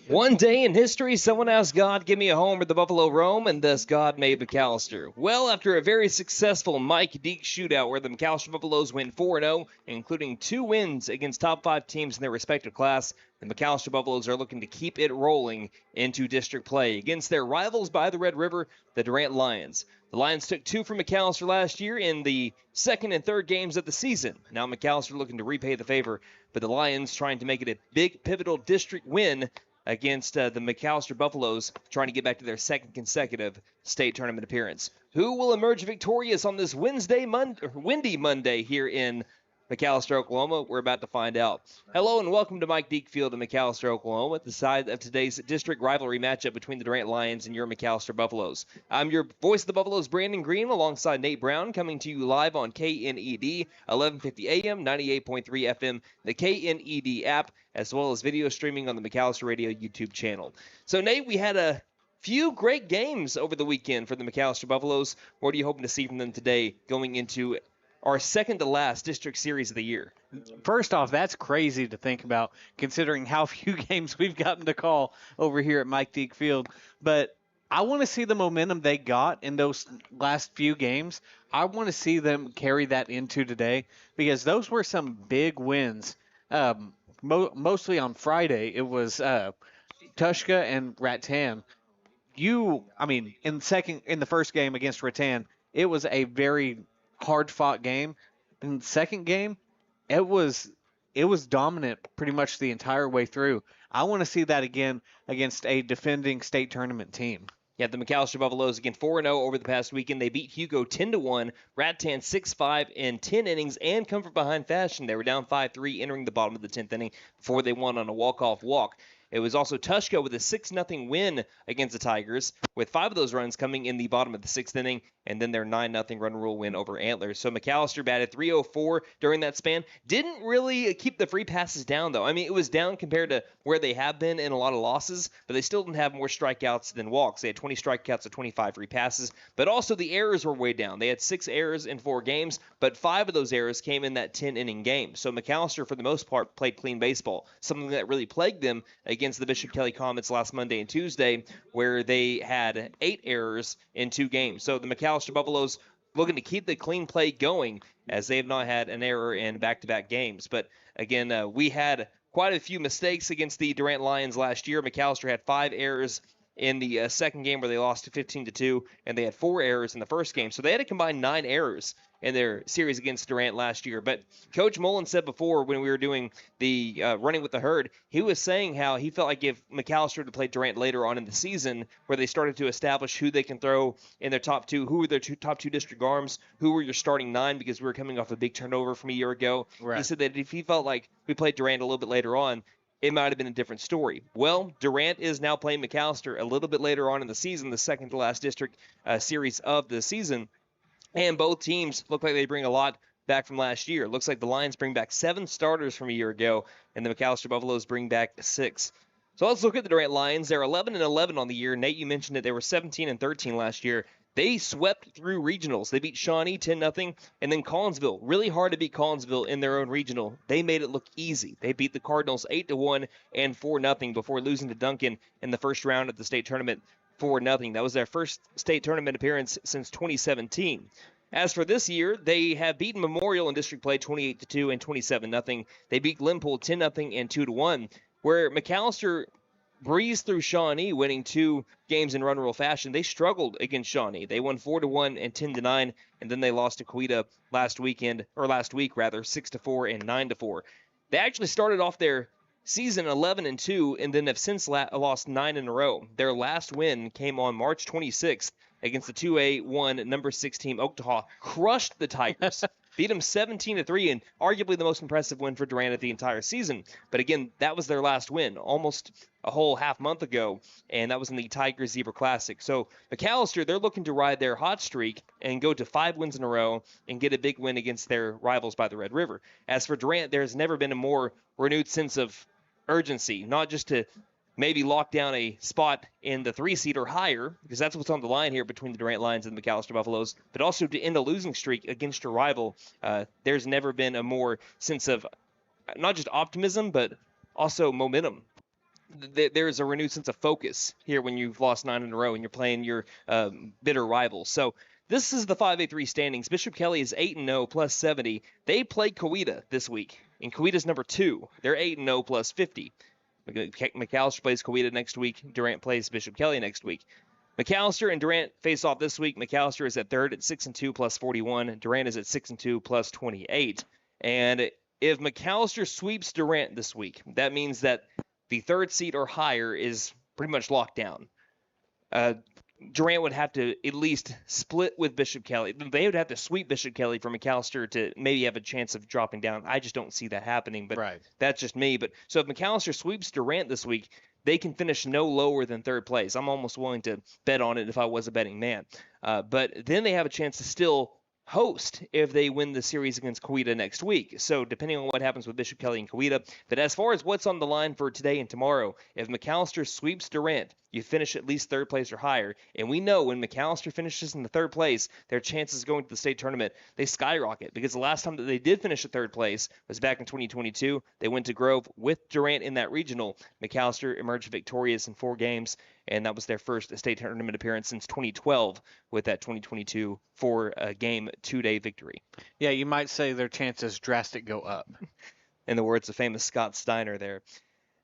One day in history, someone asked God, give me a home where the buffalo roam, and thus God made McAlester. Well, after a very successful MIke Deak shootout where the McAlester Buffaloes went 4-0, including 2 wins against top 5 teams in their respective class, the McAlester Buffaloes are looking to keep it rolling into district play against their rivals by the Red River, the Durant Lions. The Lions took 2 from McAlester last year in the second and third games of the season. Now McAlester looking to repay the favor, but the Lions trying to make it a big, pivotal district win against the McAlester Buffaloes, trying to get back to their second consecutive state tournament appearance. Who will emerge victorious on this windy Monday here in McAlester, Oklahoma? We're about to find out. Hello and welcome to MIke Deak Field in McAlester, Oklahoma, at the side of today's district rivalry matchup between the Durant Lions and your McAlester Buffaloes. I'm your voice of the Buffaloes, Brandon Green, alongside Nate Brown, coming to you live on KNED, 1150 AM, 98.3 FM, the KNED app, as well as video streaming on the McAlester Radio YouTube channel. So, Nate, we had a few great games over the weekend for the McAlester Buffaloes. What are you hoping to see from them today going into our second to last district series of the year? First off, that's crazy to think about, considering how few games we've gotten to call over here at MIke Deak Field. But I want to see the momentum they got in those last few games. I want to see them carry that into today, because those were some big wins. Mostly on Friday, it was Tushka and Rattan. In the first game against Rattan, it was a very hard-fought game. In the second game, it was dominant pretty much the entire way through. I want to see that again against a defending state tournament team. Yeah, the McAlester Buffaloes, again, 4-0 over the past weekend. They beat Hugo 10-1, Rattan 6-5 in 10 innings, and come from behind fashion. They were down 5-3 entering the bottom of the 10th inning before they won on a walk-off walk. It was also Tushka with a 6-0 win against the Tigers, with 5 of those runs coming in the bottom of the 6th inning, and then their 9-0 run rule win over Antlers. So McAlester batted .304 during that span. Didn't really keep the free passes down, though. I mean, it was down compared to where they have been in a lot of losses, but they still didn't have more strikeouts than walks. They had 20 strikeouts to 25 free passes, but also the errors were way down. They had 6 errors in 4 games, but 5 of those errors came in that 10-inning game. So McAlester, for the most part, played clean baseball, something that really plagued them against the Bishop Kelly Comets last Monday and Tuesday, where they had 8 errors in 2 games. So the McAlester Buffaloes looking to keep the clean play going, as they have not had an error in back-to-back games. But again, we had quite a few mistakes against the Durant Lions last year. McAlester had 5 errors in the second game where they lost to 15-2, and they had 4 errors in the first game. So they had to combine 9 errors in their series against Durant last year. But Coach Mullen said before, when we were doing the running with the herd, he was saying how he felt like if McAlester to play Durant later on in the season, where they started to establish who they can throw in their top 2, who were their top 2 district arms, who were your starting 9, because we were coming off a big turnover from a year ago. Right. He said that if he felt like we played Durant a little bit later on, it might have been a different story. Well, Durant is now playing McAlester a little bit later on in the season, the second to last district series of the season. And both teams look like they bring a lot back from last year. It looks like the Lions bring back 7 starters from a year ago, and the McAlester Buffaloes bring back 6. So let's look at the Durant Lions. They're 11-11 on the year. Nate, you mentioned it. They were 17-13 last year. They swept through regionals. They beat Shawnee 10-0, and then Collinsville. Really hard to beat Collinsville in their own regional. They made it look easy. They beat the Cardinals 8-1 and 4-0 before losing to Duncan in the first round of the state tournament 4-0. That was their first state tournament appearance since 2017. As for this year, they have beaten Memorial in district play 28-2 and 27-0. They beat Glenpool 10-0 and 2-1, where McAlester breezed through Shawnee, winning 2 games in run rule fashion. They struggled against Shawnee. They won 4-1 and 10-9, and then they lost to Quita last week, 6-4 and 9-4. They actually started off their season 11-2, and then have since lost 9 in a row. Their last win came on March 26th against the 2A1 number 6 team Oktaha. Crushed the Tigers. Beat them 17-3, and arguably the most impressive win for Durant of the entire season. But again, that was their last win, almost a whole half month ago, and that was in the Tigers Zebra Classic. So McAlester, they're looking to ride their hot streak and go to 5 wins in a row and get a big win against their rivals by the Red River. As for Durant, there's never been a more renewed sense of urgency, not just to maybe lock down a spot in the 3-seed or higher, because that's what's on the line here between the Durant Lions and the McAlester Buffaloes, but also to end a losing streak against your rival. There's never been a more sense of not just optimism, but also momentum. there's a renewed sense of focus here when you've lost 9 in a row and you're playing your bitter rivals. So this is the 5A3 standings. Bishop Kelly is 8-0 plus 70. They play Coweta this week, and Coweta's number 2. They're 8-0 plus 50. McAlester plays Coweta next week. Durant plays Bishop Kelly next week. McAlester and Durant face off this week. McAlester is at 3rd at 6-2 plus 41. Durant is at 6-2 plus 28. And if McAlester sweeps Durant this week, that means that the 3rd seed or higher is pretty much locked down. Durant would have to at least split with Bishop Kelly. They would have to sweep Bishop Kelly for McAlester to maybe have a chance of dropping down. I just don't see that happening, but That's just me. But so if McAlester sweeps Durant this week, they can finish no lower than 3rd place. I'm almost willing to bet on it if I was a betting man. But then they have a chance to still host if they win the series against Coweta next week. So depending on what happens with Bishop Kelly and Coweta. But as far as what's on the line for today and tomorrow, if McAlester sweeps Durant, you finish at least 3rd place or higher. And we know when McAlester finishes in the 3rd place, their chances of going to the state tournament, they skyrocket. Because the last time that they did finish at 3rd place was back in 2022. They went to Grove with Durant in that regional. McAlester emerged victorious in 4 games, and that was their first state tournament appearance since 2012 with that 2022 4-game 2-day victory. Yeah, you might say their chances drastic go up. In the words of famous Scott Steiner there.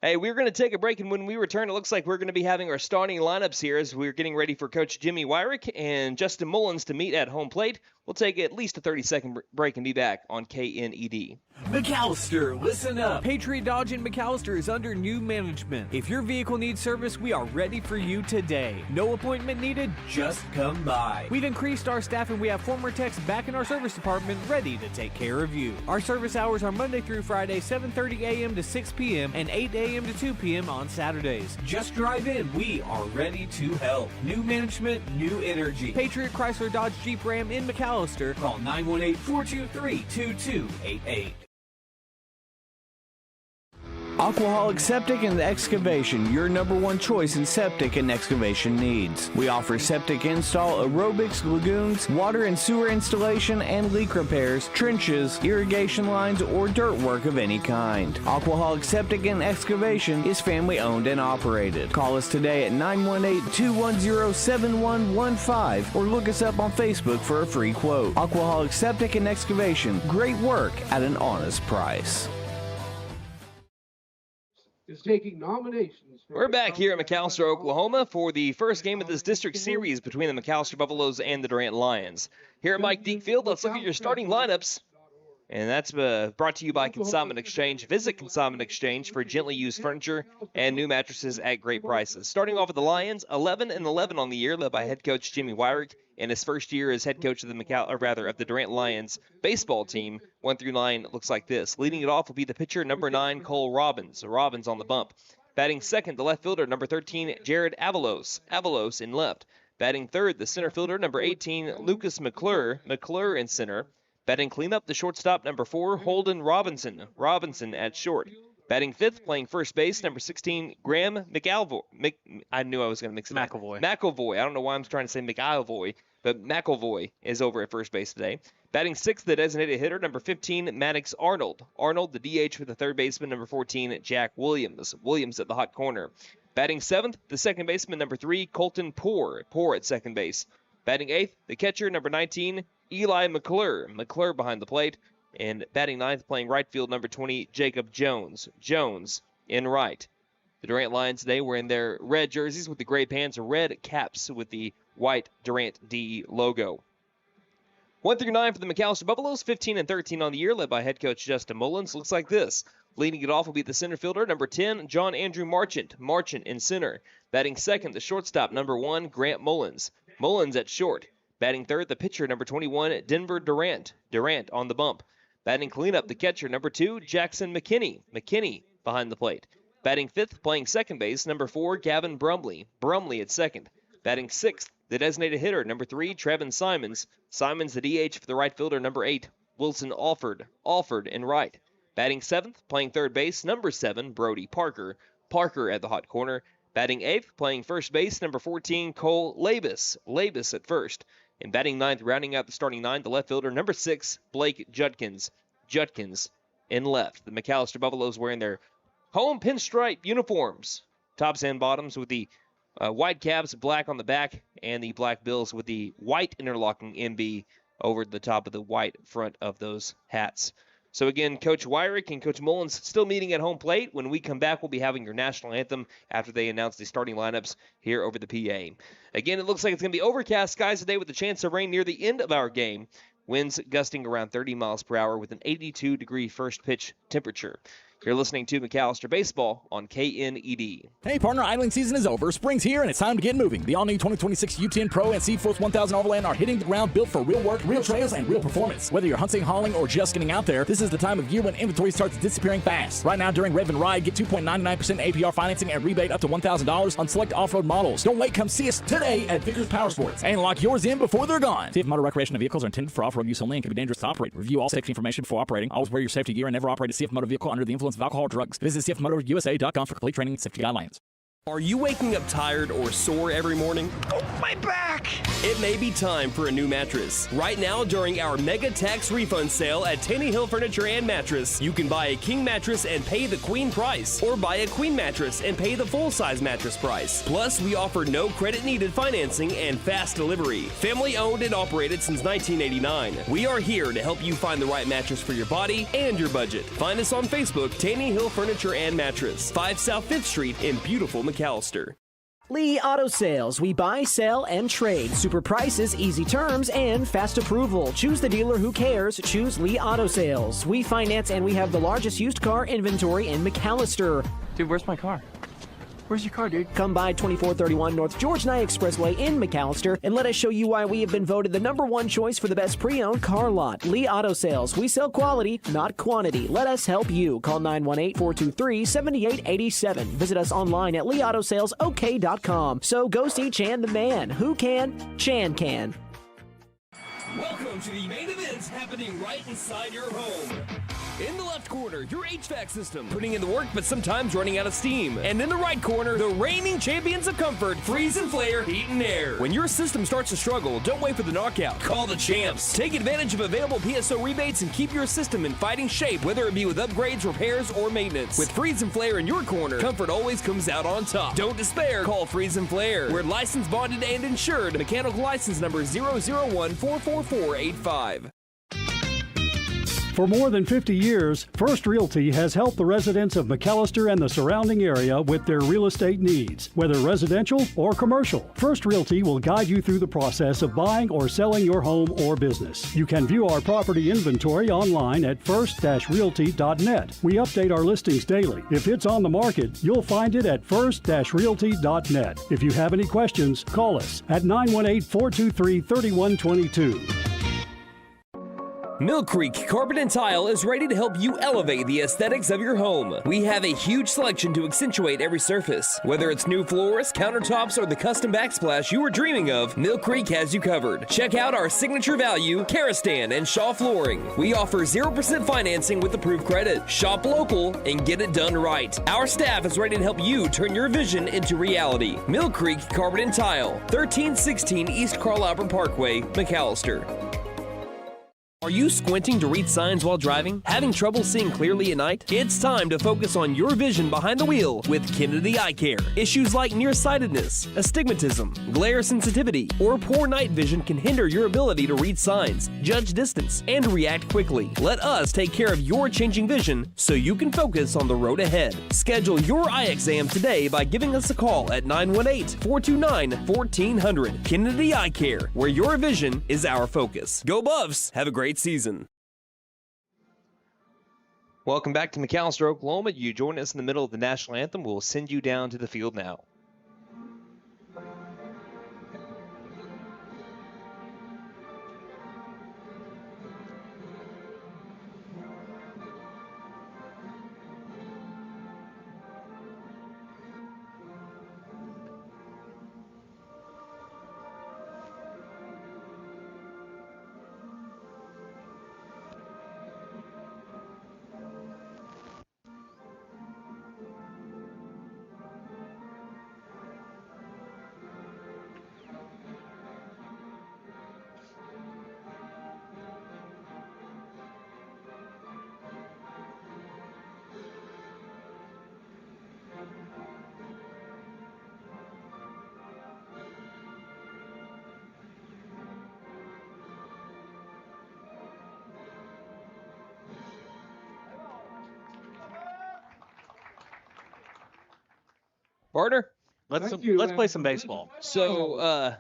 Hey, we're going to take a break, and when we return, it looks like we're going to be having our starting lineups here as we're getting ready for Coach Jimmy Wyrick and Justin Mullins to meet at home plate. We'll take at least a 30-second break and be back on KNED. McAlester, listen up. Patriot Dodge in McAlester is under new management. If your vehicle needs service, we are ready for you today. No appointment needed, just come by. We've increased our staff and we have former techs back in our service department ready to take care of you. Our service hours are Monday through Friday, 7:30 a.m. to 6 p.m. and 8 a.m. to 2 p.m. on Saturdays. Just drive in. We are ready to help. New management, new energy. Patriot Chrysler Dodge Jeep Ram in McAlester. Call 918-423-2288. Aquaholic Septic and Excavation, your #1 choice in septic and excavation needs. We offer septic install, aerobics, lagoons, water and sewer installation, and leak repairs, trenches, irrigation lines, or dirt work of any kind. Aquaholic Septic and Excavation is family owned and operated. Call us today at 918-210-7115 or look us up on Facebook for a free quote. Aquaholic Septic and Excavation, great work at an honest price. Is taking nominations. We're back here at McAlester, Oklahoma for the first game of this district series between the McAlester Buffaloes and the Durant Lions. Here at MIke Deak Field, let's look at your starting lineups. And that's brought to you by Consignment Exchange. Visit Consignment Exchange for gently used furniture and new mattresses at great prices. Starting off with the Lions, 11-11 on the year, led by head coach Jimmy Wyrick. In his first year as head coach of the Durant Lions baseball team, 1-9 looks like this. Leading it off will be the pitcher, number 9, Cole Robbins. Robbins on the bump. Batting second, the left fielder, number 13, Jared Avalos. Avalos in left. Batting third, the center fielder, number 18, Lucas McClure. McClure in center. Batting cleanup, the shortstop, number 4, Holden Robinson. Robinson at short. Batting fifth, playing first base, number 16, Graham McAlvoy. I knew I was going to mix it up. McAlvoy. I don't know why I'm trying to say McAlvoy, but McAlvoy is over at first base today. Batting sixth, the designated hitter, number 15, Maddox Arnold. Arnold, the DH for the third baseman, number 14, Jack Williams. Williams at the hot corner. Batting seventh, the second baseman, number 3, Colton Poore. Poore at second base. Batting eighth, the catcher, number 19, Eli McClure. McClure behind the plate. And batting ninth, playing right field, number 20, Jacob Jones. Jones in right. The Durant Lions today were in their red jerseys with the gray pants, red caps with the white Durant D logo. 1-9 for the McAlester Buffaloes, 15-13 on the year, led by head coach Justin Mullins. Looks like this. Leading it off will be the center fielder, number 10, John Andrew Marchant. Marchant in center. Batting second, the shortstop, number 1, Grant Mullins. Mullins at short. Batting third, the pitcher, number 21, Denver Durant. Durant on the bump. Batting cleanup, the catcher, number 2, Jackson McKinney. McKinney behind the plate. Batting fifth, playing second base, number 4, Gavin Brumley. Brumley at second. Batting sixth, the designated hitter, number 3, Trevin Simons. Simons the DH for the right fielder, number 8, Wilson Alford. Alford in right. Batting seventh, playing third base, number 7, Brody Parker. Parker at the hot corner. Batting eighth, playing first base, number 14, Cole Labus. Labus at first. And batting ninth, rounding out the starting nine, the left fielder, number 6, Blake Judkins. Judkins in left. The McAlester Buffaloes wearing their home pinstripe uniforms. tops and bottoms with the white caps, black on the back, and the black bills with the white interlocking MB over the top of the white front of those hats. So again, Coach Wyrick and Coach Mullins still meeting at home plate. When we come back, we'll be having your national anthem after they announce the starting lineups here over the PA. Again, it looks like it's going to be overcast skies today with a chance of rain near the end of our game. Winds gusting around 30 miles per hour with an 82-degree first pitch temperature. You're listening to McAlester Baseball on KNED. Hey partner, idling season is over. Spring's here and it's time to get moving. The all-new 2026 U10 Pro and C-Force 1000 Overland are hitting the ground built for real work, real trails, and real performance. Whether you're hunting, hauling, or just getting out there, this is the time of year when inventory starts disappearing fast. Right now during Rev and Ride, get 2.99% APR financing and rebate up to $1,000 on select off-road models. Don't wait, come see us today at Vickers Power Sports and lock yours in before they're gone. See if motor recreational vehicles are intended for off-road use only and can be dangerous to operate. Review all safety information before operating. Always wear your safety gear and never operate a CF motor vehicle under the influence of alcohol or drugs. Visit cfmotorusa.com for complete training and safety guidelines. Are you waking up tired or sore every morning? Oh, my back! It may be time for a new mattress. Right now, during our mega tax refund sale at Taney Hill Furniture and Mattress, you can buy a king mattress and pay the queen price, or buy a queen mattress and pay the full-size mattress price. Plus, we offer no credit-needed financing and fast delivery. Family owned and operated since 1989. We are here to help you find the right mattress for your body and your budget. Find us on Facebook, Taney Hill Furniture and Mattress, 5 South 5th Street in beautiful McAlester. Lee Auto Sales. We buy, sell, and trade. Super prices, easy terms, and fast approval. Choose the dealer who cares. Choose Lee Auto Sales. We finance and we have the largest used car inventory in McAlester. Dude, where's my car? Where's your car, dude? Come by 2431 North George Nye Expressway in McAlester and let us show you why we have been voted the #1 choice for the best pre-owned car lot. Lee Auto Sales. We sell quality, not quantity. Let us help you. Call 918-423-7887. Visit us online at leautosalesok.com. So go see Chan the man. Who can? Chan can. Welcome to the main events happening right inside your home. In the left corner, your HVAC system, putting in the work but sometimes running out of steam. And in the right corner, the reigning champions of comfort, Freeze and Flare Heat and Air. When your system starts to struggle, don't wait for the knockout. Call the champs. Take advantage of available PSO rebates and keep your system in fighting shape, whether it be with upgrades, repairs, or maintenance. With Freeze and Flare in your corner, comfort always comes out on top. Don't despair. Call Freeze and Flare. We're licensed, bonded, and insured. Mechanical license number 001-44485. For more than 50 years, First Realty has helped the residents of McAlester and the surrounding area with their real estate needs, whether residential or commercial. First Realty will guide you through the process of buying or selling your home or business. You can view our property inventory online at first-realty.net. We update our listings daily. If it's on the market, you'll find it at first-realty.net. If you have any questions, call us at 918-423-3122. Mill Creek Carpet and Tile is ready to help you elevate the aesthetics of your home. We have a huge selection to accentuate every surface. Whether it's new floors, countertops, or the custom backsplash you were dreaming of, Mill Creek has you covered. Check out our signature value, Karastan and Shaw Flooring. We offer 0% financing with approved credit. Shop local and get it done right. Our staff is ready to help you turn your vision into reality. Mill Creek Carpet and Tile, 1316 East Carl Albert Parkway, McAlester. Are you squinting to read signs while driving? Having trouble seeing clearly at night? It's time to focus on your vision behind the wheel with Kennedy Eye Care. Issues like nearsightedness, astigmatism, glare sensitivity, or poor night vision can hinder your ability to read signs, judge distance, and react quickly. Let us take care of your changing vision so you can focus on the road ahead. Schedule your eye exam today by giving us a call at 918-429-1400. Kennedy Eye Care, where your vision is our focus. Go Buffs! Have a great season. Welcome back to McAlester, Oklahoma. You join us in the middle of the national anthem. We'll send you down to the field now. Partner? Let's Thank you, play and some baseball. So,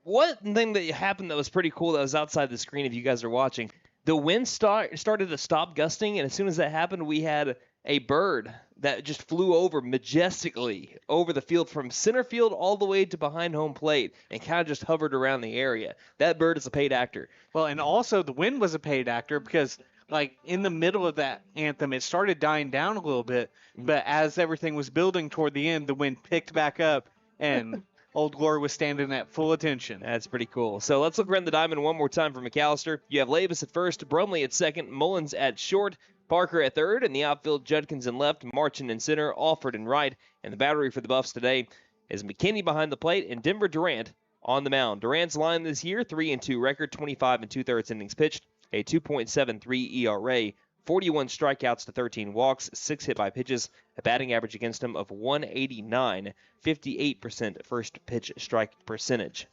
one thing that happened that was pretty cool that was outside the screen if you guys are watching, the wind started to stop gusting, and as soon as that happened, we had a bird that just flew over majestically over the field from center field all the way to behind home plate and kind of just hovered around the area. That bird is a paid actor. Well, and also the wind was a paid actor because, like, in the middle of that anthem, it started dying down a little bit, but as everything was building toward the end, the wind picked back up, and Old Glory was standing at full attention. That's pretty cool. So let's look around the diamond one more time for McAlester. You have Labus at first, Brumley at second, Mullins at short, Parker at third, and the outfield, Judkins in left, Marchand in center, Alford in right, and the battery for the Buffs today is McKinney behind the plate and Denver Durant on the mound. Durant's line this year, 3-2 record, 25 2/3 innings pitched, a 2.73 ERA, 41 strikeouts to 13 walks, 6 hit by pitches, a batting average against him of 189, 58% first pitch strike percentage.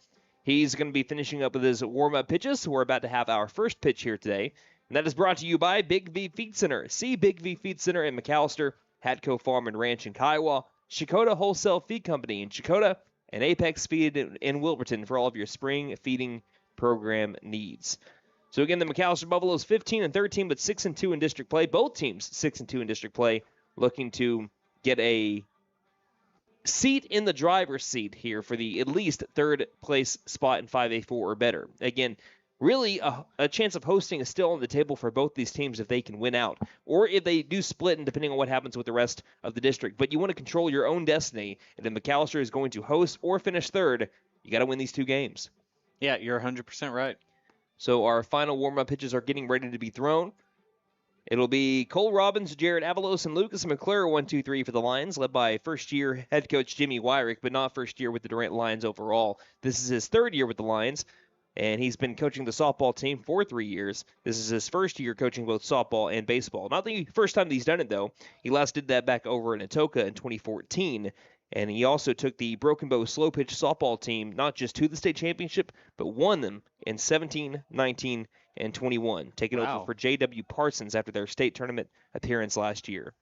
He's going to be finishing up with his warm-up pitches. We're about to have our first pitch here today, and that is brought to you by Big V Feed Center. See Big V Feed Center in McAlester, Hatco Farm and Ranch in Kiowa, Shakota Wholesale Feed Company in Shakota, and Apex Feed in Wilburton for all of your spring feeding program needs. So again, the McAlester Buffaloes 15-13, but 6-2 in district play. Both teams 6-2 in district play, looking to get a seat in the driver's seat here for the at least third place spot in 5A4 or better. Again, really a chance of hosting is still on the table for both these teams if they can win out, or if they do split, and depending on what happens with the rest of the district. But you want to control your own destiny, and if McAlester is going to host or finish third, you got to win these two games. Yeah, you're 100% right. So our final warm-up pitches are getting ready to be thrown. It'll be Cole Robbins, Jared Avalos, and Lucas McClure 1-2-3 for the Lions, led by first-year head coach Jimmy Wyrick, but not first year with the Durant Lions overall. This is his third year with the Lions, and he's been coaching the softball team for 3 years. This is his first year coaching both softball and baseball. Not the first time he's done it, though. He last did that back over in Atoka in 2014, and he also took the Broken Bow slow pitch softball team not just to the state championship, but won them in 17, 19, and 21, taking over for J.W. Parsons after their state tournament appearance last year.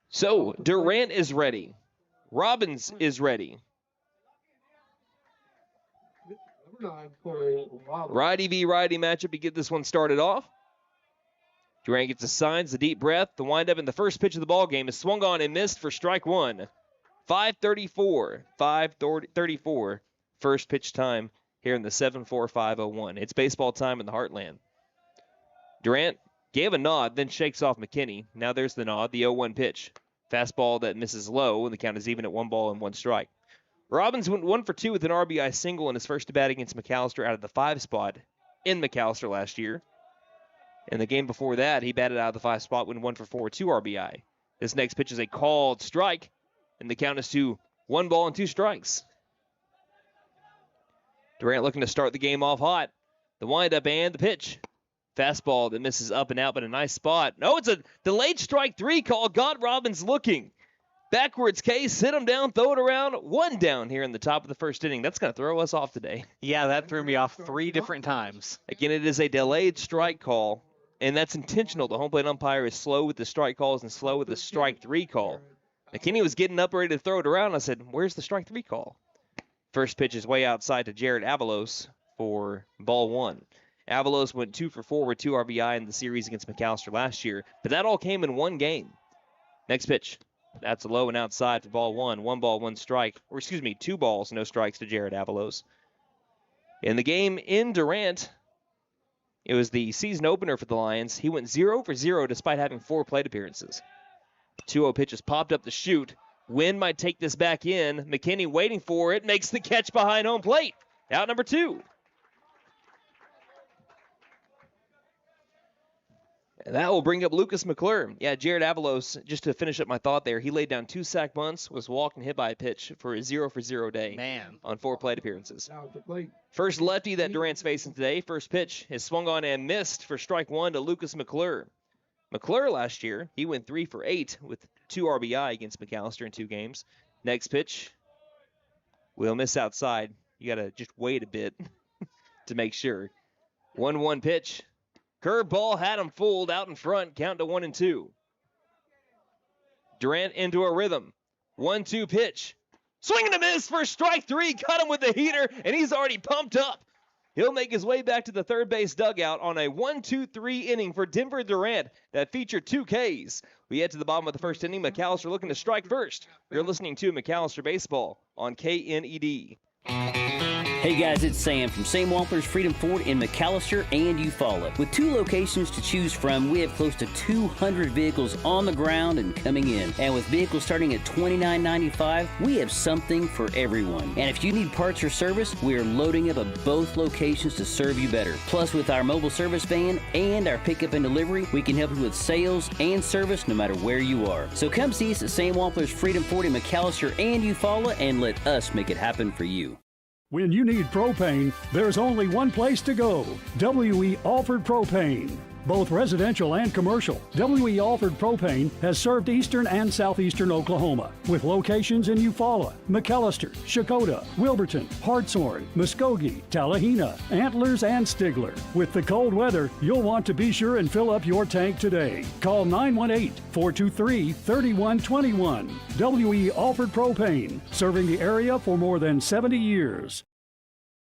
So, Durant is ready. Robbins is ready. Righty v. righty matchup to get this one started off. Durant gets the signs, the deep breath, the windup, and the first pitch of the ball game is swung on and missed for strike one. 5:34, first pitch time here in the 7-4-5-0-1. It's baseball time in the Heartland. Durant gave a nod, then shakes off McKinney. Now there's the nod, the 0-1 pitch. Fastball that misses low, and the count is even at 1 ball and 1 strike. Robbins went 1 for 2 with an RBI single in his first at bat against McAlester out of the 5 spot in McAlester last year. In the game before that, he batted out of the 5 spot, went 1 for 4 with 2 RBI. This next pitch is a called strike, and the count is to 1 ball and 2 strikes. Durant looking to start the game off hot. The windup and the pitch. Fastball that misses up and out, but a nice spot. No, it's a delayed strike 3 call. Got Robbins looking. Backwards case, hit him down, throw it around. 1 down here in the top of the first inning. That's going to throw us off today. Yeah, that threw me off 3 different times. Again, it is a delayed strike call, and that's intentional. The home plate umpire is slow with the strike calls and slow with the strike 3 call. McKinney was getting up ready to throw it around. I said, where's the strike 3 call? First pitch is way outside to Jared Avalos for ball 1. Avalos went 2 for 4 with 2 RBI in the series against McAlester last year, but that all came in 1 game. Next pitch. That's a low and outside for ball 1. 1 ball, 1 strike. Or excuse me, 2 balls, no strikes to Jared Avalos. In the game in Durant, it was the season opener for the Lions. He went 0 for 0 despite having 4 plate appearances. 2-0 pitches popped up the chute. Wind might take this back in. McKinney waiting for it. Makes the catch behind home plate. Out number 2. And that will bring up Lucas McClure. Yeah, Jared Avalos, just to finish up my thought there, he laid down 2 sack bunts, was walked and hit by a pitch for a 0 for 0 day. Man. On 4 plate appearances. First lefty that Durant's facing today. First pitch is swung on and missed for strike 1 to Lucas McClure. McClure last year, he went 3 for 8 with 2 RBI against McAlester in 2 games. Next pitch, will miss outside. You got to just wait a bit to make sure. 1-1 pitch. Curveball had him fooled out in front. Count to 1-2. Durant into a rhythm. 1-2 pitch. Swing and a miss for strike 3. Cut him with the heater, and he's already pumped up. He'll make his way back to the third base dugout on a 1-2-3 inning for Denver Durant that featured 2 Ks. We head to the bottom of the first inning. McAlester looking to strike first. You're listening to McAlester Baseball on KNED. Hey guys, it's Sam from Sam Wampler's Freedom Ford in McAlester and Eufaula. With 2 locations to choose from, we have close to 200 vehicles on the ground and coming in. And with vehicles starting at $29.95, we have something for everyone. And if you need parts or service, we are loading up at both locations to serve you better. Plus, with our mobile service van and our pickup and delivery, we can help you with sales and service no matter where you are. So come see us at Sam Wampler's Freedom Ford in McAlester and Eufaula and let us make it happen for you. When you need propane, there's only one place to go. W.E. Alford Propane. Both residential and commercial, W.E. Alford Propane has served eastern and southeastern Oklahoma with locations in Eufaula, McAlester, Shakota, Wilburton, Hartshorn, Muskogee, Tallahena, Antlers, and Stigler. With the cold weather, you'll want to be sure and fill up your tank today. Call 918-423-3121. W.E. Alford Propane, serving the area for more than 70 years.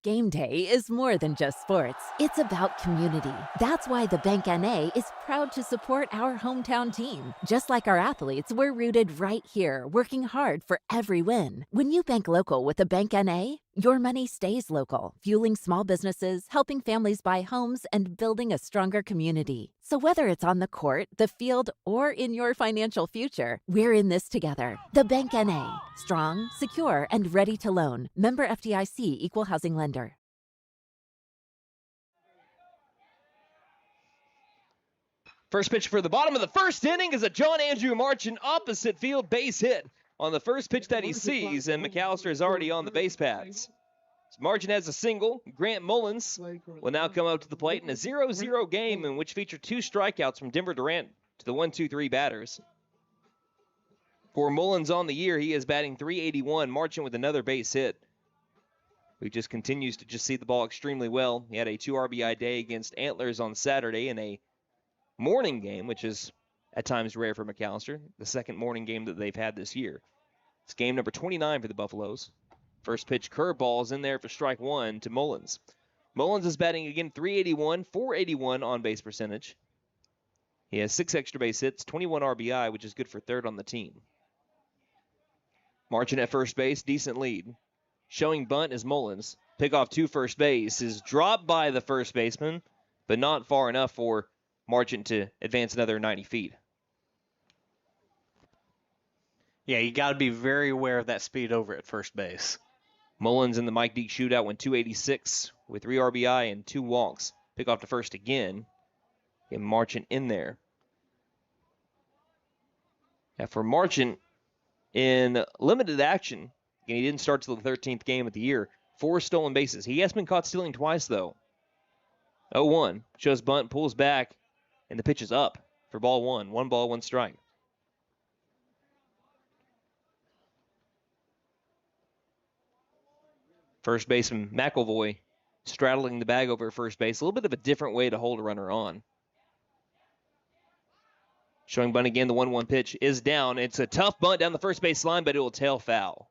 Game day is more than just sports. It's about community. That's why the Bank NA is proud to support our hometown team. Just like our athletes, we're rooted right here, working hard for every win. When you bank local with the Bank NA, your money stays local, fueling small businesses, helping families buy homes, and building a stronger community. So whether it's on the court, the field, or in your financial future, we're in this together. The Bank NA. Strong, secure, and ready to loan. Member FDIC, Equal Housing Lender. First pitch for the bottom of the first inning is a John Andrew Marchant opposite field base hit on the first pitch that he sees, and McAlester is already on the base paths. Marchant has a single. Grant Mullins will now come up to the plate in a 0-0 game in which featured 2 strikeouts from Denver Durant to the 1-2-3 batters. For Mullins on the year, he is batting .381. Marchant with another base hit. He just continues to just see the ball extremely well. He had a 2 RBI day against Antlers on Saturday in a morning game, which is at times rare for McAlester. The second morning game that they've had this year. It's game number 29 for the Buffaloes. First pitch curveball is in there for strike 1 to Mullins. Mullins is batting again .381, .481 on base percentage. He has 6 extra base hits, 21 RBI, which is good for third on the team. Marchant at first base, decent lead. Showing bunt is Mullins. Pickoff to first base is dropped by the first baseman, but not far enough for Marchant to advance another 90 feet. Yeah, you got to be very aware of that speed over at first base. Mullins in the MIke Deak shootout went .286 with 3 RBI and 2 walks. Pick off to first again. Get Marchant in there. Now for Marchant, in limited action, he didn't start till the 13th game of the year. 4 stolen bases. He has been caught stealing twice, though. 0-1. Shows bunt, pulls back, and the pitch is up for ball 1. 1 ball, 1 strike. First baseman McAvoy straddling the bag over at first base. A little bit of a different way to hold a runner on. Showing bunt again, the 1-1 pitch is down. It's a tough bunt down the first base line, but it will tail foul.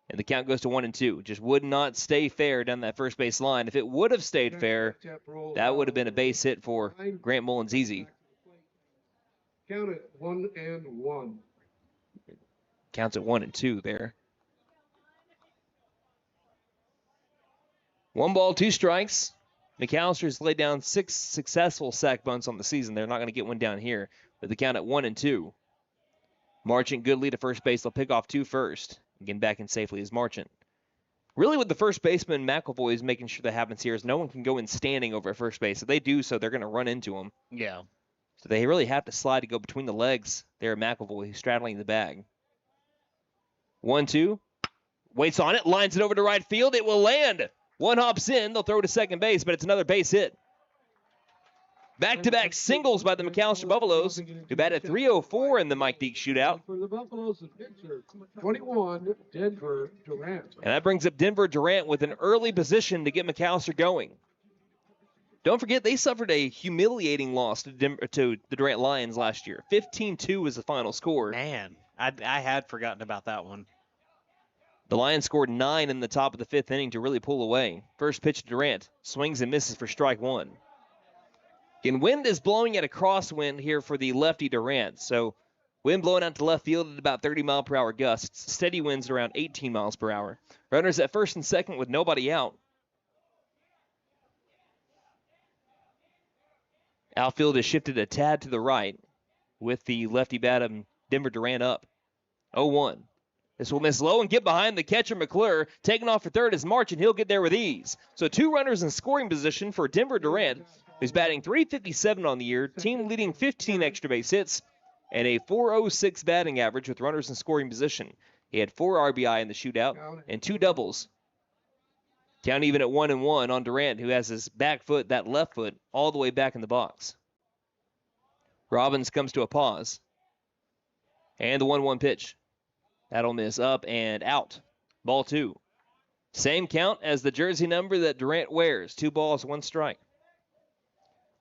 And the count goes to 1-2. Just would not stay fair down that first base line. If it would have stayed fair, that would have been a base hit for Grant Mullins easy. Count it 1-1. Counts at 1-2 there. 1 ball, 2 strikes. McAllister's laid down 6 successful sack bunts on the season. They're not going to get one down here. But the count at 1-2. Marchant, good lead at first base. They'll pick off 2 first. Getting back in safely is Marchant. Really, with the first baseman, McAvoy is making sure that happens here is no one can go in standing over at first base. If they do so, they're going to run into him. Yeah. So they really have to slide to go between the legs there at McAvoy, who's straddling the bag. 1-2. Waits on it. Lines it over to right field. It will land. 1 hops in. They'll throw to second base, but it's another base hit. Back-to-back singles by the McAlester Buffaloes, who batted .304 in the MIke Deak shootout. For the Buffaloes, the pitcher, 21, Denver Durant. And that brings up Denver Durant with an early position to get McAlester going. Don't forget, they suffered a humiliating loss to the Durant Lions last year. 15-2 was the final score. Man, I had forgotten about that one. The Lions scored 9 in the top of the 5th inning to really pull away. First pitch to Durant. Swings and misses for strike 1. Again, wind is blowing at a crosswind here for the lefty Durant. So wind blowing out to left field at about 30-mile-per-hour gusts. Steady winds around 18 miles per hour. Runners at first and second with nobody out. Outfield is shifted a tad to the right with the lefty bat of Denver Durant up. 0-1. This will miss low and get behind the catcher, McClure. Taking off for third is March, and he'll get there with ease. So 2 runners in scoring position for Denver Durant, who's batting .357 on the year, team leading 15 extra base hits, and a .406 batting average with runners in scoring position. He had 4 RBI in the shootout and 2 doubles. Count even at 1-1 on Durant, who has his back foot, that left foot, all the way back in the box. Robbins comes to a pause. And the 1-1 pitch. That'll miss up and out. Ball 2. Same count as the jersey number that Durant wears. 2 balls, 1 strike.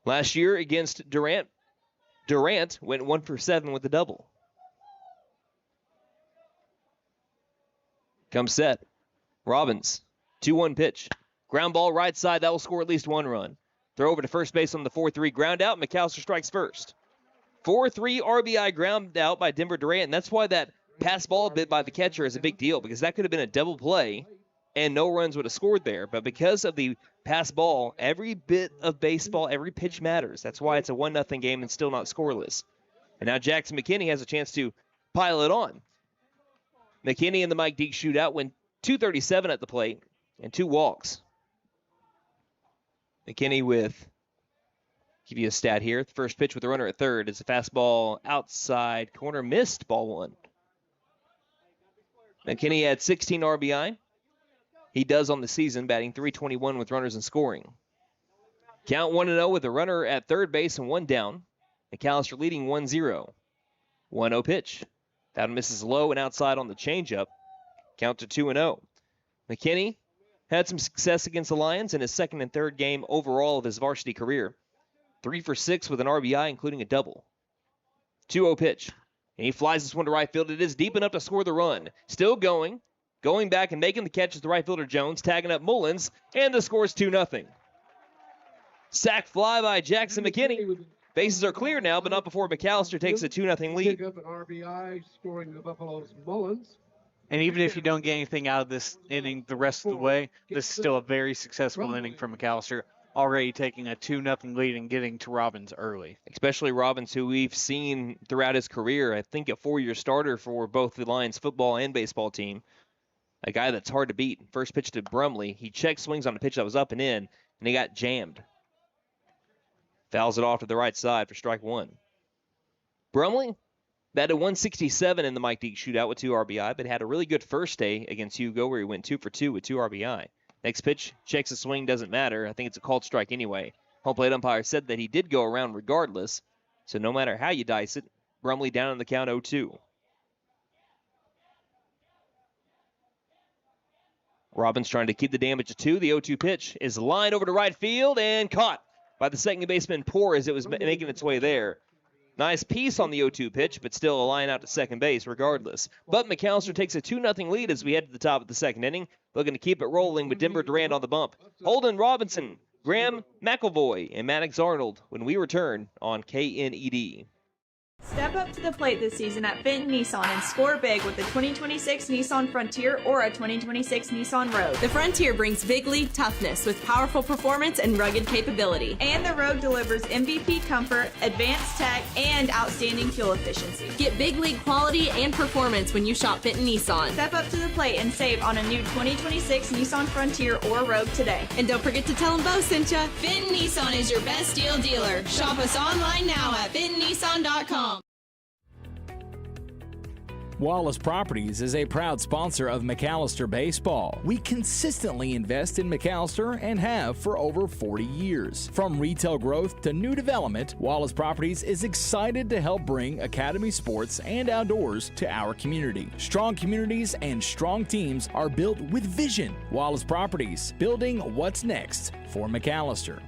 Last year against Durant went 1 for 7 with a double. Comes set. Robbins. 2-1 pitch. Ground ball right side. That will score at least 1 run. Throw over to first base on the 4-3 ground out. McAlester strikes first. 4-3 RBI ground out by Denver Durant. And that's why that pass ball bit by the catcher is a big deal, because that could have been a double play and no runs would have scored there. But because of the pass ball, every bit of baseball, every pitch matters. That's why it's a 1-0 game and still not scoreless. And now Jackson McKinney has a chance to pile it on. McKinney in the MIke Deak shootout went .237 at the plate and 2 walks. McKinney with, give you a stat here. The first pitch with the runner at third is a fastball outside corner, missed, ball 1. McKinney had 16 RBI. He does on the season, batting .321 with runners in scoring. Count 1-0 with a runner at third base and 1 down. McAlester leading 1-0. 1-0 pitch. That misses low and outside on the changeup. Count to 2-0. McKinney had some success against the Lions in his second and third game overall of his varsity career. 3 for 6 with an RBI, including a double. 2-0 pitch. And he flies this one to right field. It is deep enough to score the run. Still going. Going back and making the catch is the right fielder Jones, tagging up Mullins, and the score is 2-0. Sack fly by Jackson McKinney. Bases are clear now, but not before McAlester takes a 2-0 lead. Pick up an RBI, scoring the Buffaloes Mullins. And even if you don't get anything out of this inning the rest of the way, this is still a very successful inning for McAlester, already taking a 2-0 lead and getting to Robbins early. Especially Robbins, who we've seen throughout his career, I think a 4-year starter for both the Lions football and baseball team. A guy that's hard to beat. First pitch to Brumley. He checked swings on a pitch that was up and in, and he got jammed. Fouls it off to the right side for strike 1. Brumley batted .167 in the MIke Deak shootout with 2 RBI, but had a really good first day against Hugo where he went 2 for 2 with 2 RBI. Next pitch, checks the swing, doesn't matter. I think it's a called strike anyway. Home plate umpire said that he did go around regardless, so no matter how you dice it, Brumley down on the count 0-2. Robbins trying to keep the damage to 2. The 0-2 pitch is lined over to right field and caught by the second baseman Poor as it was making its way there. Nice piece on the 0-2 pitch, but still a line out to second base regardless. But McAlester takes a 2-0 lead as we head to the top of the second inning. Looking to keep it rolling with Denver Durant on the bump. Holden Robinson, Graham McElvoy, and Maddox Arnold when we return on KNED. Step up to the plate this season at Fenton Nissan and score big with the 2026 Nissan Frontier or a 2026 Nissan Rogue. The Frontier brings big league toughness with powerful performance and rugged capability. And the Rogue delivers MVP comfort, advanced tech, and outstanding fuel efficiency. Get big league quality and performance when you shop Fenton Nissan. Step up to the plate and save on a new 2026 Nissan Frontier or Rogue today. And don't forget to tell them Bo sent ya. Fenton Nissan is your best deal dealer. Shop us online now at FentonNissan.com. Wallace Properties is a proud sponsor of McAlester Baseball. We consistently invest in McAlester and have for over 40 years. From retail growth to new development, Wallace Properties is excited to help bring Academy sports and outdoors to our community. Strong communities and strong teams are built with vision. Wallace Properties, building what's next for McAlester.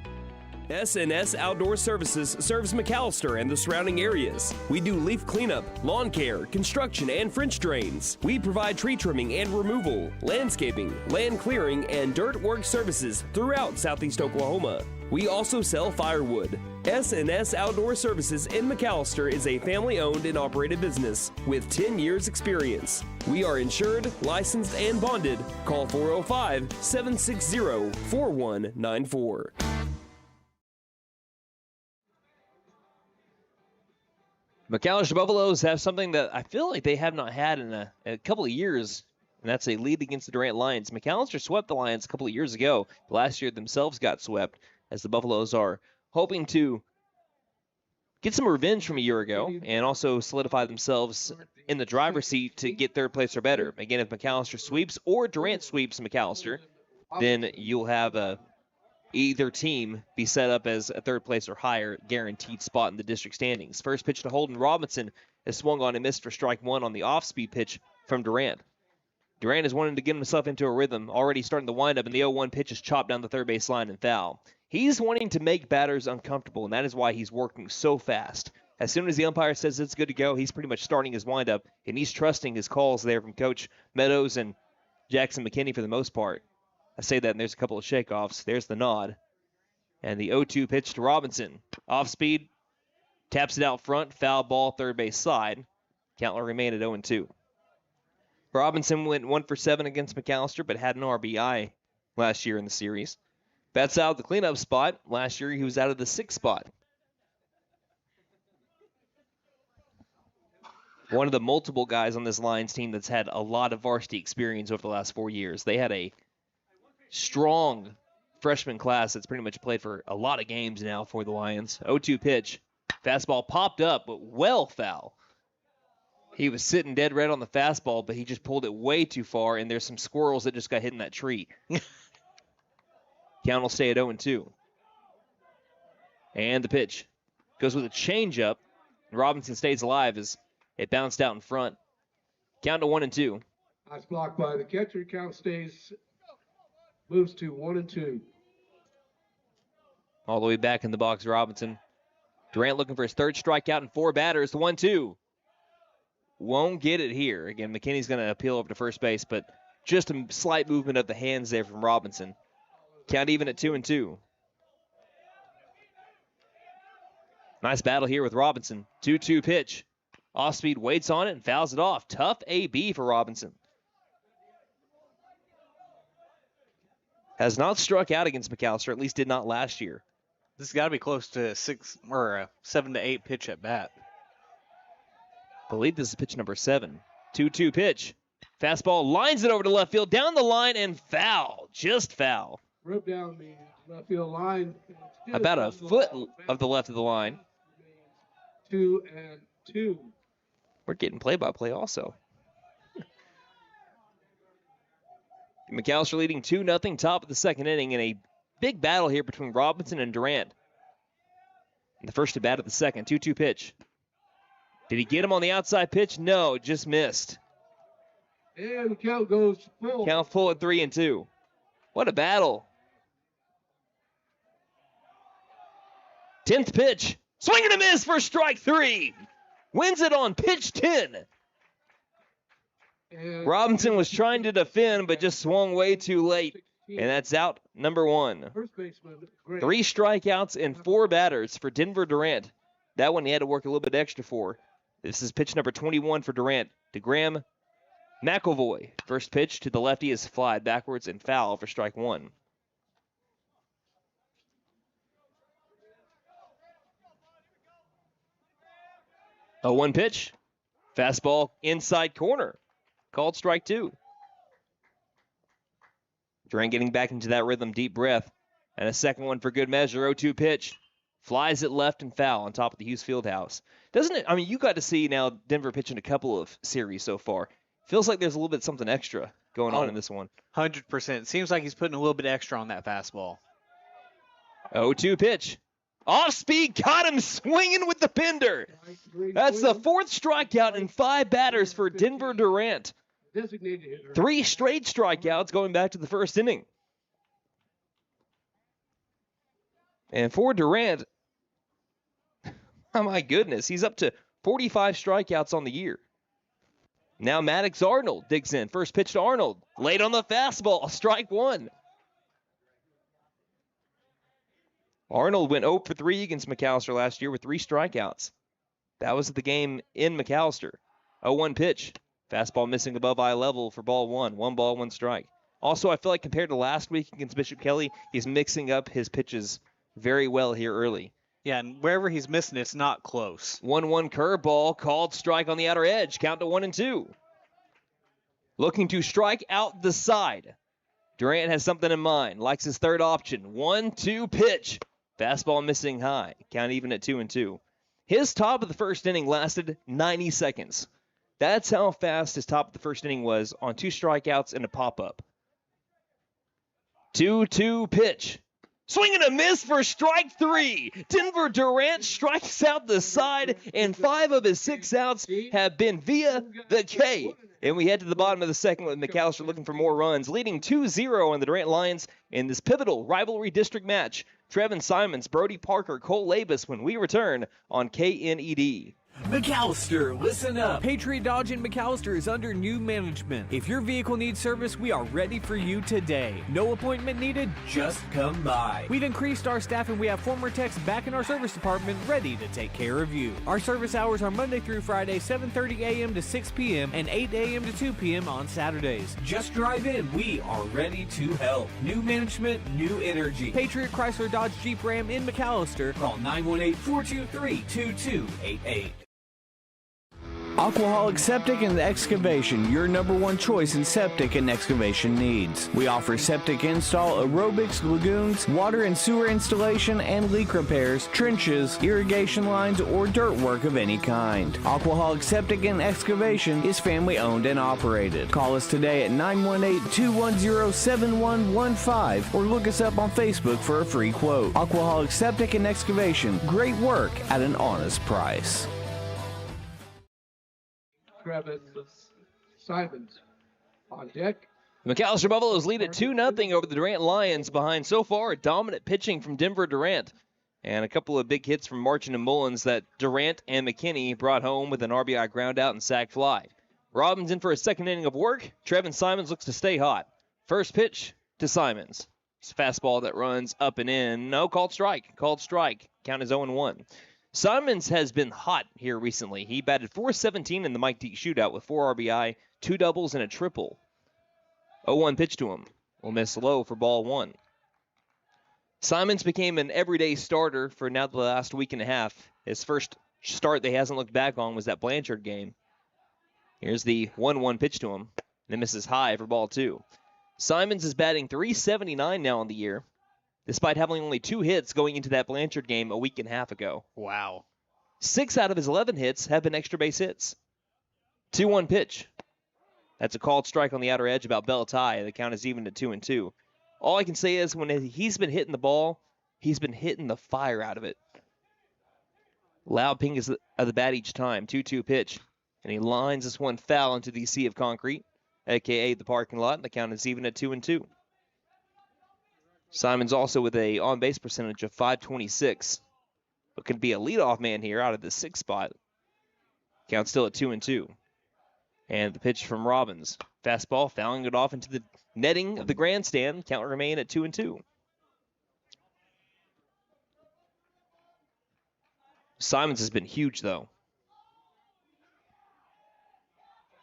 SNS Outdoor Services serves McAlester and the surrounding areas. We do leaf cleanup, lawn care, construction, and French drains. We provide tree trimming and removal, landscaping, land clearing, and dirt work services throughout southeast Oklahoma. We also sell firewood. SNS Outdoor Services in McAlester is a family-owned and operated business with 10 years experience. We are insured, licensed, and bonded. Call 405-760-4194. McAlester Buffaloes have something that I feel like they have not had in a couple of years, and that's a lead against the Durant Lions. McAlester swept the Lions a couple of years ago. Last year themselves got swept, as the Buffaloes are hoping to get some revenge from a year ago and also solidify themselves in the driver's seat to get third place or better. Again, if McAlester sweeps or Durant sweeps McAlester, then you'll have either team be set up as a third place or higher guaranteed spot in the district standings. First pitch to Holden Robinson is swung on and missed for strike one on the off-speed pitch from Durant. Durant is wanting to get himself into a rhythm, already starting the windup, and the 0-1 pitch is chopped down the third base line and foul. He's wanting to make batters uncomfortable, and that is why he's working so fast. As soon as the umpire says it's good to go, he's pretty much starting his windup, and he's trusting his calls there from Coach Meadows and Jackson McKinney for the most part. I say that, and there's a couple of shakeoffs. There's the nod. And the 0-2 pitch to Robinson. Off speed, taps it out front, foul ball, third base side. Count will remain at 0-2. Robinson went 1 for 7 against McAlester, but had an RBI last year in the series. Bats out of the cleanup spot. Last year, he was out of the 6th spot. One of the multiple guys on this Lions team that's had a lot of varsity experience over the last 4 years. They had a strong freshman class that's pretty much played for a lot of games now for the Lions. 0-2 pitch. Fastball popped up, but well foul. He was sitting dead red on the fastball, but he just pulled it way too far, and there's some squirrels that just got hit in that tree. Count will stay at 0-2. And the pitch goes with a changeup. Robinson stays alive as it bounced out in front. Count to 1-2. That's blocked by the catcher. Count moves to 1-2. All the way back in the box, Robinson. Durant looking for his third strikeout and 4 batters. The 1-2. Won't get it here. Again, McKinney's going to appeal over to first base, but just a slight movement of the hands there from Robinson. Count even at 2-2. Nice battle here with Robinson. 2-2 pitch. Off speed, waits on it and fouls it off. Tough AB for Robinson. Has not struck out against McAlester, at least did not last year. This has got to be close to 6 or a 7 to 8 pitch at bat. I believe this is pitch number 7. 2-2 pitch. Fastball lines it over to left field, down the line, and foul. Just foul. Rip down the left field line. About a foot of the left of the line. 2-2. We're getting play-by-play also. McAlester leading 2-0, top of the second inning, in a big battle here between Robinson and Durant. And the first at bat of the second. 2-2 pitch. Did he get him on the outside pitch? No, just missed. And the count goes full. Count full at 3-2. What a battle. 10th pitch. Swing and a miss for strike 3. Wins it on pitch 10. And Robinson was trying to defend, but just swung way too late. And that's out number 1. First baseman, 3 strikeouts and 4 batters for Denver Durant. That one he had to work a little bit extra for. This is pitch number 21 for Durant to Graham McElvoy. First pitch to the lefty is flied backwards and foul for strike 1. A 1 pitch. Fastball inside corner. Called strike 2. Durant getting back into that rhythm, deep breath. And a second one for good measure. 0-2 pitch. Flies it left and foul on top of the Hughes Fieldhouse. Doesn't it? I mean, you got to see now Denver pitching a couple of series so far. Feels like there's a little bit something extra going on in this one. 100%. Seems like he's putting a little bit extra on that fastball. 0-2 pitch. Off speed, caught him swinging with the pinder. That's the 4th strikeout and 5 batters for Denver Durant. 3 straight strikeouts going back to the first inning. And for Durant, oh my goodness, he's up to 45 strikeouts on the year. Now Maddox Arnold digs in. First pitch to Arnold. Late on the fastball. Strike one. Arnold went 0 for 3 against McAlester last year with 3 strikeouts. That was the game in McAlester. 0-1 pitch. Fastball missing above eye level for ball 1. 1 ball, 1 strike. Also, I feel like compared to last week against Bishop Kelly, he's mixing up his pitches very well here early. Yeah, and wherever he's missing, it's not close. 1-1 curveball, called strike on the outer edge. Count to 1-2. Looking to strike out the side. Durant has something in mind. Likes his third option. 1-2 pitch. Fastball missing high. Count even at 2-2. His top of the first inning lasted 90 seconds. That's how fast his top of the first inning was on 2 strikeouts and a pop-up. 2-2 pitch. Swing and a miss for strike 3. Denver Durant strikes out the side, and 5 of his 6 outs have been via the K. And we head to the bottom of the second with McAlester looking for more runs, leading 2-0 on the Durant Lions in this pivotal rivalry district match. Trevin Simons, Brody Parker, Cole Labus when we return on KNED. McAlester, listen up. Patriot Dodge in McAlester is under new management. If your vehicle needs service, we are ready for you today. No appointment needed, just come by. We've increased our staff and we have former techs back in our service department ready to take care of you. Our service hours are Monday through Friday, 7:30 a.m. to 6 p.m. and 8 a.m. to 2 p.m. on Saturdays. Just drive in. We are ready to help. New management, new energy. Patriot Chrysler Dodge Jeep Ram in McAlester. Call 918-423-2288. Aquaholic Septic and Excavation, your #1 choice in septic and excavation needs. We offer septic install, aerobics, lagoons, water and sewer installation, and leak repairs, trenches, irrigation lines, or dirt work of any kind. Aquaholic Septic and Excavation is family owned and operated. Call us today at 918-210-7115 or look us up on Facebook for a free quote. Aquaholic Septic and Excavation, great work at an honest price. Trevin Simons on deck. McAlester Buffaloes lead at 2-0 over the Durant Lions behind so far dominant pitching from Denver Durant. And a couple of big hits from Marchand and Mullins that Durant and McKinney brought home with an RBI groundout and sac fly. Robbins in for a second inning of work. Trevin Simons looks to stay hot. First pitch to Simons. It's a fastball that runs up and in. No, called strike. Called strike. Count is 0-1. Simons has been hot here recently. He batted .417 in the MIke Deak shootout with 4 RBI, 2 doubles, and a triple. 0-1 pitch to him. Will miss low for ball 1. Simons became an everyday starter for now the last week and a half. His first start they hasn't looked back on was that Blanchard game. Here's the 1-1 pitch to him. And it misses high for ball 2. Simons is batting .379 now on the year, despite having only 2 hits going into that Blanchard game a week and a half ago. Wow. 6 out of his 11 hits have been extra base hits. 2-1 pitch. That's a called strike on the outer edge about bell tie. The count is even at 2-2. All I can say is when he's been hitting the ball, he's been hitting the fire out of it. Loud ping is of the bat each time. 2-2 pitch. And he lines this one foul into the sea of concrete, a.k.a. the parking lot. And the count is even at 2-2. Simons also with a on-base percentage of .526, but could be a leadoff man here out of the 6th spot. Count still at 2-2. And the pitch from Robbins. Fastball, fouling it off into the netting of the grandstand. Count remain at 2-2. Simons has been huge, though.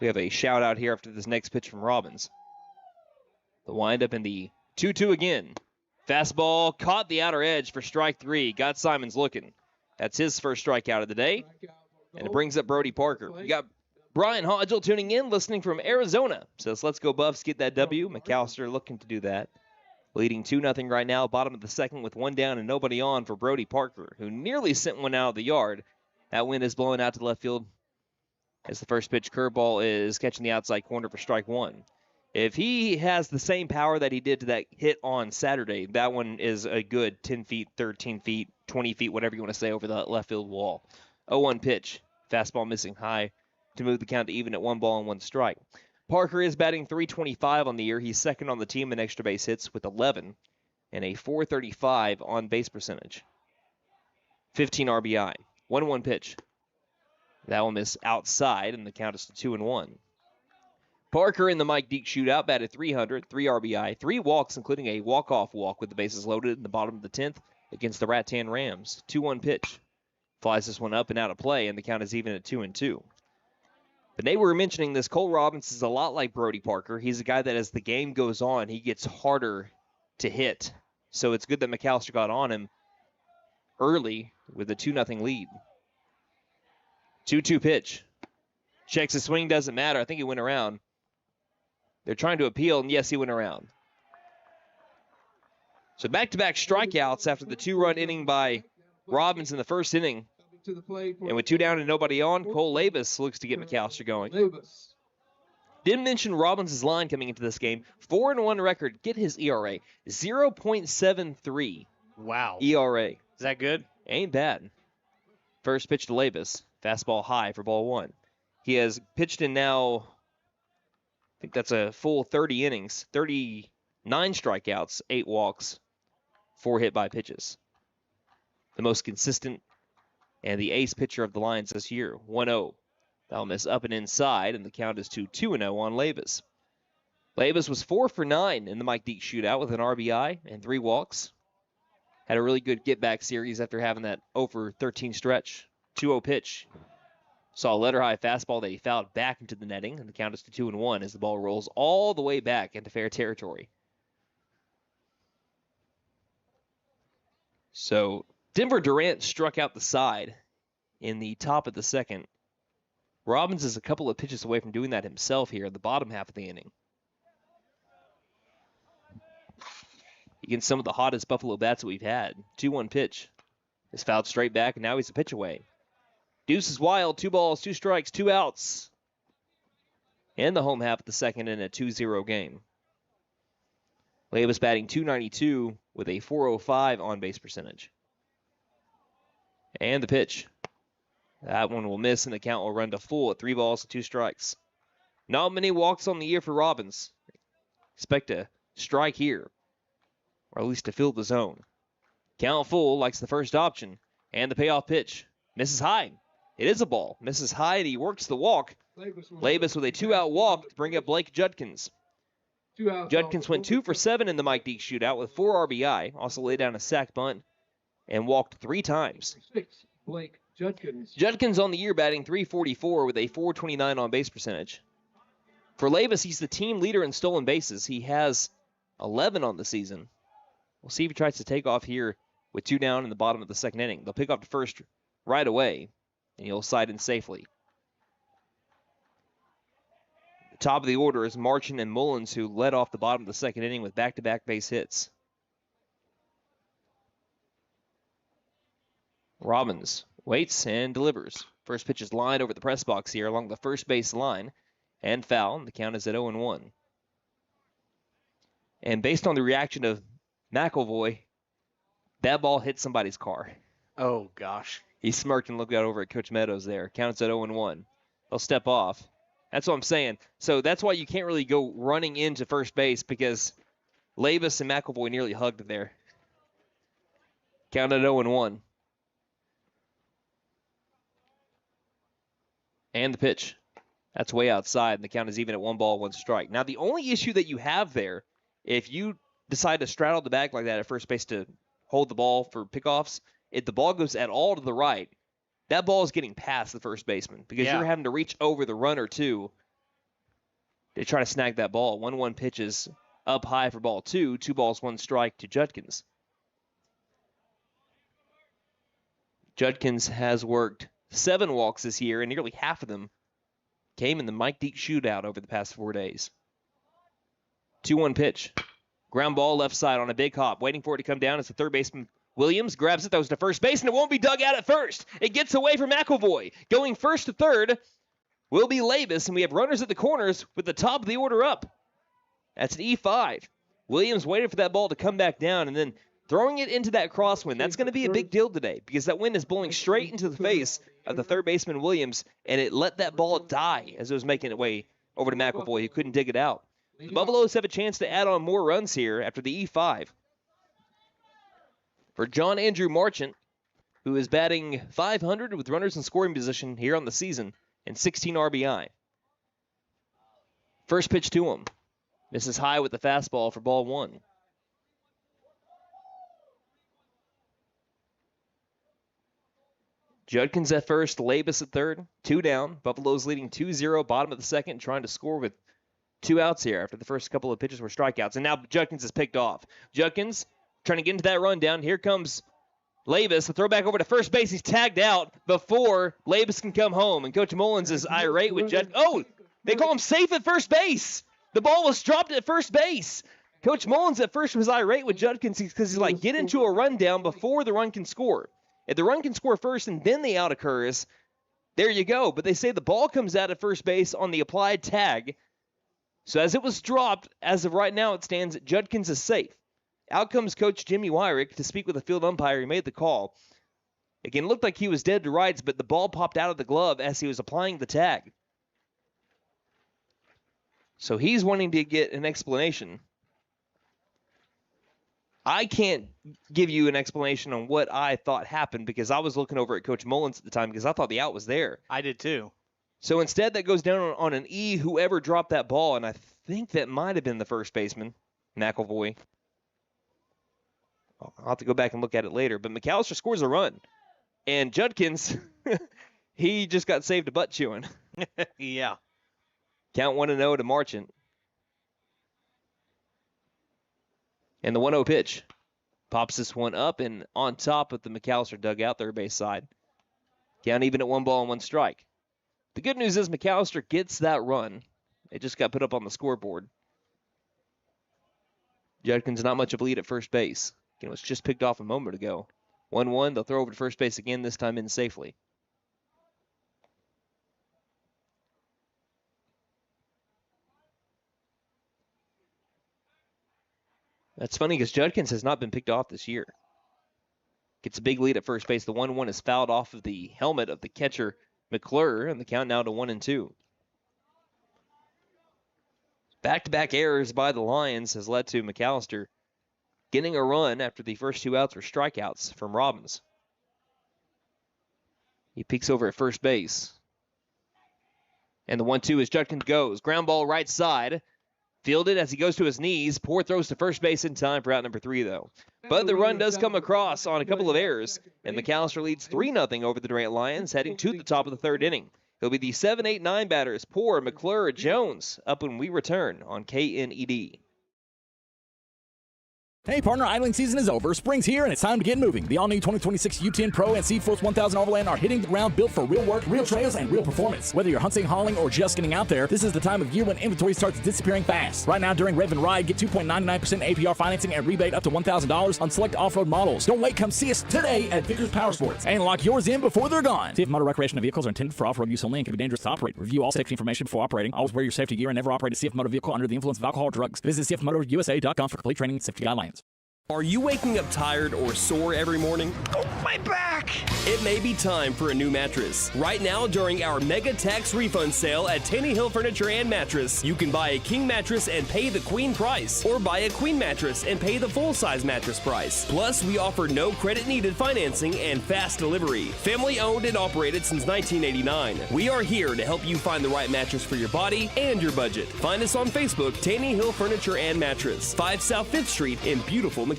We have a shout out here after this next pitch from Robbins. The windup in the 2-2 again. Fastball caught the outer edge for strike 3. Got Simons looking. That's his first strikeout of the day. And it brings up Brody Parker. We got Brian Hodgel tuning in, listening from Arizona. Says, let's go Buffs, get that W. McAlester looking to do that. Leading 2-0 right now, bottom of the second with 1 down and nobody on for Brody Parker, who nearly sent one out of the yard. That wind is blowing out to left field as the first pitch curveball is catching the outside corner for strike 1. If he has the same power that he did to that hit on Saturday, that one is a good 10 feet, 13 feet, 20 feet, whatever you want to say, over the left field wall. 0-1 pitch. Fastball missing high to move the count to even at 1 ball and 1 strike. Parker is batting .325 on the year. He's second on the team in extra base hits with 11. and a .435 on base percentage. 15 RBI. 1-1 pitch. That one is outside, and the count is to 2-1. Parker in the MIke Deak shootout batted .300, 3 RBI, 3 walks, including a walk-off walk with the bases loaded in the bottom of the 10th against the Rattan Rams. 2-1 pitch. Flies this one up and out of play, and the count is even at 2-2. But they were mentioning this. Cole Robbins is a lot like Brody Parker. He's a guy that as the game goes on, he gets harder to hit. So it's good that McAlester got on him early with a 2-0 lead. 2-2 pitch. Checks his swing, doesn't matter. I think he went around. They're trying to appeal, and yes, he went around. So back-to-back strikeouts after the 2-run inning by Robbins in the first inning. And with 2 down and nobody on, Cole Labus looks to get McAlester going. Didn't mention Robbins' line coming into this game. 4-1 record. Get his ERA. 0.73. Wow. ERA. Is that good? Ain't bad. First pitch to Labus. Fastball high for ball 1. He has pitched in now, I think that's a full 30 innings. 39 strikeouts, 8 walks, 4 hit by pitches. The most consistent and the ace pitcher of the Lions this year. 1-0. That'll miss up and inside, and the count is to 2-0 on Labus. Labus was 4 for 9 in the MIke Deak shootout with an RBI and 3 walks. Had a really good get-back series after having that over 13 stretch. 2-0 pitch. Saw a letter-high fastball that he fouled back into the netting, and the count is to 2-1 as the ball rolls all the way back into fair territory. So Denver Durant struck out the side in the top of the second. Robbins is a couple of pitches away from doing that himself here in the bottom half of the inning. Against some of the hottest Buffalo bats that we've had. 2-1 pitch. Is fouled straight back, and now he's a pitch away. Deuce is wild. 2 balls, 2 strikes, 2 outs. And the home half of the second in a 2-0 game. Labus batting .292 with a .405 on-base percentage. And the pitch. That one will miss, and the count will run to full at 3 balls and 2 strikes. Not many walks on the year for Robbins. Expect a strike here, or at least to fill the zone. Count full, likes the first option, and the payoff pitch. Misses high. It is a ball. Misses high, and he works the walk. Labus with a 2-out walk to bring up Blake Judkins. Judkins went 2 for 7 in the MIke Deak shootout with 4 RBI. Also laid down a sac bunt and walked 3 times. Blake Judkins. Judkins on the year batting .344 with a .429 on base percentage. For Labus, he's the team leader in stolen bases. He has 11 on the season. We'll see if he tries to take off here with 2 down in the bottom of the second inning. They'll pick off the first right away, and he'll slide in safely. The top of the order is Marchand and Mullins, who led off the bottom of the second inning with back-to-back base hits. Robbins waits and delivers. First pitch is lined over the press box here along the first base line, and foul. The count is at 0-1. And based on the reaction of McAvoy, that ball hit somebody's car. Oh, gosh. He smirked and looked out over at Coach Meadows there. Counts at 0-1. They'll step off. That's what I'm saying. So that's why you can't really go running into first base, because Labus and McAvoy nearly hugged there. Count at 0-1. And the pitch. That's way outside, and the count is even at 1 ball, 1 strike. Now, the only issue that you have there, if you decide to straddle the bag like that at first base to hold the ball for pickoffs, if the ball goes at all to the right, that ball is getting past the first baseman, because you're having to reach over the runner, too, to try to snag that ball. 1-1 pitches up high for ball 2. 2 balls, 1 strike to Judkins. Judkins has worked 7 walks this year, and nearly half of them came in the MIke Deak shootout over the past 4 days. 2-1 pitch. Ground ball left side on a big hop. Waiting for it to come down as the third baseman Williams grabs it, throws to first base, and it won't be dug out at first. It gets away from McAvoy. Going first to third will be Labus, and we have runners at the corners with the top of the order up. That's an E5. Williams waited for that ball to come back down, and then throwing it into that crosswind. That's going to be a big deal today, because that wind is blowing straight into the face of the third baseman Williams, and it let that ball die as it was making its way over to McAvoy, who couldn't dig it out. The Buffaloes have a chance to add on more runs here after the E5. for John Andrew Marchant, who is batting .500 with runners in scoring position here on the season and 16 RBI. First pitch to him. Misses high with the fastball for ball one. Judkins at first, Labus at third, 2 down. Buffaloes leading 2-0, bottom of the second, trying to score with 2 outs here after the first couple of pitches were strikeouts. And now Judkins is picked off. Judkins trying to get into that rundown. Here comes Labus. The throw back over to first base. He's tagged out before Labus can come home. And Coach Mullins is irate with Judkins. Oh, they call him safe at first base. The ball was dropped at first base. Coach Mullins at first was irate with Judkins because he's like, get into a rundown before the run can score. If the run can score first and then the out occurs, there you go. But they say the ball comes out at first base on the applied tag. So as it was dropped, as of right now it stands, Judkins is safe. Out comes Coach Jimmy Wyrick to speak with the field umpire. He made the call. Again, it looked like he was dead to rights, but the ball popped out of the glove as he was applying the tag. So he's wanting to get an explanation. I can't give you an explanation on what I thought happened because I was looking over at Coach Mullins at the time because I thought the out was there. I did too. So instead, that goes down on an E, whoever dropped that ball, and I think that might have been the first baseman, McAvoy. I'll have to go back and look at it later. But McAlester scores a run. And Judkins, he just got saved a butt chewing. Yeah. Count 1-0 to Marchant. And the 1-0 pitch. Pops this one up and on top of the McAlester dugout, third base side. Count even at 1 ball and 1 strike. The good news is McAlester gets that run. It just got put up on the scoreboard. Judkins not much of a lead at first base. It was just picked off a moment ago. 1-1, they'll throw over to first base again, this time in safely. That's funny because Judkins has not been picked off this year. Gets a big lead at first base. The 1-1 is fouled off of the helmet of the catcher, McClure, and the count now to 1-2. Back-to-back errors by the Lions has led to McAlester getting a run after the first 2 outs were strikeouts from Robbins. He peeks over at first base. And the 1-2 as Judkins goes. Ground ball right side. Fielded as he goes to his knees. Poor throws to first base in time for out number 3, though. But the run does come across on a couple of errors, and McAlester leads 3-0 over the Durant Lions, heading to the top of the third inning. He'll be the 7, 8, 9 batters. Poor, McClure, Jones, up when we return on KNED. Hey partner, idling season is over, spring's here, and it's time to get moving. The all-new 2026 U10 Pro and C-Force 1000 Overland are hitting the ground built for real work, real trails, and real performance. Whether you're hunting, hauling, or just getting out there, this is the time of year when inventory starts disappearing fast. Right now during Rev and Ride, get 2.99% APR financing and rebate up to $1,000 on select off-road models. Don't wait, come see us today at Vickers Power Sports and lock yours in before they're gone. See if motor recreational vehicles are intended for off-road use only and can be dangerous to operate. Review all safety information before operating. Always wear your safety gear and never operate a CF motor vehicle under the influence of alcohol or drugs. Visit cfmotorusa.com for complete training and safety guidelines. Are you waking up tired or sore every morning? Oh, my back! It may be time for a new mattress. Right now, during our mega tax refund sale at Taney Hill Furniture and Mattress, you can buy a king mattress and pay the queen price, or buy a queen mattress and pay the full-size mattress price. Plus, we offer no credit-needed financing and fast delivery. Family owned and operated since 1989. We are here to help you find the right mattress for your body and your budget. Find us on Facebook, Taney Hill Furniture and Mattress, 5 South 5th Street in beautiful McAlester.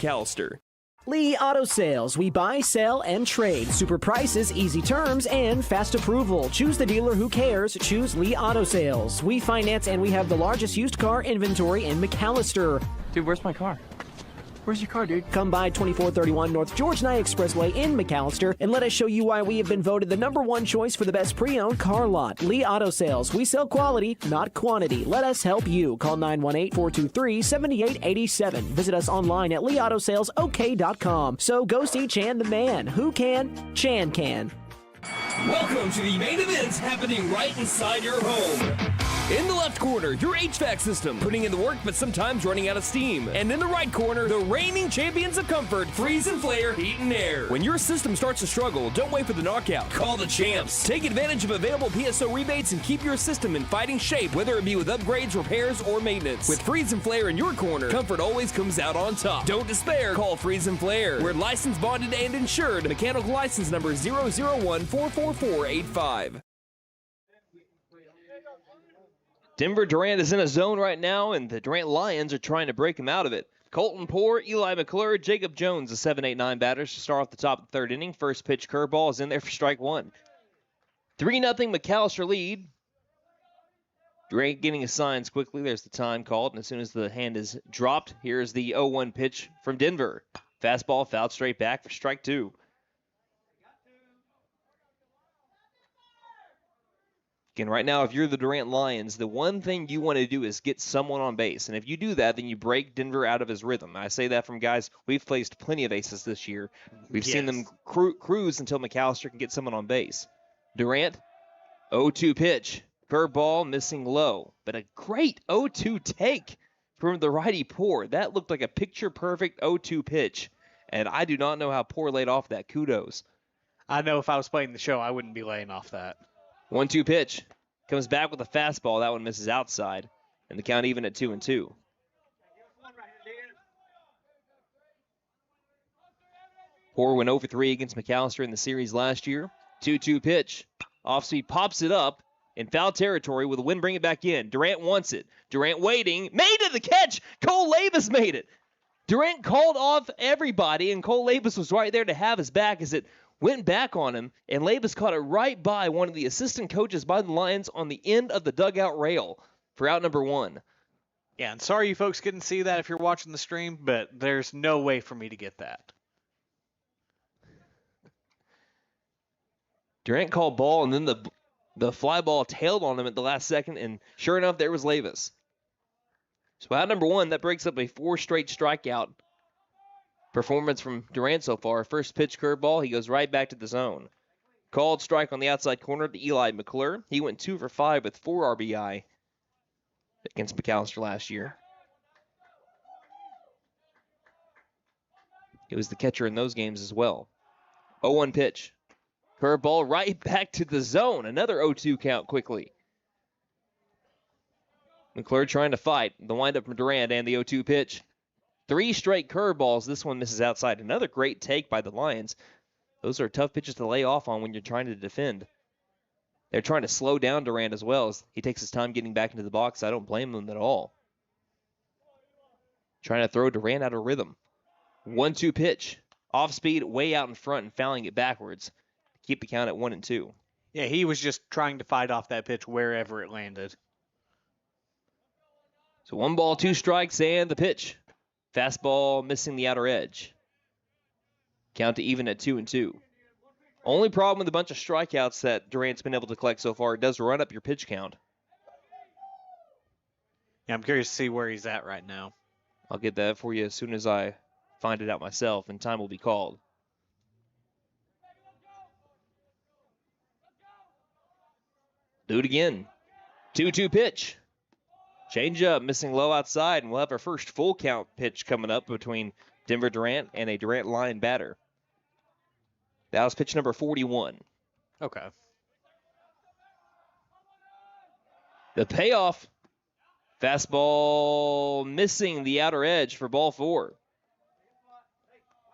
Lee Auto Sales. We buy, sell, and trade. Super prices, easy terms, and fast approval. Choose the dealer who cares. Choose Lee Auto Sales. We finance and we have the largest used car inventory in McAlester. Dude, where's my car? Where's your car, dude? Come by 2431 North George Nye Expressway in McAlester and let us show you why we have been voted the #1 choice for the best pre-owned car lot. Lee Auto Sales. We sell quality, not quantity. Let us help you. Call 918-423-7887. Visit us online at leautosalesok.com. So go see Chan the man. Who can? Chan can. Welcome to the main event happening right inside your home. In the left corner, your HVAC system, putting in the work but sometimes running out of steam. And in the right corner, the reigning champions of comfort, Freeze and Flare Heat and Air. When your system starts to struggle, don't wait for the knockout. Call the champs. Take advantage of available PSO rebates and keep your system in fighting shape, whether it be with upgrades, repairs, or maintenance. With Freeze and Flare in your corner, comfort always comes out on top. Don't despair. Call Freeze and Flare. We're licensed, bonded, and insured. Mechanical license number 001-44485. Denver Durant is in a zone right now, and the Durant Lions are trying to break him out of it. Colton Poore, Eli McClure, Jacob Jones, the 7-8-9 batters to start off the top of the third inning. First pitch curveball is in there for strike one. 3-0 McAlester lead. Durant getting his signs quickly. There's the time called, and as soon as the hand is dropped, here's the 0-1 pitch from Denver. Fastball fouled straight back for strike two. Again, right now, if you're the Durant Lions, the one thing you want to do is get someone on base. And if you do that, then you break Denver out of his rhythm. I say that from guys, we've placed plenty of aces this year. We've seen them cruise until McAlester can get someone on base. Durant, 0-2 pitch. Curveball missing low. But a great 0-2 take from the righty Poore. That looked like a picture-perfect 0-2 pitch. And I do not know how Poore laid off that. Kudos. I know if I was playing the show, I wouldn't be laying off that. 1-2 pitch. Comes back with a fastball. That one misses outside. And the count even at 2-2. Poore went 0-3 against McAlester in the series last year. 2-2 pitch. Off speed pops it up in foul territory. Will the wind bring it back in? Durant wants it. Durant waiting. Made it, the catch. Cole Labus made it. Durant called off everybody, and Cole Labus was right there to have his back as it went back on him, and Labus caught it right by one of the assistant coaches by the Lions on the end of the dugout rail for out number one. Yeah, and sorry you folks couldn't see that if you're watching the stream, but there's no way for me to get that. Durant called ball, and then the fly ball tailed on him at the last second, and sure enough, there was Labus. So out number one, that breaks up a 4 straight strikeout performance from Durant so far. First pitch curveball, he goes right back to the zone. Called strike on the outside corner to Eli McClure. He went 2 for 5 with 4 RBI against McAlester last year. He was the catcher in those games as well. 0-1 pitch. Curveball right back to the zone. Another 0-2 count quickly. McClure trying to fight. The windup from Durant and the 0-2 pitch. 3 straight curveballs. This one misses outside. Another great take by the Lions. Those are tough pitches to lay off on when you're trying to defend. They're trying to slow down Durant as well as he takes his time getting back into the box. I don't blame them at all. Trying to throw Durant out of rhythm. 1-2 pitch. Off speed, way out in front and fouling it backwards. Keep the count at 1-2. Yeah, he was just trying to fight off that pitch wherever it landed. So 1 ball, 2 strikes, and the pitch. Fastball missing the outer edge. Count to even at 2-2. Only problem with a bunch of strikeouts that Durant's been able to collect so far, it does run up your pitch count. Yeah, I'm curious to see where he's at right now. I'll get that for you as soon as I find it out myself, and time will be called. Do it again. 2-2 pitch. Change up, missing low outside, and we'll have our first full count pitch coming up between Denver Durant and a Durant Lion batter. That was pitch number 41. Okay. The payoff. Fastball missing the outer edge for ball 4.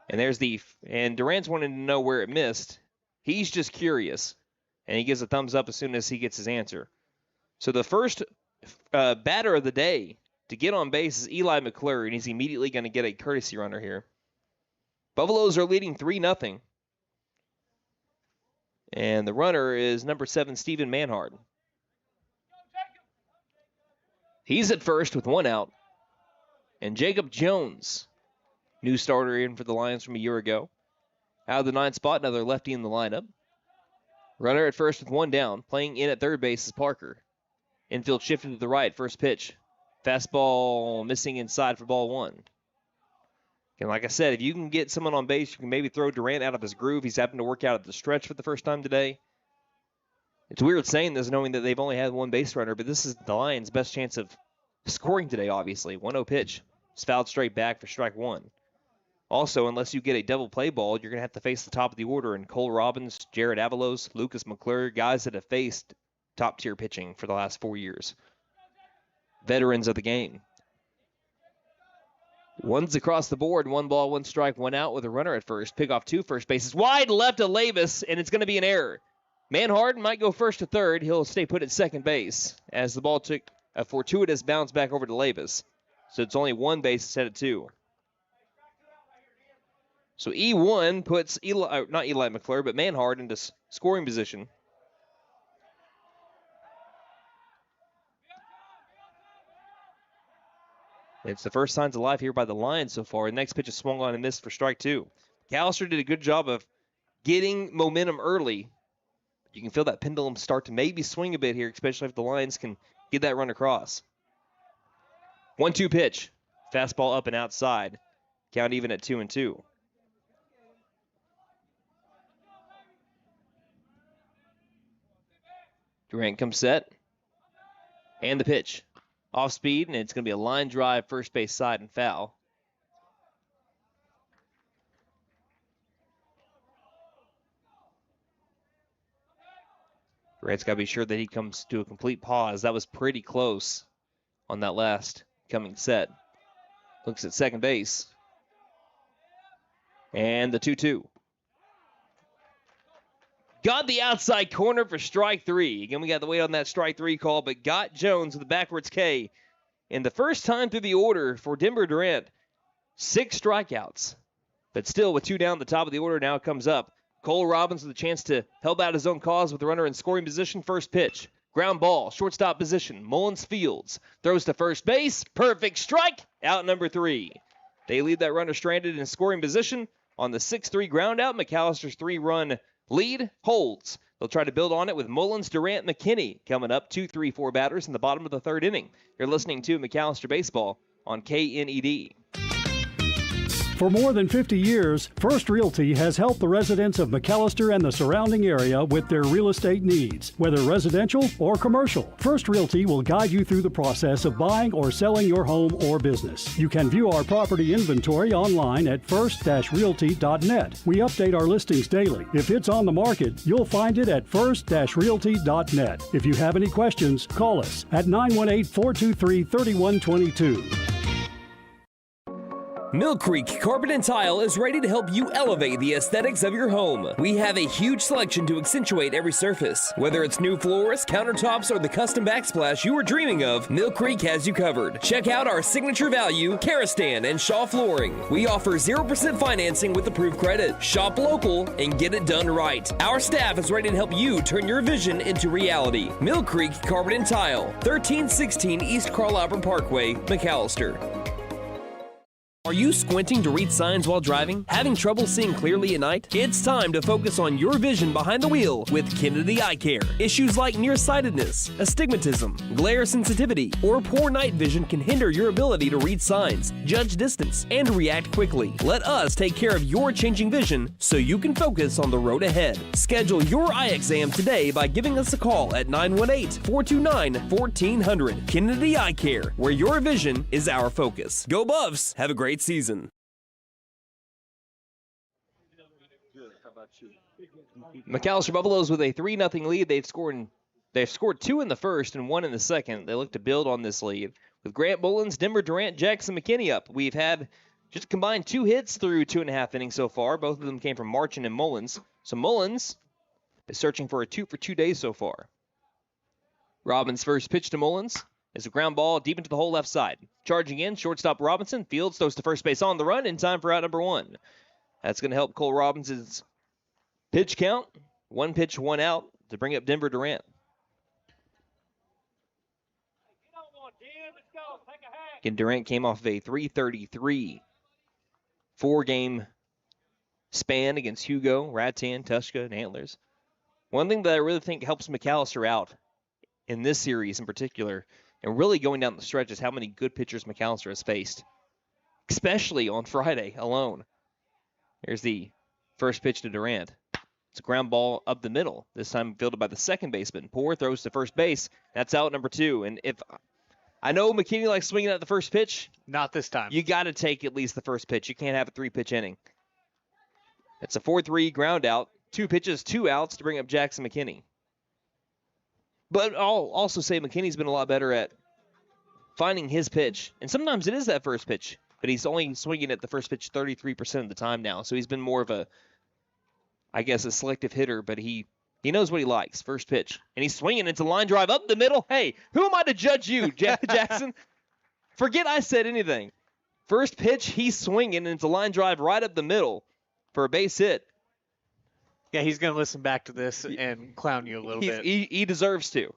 And Durant's wanting to know where it missed. He's just curious. And he gives a thumbs up as soon as he gets his answer. So the first batter of the day to get on base is Eli McClure, and he's immediately going to get a courtesy runner here. Buffaloes are leading 3-0. And the runner is number 7, Steven Manhard. He's at first with 1 out. And Jacob Jones, new starter in for the Lions from a year ago. Out of the 9th spot, another lefty in the lineup. Runner at first with 1 down. Playing in at third base is Parker. Infield shifted to the right. First pitch. Fastball missing inside for ball 1. And like I said, if you can get someone on base, you can maybe throw Durant out of his groove. He's happened to work out at the stretch for the first time today. It's weird saying this knowing that they've only had one base runner, but this is the Lions' best chance of scoring today, obviously. 1-0 pitch. It's fouled straight back for strike one. Also, unless you get a double play ball, you're going to have to face the top of the order. And Cole Robbins, Jared Avalos, Lucas McClure, guys that have faced top-tier pitching for the last 4 years. Veterans of the game. One's across the board. 1 ball, 1 strike, 1 out with a runner at first. Pick off 2 first bases. Wide left to Lavis, and it's going to be an error. Manhard might go first to third. He'll stay put at second base as the ball took a fortuitous bounce back over to Lavis. So it's only 1 base instead of 2. So E1 puts not Eli McClure, but Manhard into scoring position. It's the first signs of life here by the Lions so far. The next pitch is swung on and missed for strike 2. McAlester did a good job of getting momentum early. You can feel that pendulum start to maybe swing a bit here, especially if the Lions can get that run across. 1-2 pitch. Fastball up and outside. Count even at 2-2. Durant comes set. And the pitch. Off speed, and it's going to be a line drive, first base side, and foul. Durant's got to be sure that he comes to a complete pause. That was pretty close on that last coming set. Looks at second base. And the 2-2. Got the outside corner for strike 3. Again, we got to wait on that strike 3 call, but got Jones with a backwards K. And the first time through the order for Denver Durant, 6 strikeouts. But still, with 2 down the top of the order, now it comes up. Cole Robbins with a chance to help out his own cause with the runner in scoring position. First pitch. Ground ball, shortstop position. Mullins fields. Throws to first base. Perfect strike. Out number 3. They leave that runner stranded in scoring position on the 6-3 ground out. McAllister's 3-run lead holds. They'll try to build on it with Mullins, Durant, McKinney coming up. 2, 3, 4 batters in the bottom of the 3rd inning. You're listening to McAlester Baseball on KNED. For more than 50 years, First Realty has helped the residents of McAlester and the surrounding area with their real estate needs. Whether residential or commercial, First Realty will guide you through the process of buying or selling your home or business. You can view our property inventory online at first-realty.net. We update our listings daily. If it's on the market, you'll find it at first-realty.net. If you have any questions, call us at 918-423-3122. Mill Creek Carpet and Tile is ready to help you elevate the aesthetics of your home. We have a huge selection to accentuate every surface. Whether it's new floors, countertops, or the custom backsplash you were dreaming of, Mill Creek has you covered. Check out our signature value, Karastan and Shaw Flooring. We offer 0% financing with approved credit. Shop local and get it done right. Our staff is ready to help you turn your vision into reality. Mill Creek Carpet and Tile, 1316 East Carl Albert Parkway, McAlester. Are you squinting to read signs while driving? Having trouble seeing clearly at night? It's time to focus on your vision behind the wheel with Kennedy Eye Care. Issues like nearsightedness, astigmatism, glare sensitivity, or poor night vision can hinder your ability to read signs, judge distance, and react quickly. Let us take care of your changing vision so you can focus on the road ahead. Schedule your eye exam today by giving us a call at 918-429-1400. Kennedy Eye Care, where your vision is our focus. Go Buffs! Have a great season. McAlester Buffaloes with a 3-0 lead. They've scored 2 in the first and 1 in the second. They look to build on this lead with Grant Mullins, Denver Durant, Jackson McKinney up. We've had just combined 2 hits through 2.5 innings so far. Both of them came from Marchand and Mullins. So Mullins is searching for a 2 for 2 days so far. Robbins' first pitch to Mullins is a ground ball deep into the hole left side. Charging in, shortstop Robinson. Fields throws to first base on the run in time for out number 1. That's going to help Cole Robinson's pitch count. 1 pitch, 1 out to bring up Denver Durant. Again, Durant came off of a 333 4-game span against Hugo, Rattan, Tushka, and Antlers. One thing that I really think helps McAlester out in this series in particular, and really going down the stretch, is how many good pitchers McAlester has faced, especially on Friday alone. Here's the first pitch to Durant. It's a ground ball up the middle, this time fielded by the second baseman. Poor throws to first base. That's out number 2. And if I know McKinney likes swinging at the first pitch. Not this time. You got to take at least the first pitch. You can't have a 3-pitch inning. It's a 4-3 ground out. 2 pitches, 2 outs to bring up Jackson McKinney. But I'll also say McKinney's been a lot better at finding his pitch. And sometimes it is that first pitch. But he's only swinging at the first pitch 33% of the time now. So he's been more of a selective hitter. But he knows what he likes. First pitch. And he's swinging into line drive up the middle. Hey, who am I to judge you, Jackson? Forget I said anything. First pitch, he's swinging into line drive right up the middle for a base hit. Yeah, he's going to listen back to this and clown you a little bit. He deserves to.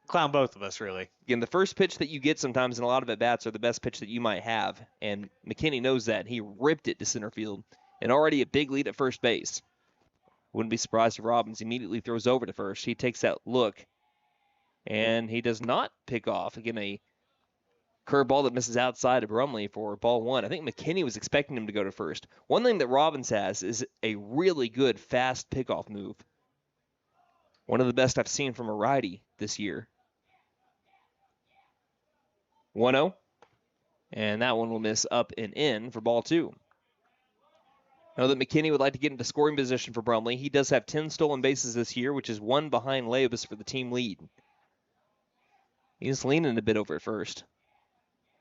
Clown both of us, really. Again, the first pitch that you get sometimes in a lot of at-bats are the best pitch that you might have. And McKinney knows that. He ripped it to center field. And already a big lead at first base. Wouldn't be surprised if Robbins immediately throws over to first. He takes that look. And he does not pick off. Again, a curveball that misses outside of Brumley for ball 1. I think McKinney was expecting him to go to first. One thing that Robbins has is a really good fast pickoff move. One of the best I've seen from a righty this year. 1-0. And that one will miss up and in for ball 2. I know that McKinney would like to get into scoring position for Brumley. He does have 10 stolen bases this year, which is 1 behind Leibus for the team lead. He's leaning a bit over at first.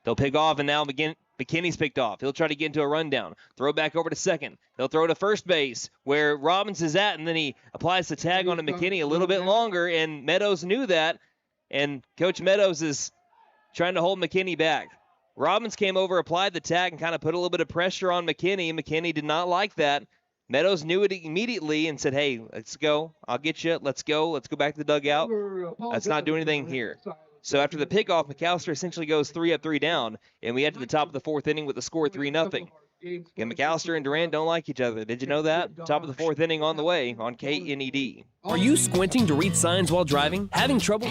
They'll pick off, and now McKinney's picked off. He'll try to get into a rundown. Throw back over to second. They'll throw to first base where Robbins is at, and then he applies the tag onto McKinney a little bit longer, and Meadows knew that, and Coach Meadows is trying to hold McKinney back. Robbins came over, applied the tag, and kind of put a little bit of pressure on McKinney. McKinney did not like that. Meadows knew it immediately and said, hey, let's go. I'll get you. Let's go. Let's go back to the dugout. Let's not do anything here. So after the pickoff, McAlester essentially goes 3 up, 3 down, and we head to the top of the 4th inning with the score 3-0. Again, McAlester and Durant don't like each other. Did you know that? Top of the 4th inning on the way on KNED. Are you squinting to read signs while driving? Having trouble?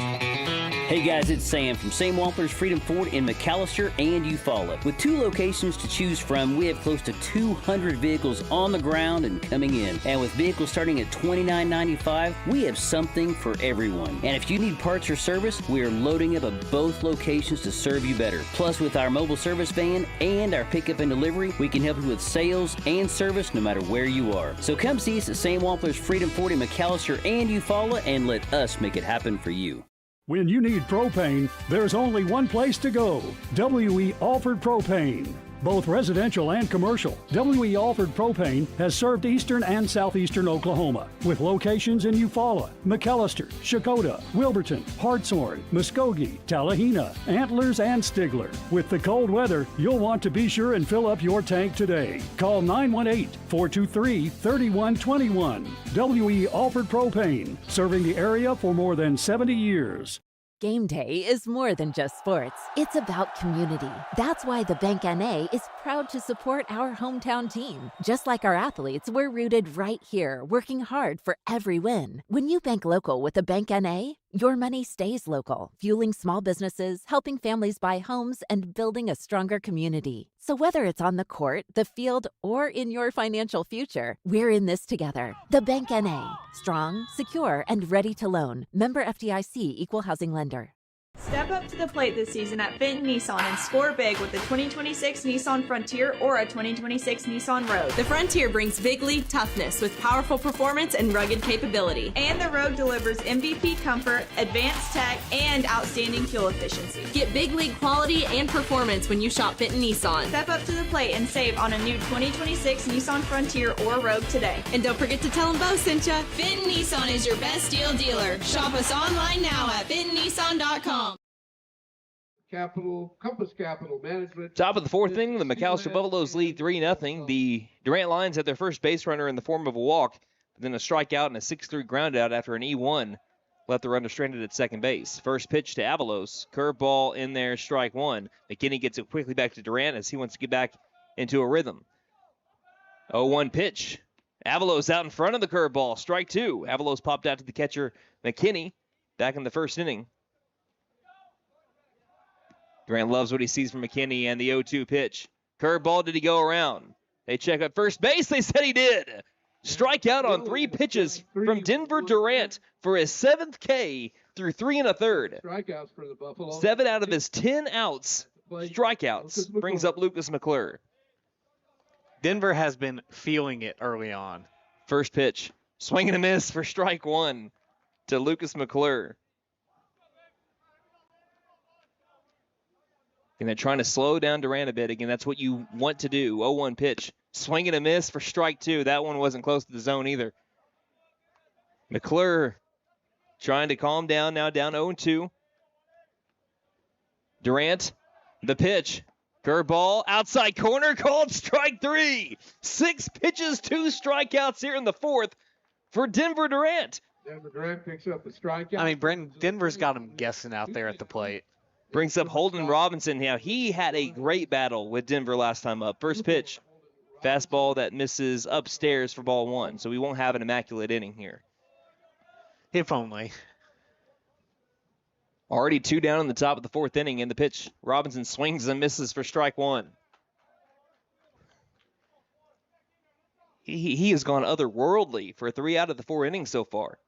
Hey guys, it's Sam from Sam Walters Freedom Ford in McAlester and Eufaula. With 2 locations to choose from, we have close to 200 vehicles on the ground and coming in. And with vehicles starting at $29.95, we have something for everyone. And if you need parts or service, we are loading up at both locations to serve you better. Plus, with our mobile service van and our pickup and delivery, we can help you with sales and service no matter where you are. So come see us at Sam Walters Freedom Ford in McAlester and Eufaula and let us make it happen for you. When you need propane, there's only one place to go. W.E. Alford Propane. Both residential and commercial, W.E. Alford Propane has served eastern and southeastern Oklahoma with locations in Eufaula, McAlester, Shakota, Wilburton, Hartshorn, Muskogee, Tallahena, Antlers, and Stigler. With the cold weather, you'll want to be sure and fill up your tank today. Call 918-423-3121. W.E. Alford Propane, serving the area for more than 70 years. Game day is more than just sports. It's about community. That's why the Bank NA is proud to support our hometown team. Just like our athletes, we're rooted right here, working hard for every win. When you bank local with the Bank NA, your money stays local, fueling small businesses, helping families buy homes, and building a stronger community. So whether it's on the court, the field, or in your financial future, we're in this together. The Bank NA. Strong, secure, and ready to loan. Member FDIC Equal Housing Lender. Step up to the plate this season at Fenton Nissan and score big with the 2026 Nissan Frontier or a 2026 Nissan Rogue. The Frontier brings big league toughness with powerful performance and rugged capability. And the Rogue delivers MVP comfort, advanced tech, and outstanding fuel efficiency. Get big league quality and performance when you shop Fenton Nissan. Step up to the plate and save on a new 2026 Nissan Frontier or Rogue today. And don't forget to tell them Bo sent ya. Fenton Nissan is your best deal dealer. Shop us online now at FentonNissan.com. Compass Capital Management. Top of the 4th inning, the McAlester Buffaloes lead 3-0. The Durant Lions had their first base runner in the form of a walk, then a strikeout and a 6-3 groundout after an E1 left the runner stranded at second base. First pitch to Avalos. Curveball in there, strike 1. McKinney gets it quickly back to Durant as he wants to get back into a rhythm. 0-1 pitch. Avalos out in front of the curveball, strike 2. Avalos popped out to the catcher, McKinney, back in the first inning. Durant loves what he sees from McKinney and the 0-2 pitch. Curveball, did he go around? They check at first base. They said he did. Strikeout on 3 pitches from Denver Durant for his 7th K through 3 1/3. Strikeouts for the Buffaloes. 7 out of his 10 outs, strikeouts, brings up Lucas McClure. Denver has been feeling it early on. First pitch, swing and a miss for strike 1 to Lucas McClure. And they're trying to slow down Durant a bit. Again, that's what you want to do. 0-1 pitch. Swing and a miss for strike 2. That one wasn't close to the zone either. McClure trying to calm down, now down 0-2. Durant, the pitch. Curveball, outside corner, called strike 3. 6 pitches, 2 strikeouts here in the 4th for Denver Durant. Denver Durant picks up a strikeout. I mean, Brenton, Denver's got him guessing out there at the plate. Brings up Holden Robinson. Now, he had a great battle with Denver last time up. First pitch, fastball that misses upstairs for ball 1. So we won't have an immaculate inning here. If only. Already 2 down in the top of the 4th inning. In the pitch, Robinson swings and misses for strike 1. He has gone otherworldly for 3 out of the 4 innings so far.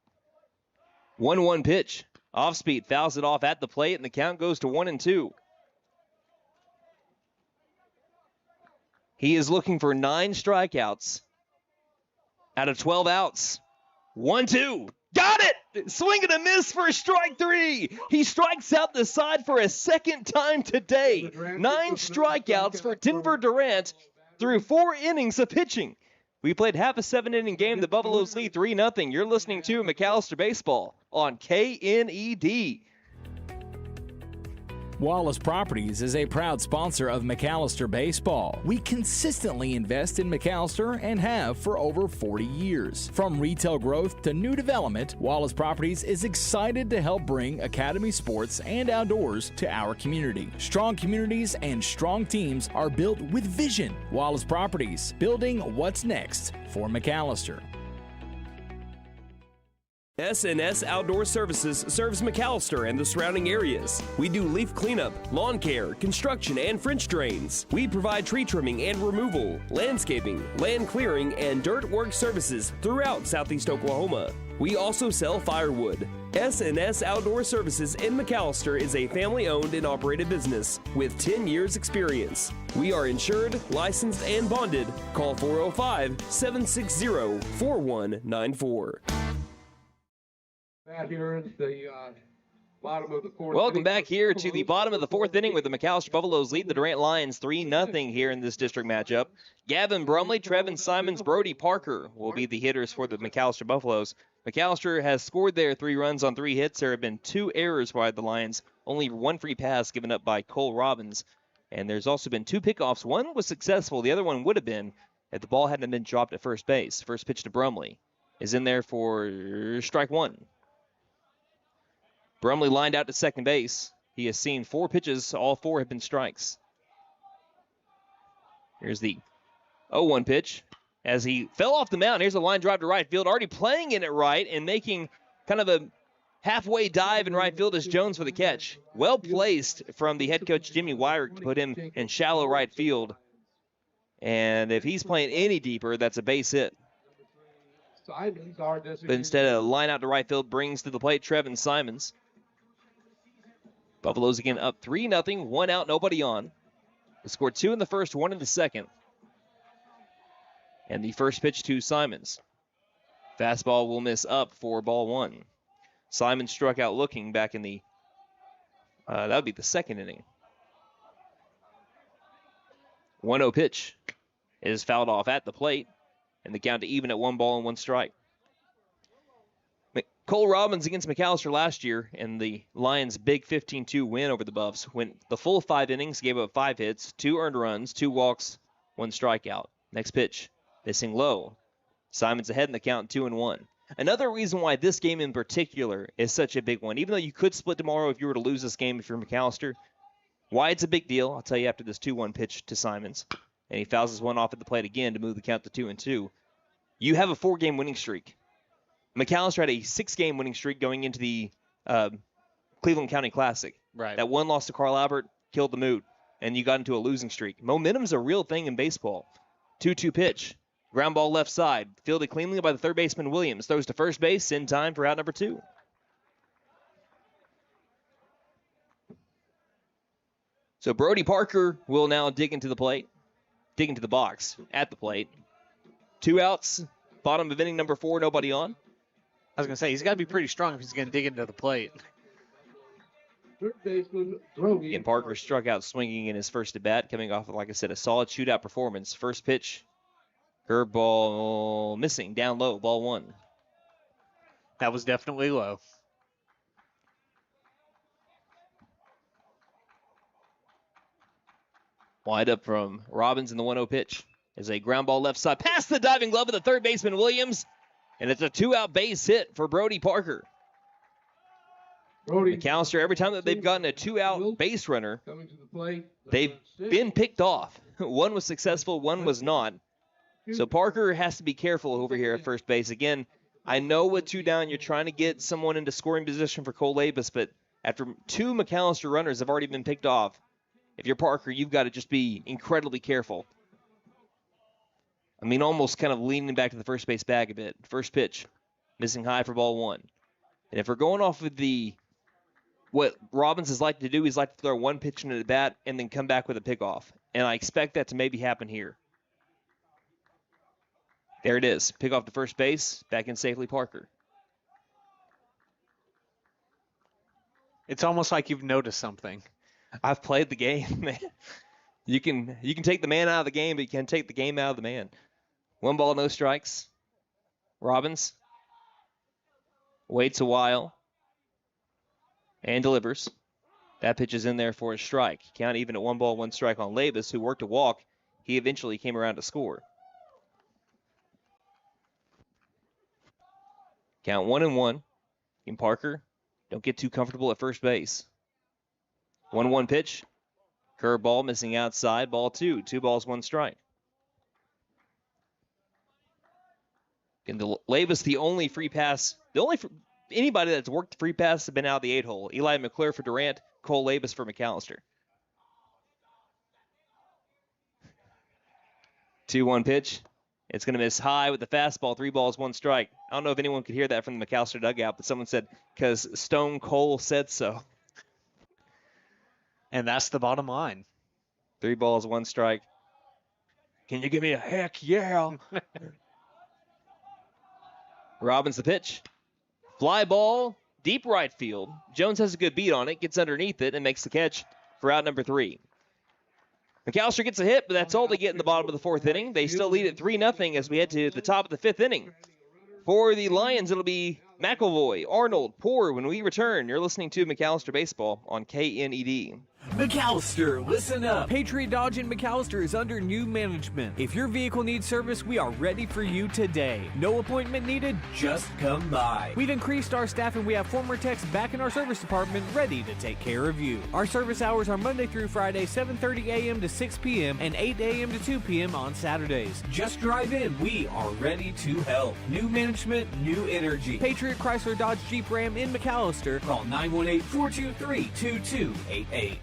1-1 pitch. Off speed, fouls it off at the plate, and the count goes to 1-2. He is looking for 9 strikeouts out of 12 outs. 1-2. Got it! Swing and a miss for strike 3. He strikes out the side for a 2nd time today. 9 strikeouts for Denver Durant through 4 innings of pitching. We played half a 7-inning game. The Buffaloes lead 3-0. You're listening to McAlester Baseball on KNED. Wallace Properties is a proud sponsor of McAlester Baseball. We consistently invest in McAlester and have for over 40 years. From retail growth to new development, Wallace Properties is excited to help bring academy sports and outdoors to our community. Strong communities and strong teams are built with vision. Wallace Properties, building what's next for McAlester. S&S Outdoor Services serves McAlester and the surrounding areas. We do leaf cleanup, lawn care, construction, and French drains. We provide tree trimming and removal, landscaping, land clearing, and dirt work services throughout southeast Oklahoma. We also sell firewood. S&S Outdoor Services in McAlester is a family-owned and operated business with 10 years experience. We are insured, licensed, and bonded. Call 405-760-4194. Here is the bottom of the 4th. Welcome back here to the bottom of the 4th inning where the McAlester Buffaloes lead the Durant Lions 3-0 here in this district matchup. Gavin Brumley, Trevin Simons, Brody Parker will be the hitters for the McAlester Buffaloes. McAlester has scored their 3 runs on 3 hits. There have been 2 errors by the Lions, only 1 free pass given up by Cole Robbins. And there's also been 2 pickoffs. One was successful. The other one would have been if the ball hadn't been dropped at first base. First pitch to Brumley is in there for strike 1. Brumley lined out to second base. He has seen 4 pitches. All 4 have been strikes. Here's the 0-1 pitch. As he fell off the mound, here's a line drive to right field. Already playing in it right and making kind of a halfway dive in right field is Jones for the catch. Well placed from the head coach, Jimmy Wyrick, to put him in shallow right field. And if he's playing any deeper, that's a base hit. But instead of line out to right field, brings to the plate Trevin Simons. Buffaloes again up 3-0, 1 out, nobody on. They scored 2 in the first, 1 in the second. And the first pitch to Simons. Fastball will miss up for ball 1. Simons struck out looking back in the, that would be the 2nd inning. 1-0 pitch is fouled off at the plate, and the count to even at 1 ball and 1 strike. Cole Robbins against McAlester last year in the Lions' big 15-2 win over the Buffs went the full 5 innings, gave up 5 hits, 2 earned runs, 2 walks, 1 strikeout. Next pitch, missing low. Simons ahead in the count, 2-1. Another reason why this game in particular is such a big one, even though you could split tomorrow if you were to lose this game if you're McAlester, why it's a big deal, I'll tell you after this 2-1 pitch to Simons. And he fouls his one off at the plate again to move the count to 2-2. You have a 4-game winning streak. McAlester had a 6-game winning streak going into the Cleveland County Classic. Right. That one loss to Carl Albert killed the mood, and you got into a losing streak. Momentum's a real thing in baseball. 2-2 pitch. Ground ball left side. Fielded cleanly by the third baseman Williams. Throws to first base in time for out number 2. So Brody Parker will now dig into the box at the plate. 2 outs, bottom of inning number 4, nobody on. I was going to say, he's got to be pretty strong if he's going to dig into the plate. Third baseman, Drogi. Again, Parker struck out swinging in his first at bat, coming off of, like I said, a solid shootout performance. First pitch, curveball missing, down low, ball 1. That was definitely low. Wide up from Robbins in the 1-0 pitch. Is a ground ball left side, past the diving glove of the third baseman Williams, and it's a 2-out base hit for Brody Parker. McAlester, every time that they've gotten a 2-out base runner, they've been picked off. One was successful, one was not. So Parker has to be careful over here at first base. Again, I know with 2 down, you're trying to get someone into scoring position for Cole Labus, but after 2 McAlester runners have already been picked off, if you're Parker, you've got to just be incredibly careful. I mean, almost kind of leaning back to the first base bag a bit. First pitch, missing high for ball 1. And if we're going off of what Robbins has liked to do, he's like to throw 1 pitch into the bat and then come back with a pickoff. And I expect that to maybe happen here. There it is. Pick off to first base, back in safely Parker. It's almost like you've noticed something. I've played the game, man. You can take the man out of the game, but you can't take the game out of the man. 1 ball, no strikes. Robbins waits a while and delivers. That pitch is in there for a strike. Count even at 1 ball, 1 strike on Labus, who worked a walk. He eventually came around to score. Count 1-1. In Parker, don't get too comfortable at first base. 1-1 pitch. Curveball missing outside. Ball 2. 2 balls, 1 strike. And Labus, the only free pass, anybody that's worked free pass has been out of the 8-hole. Eli McClure for Durant, Cole Labus for McAlester. 2-1 pitch. It's going to miss high with the fastball. 3 balls, 1 strike. I don't know if anyone could hear that from the McAlester dugout, but someone said, because Stone Cold said so. And that's the bottom line. 3 balls, 1 strike. Can you give me a heck yeah? Robbins the pitch. Fly ball, deep right field. Jones has a good beat on it, gets underneath it, and makes the catch for out number 3. McAlester gets a hit, but that's all they get in the bottom of the 4th inning. They still lead at 3-0 as we head to the top of the 5th inning. For the Lions, it'll be McElvoy, Arnold, Poor when we return. You're listening to McAlester Baseball on KNED. McAlester, listen up. Patriot Dodge in McAlester is under new management. If your vehicle needs service, we are ready for you today. No appointment needed, just come by. We've increased our staff and we have former techs back in our service department ready to take care of you. Our service hours are Monday through Friday, 7:30 a.m. to 6 p.m. and 8 a.m. to 2 p.m. on Saturdays. Just drive in. We are ready to help. New management, new energy. Patriot Chrysler Dodge Jeep Ram in McAlester. Call 918-423-2288.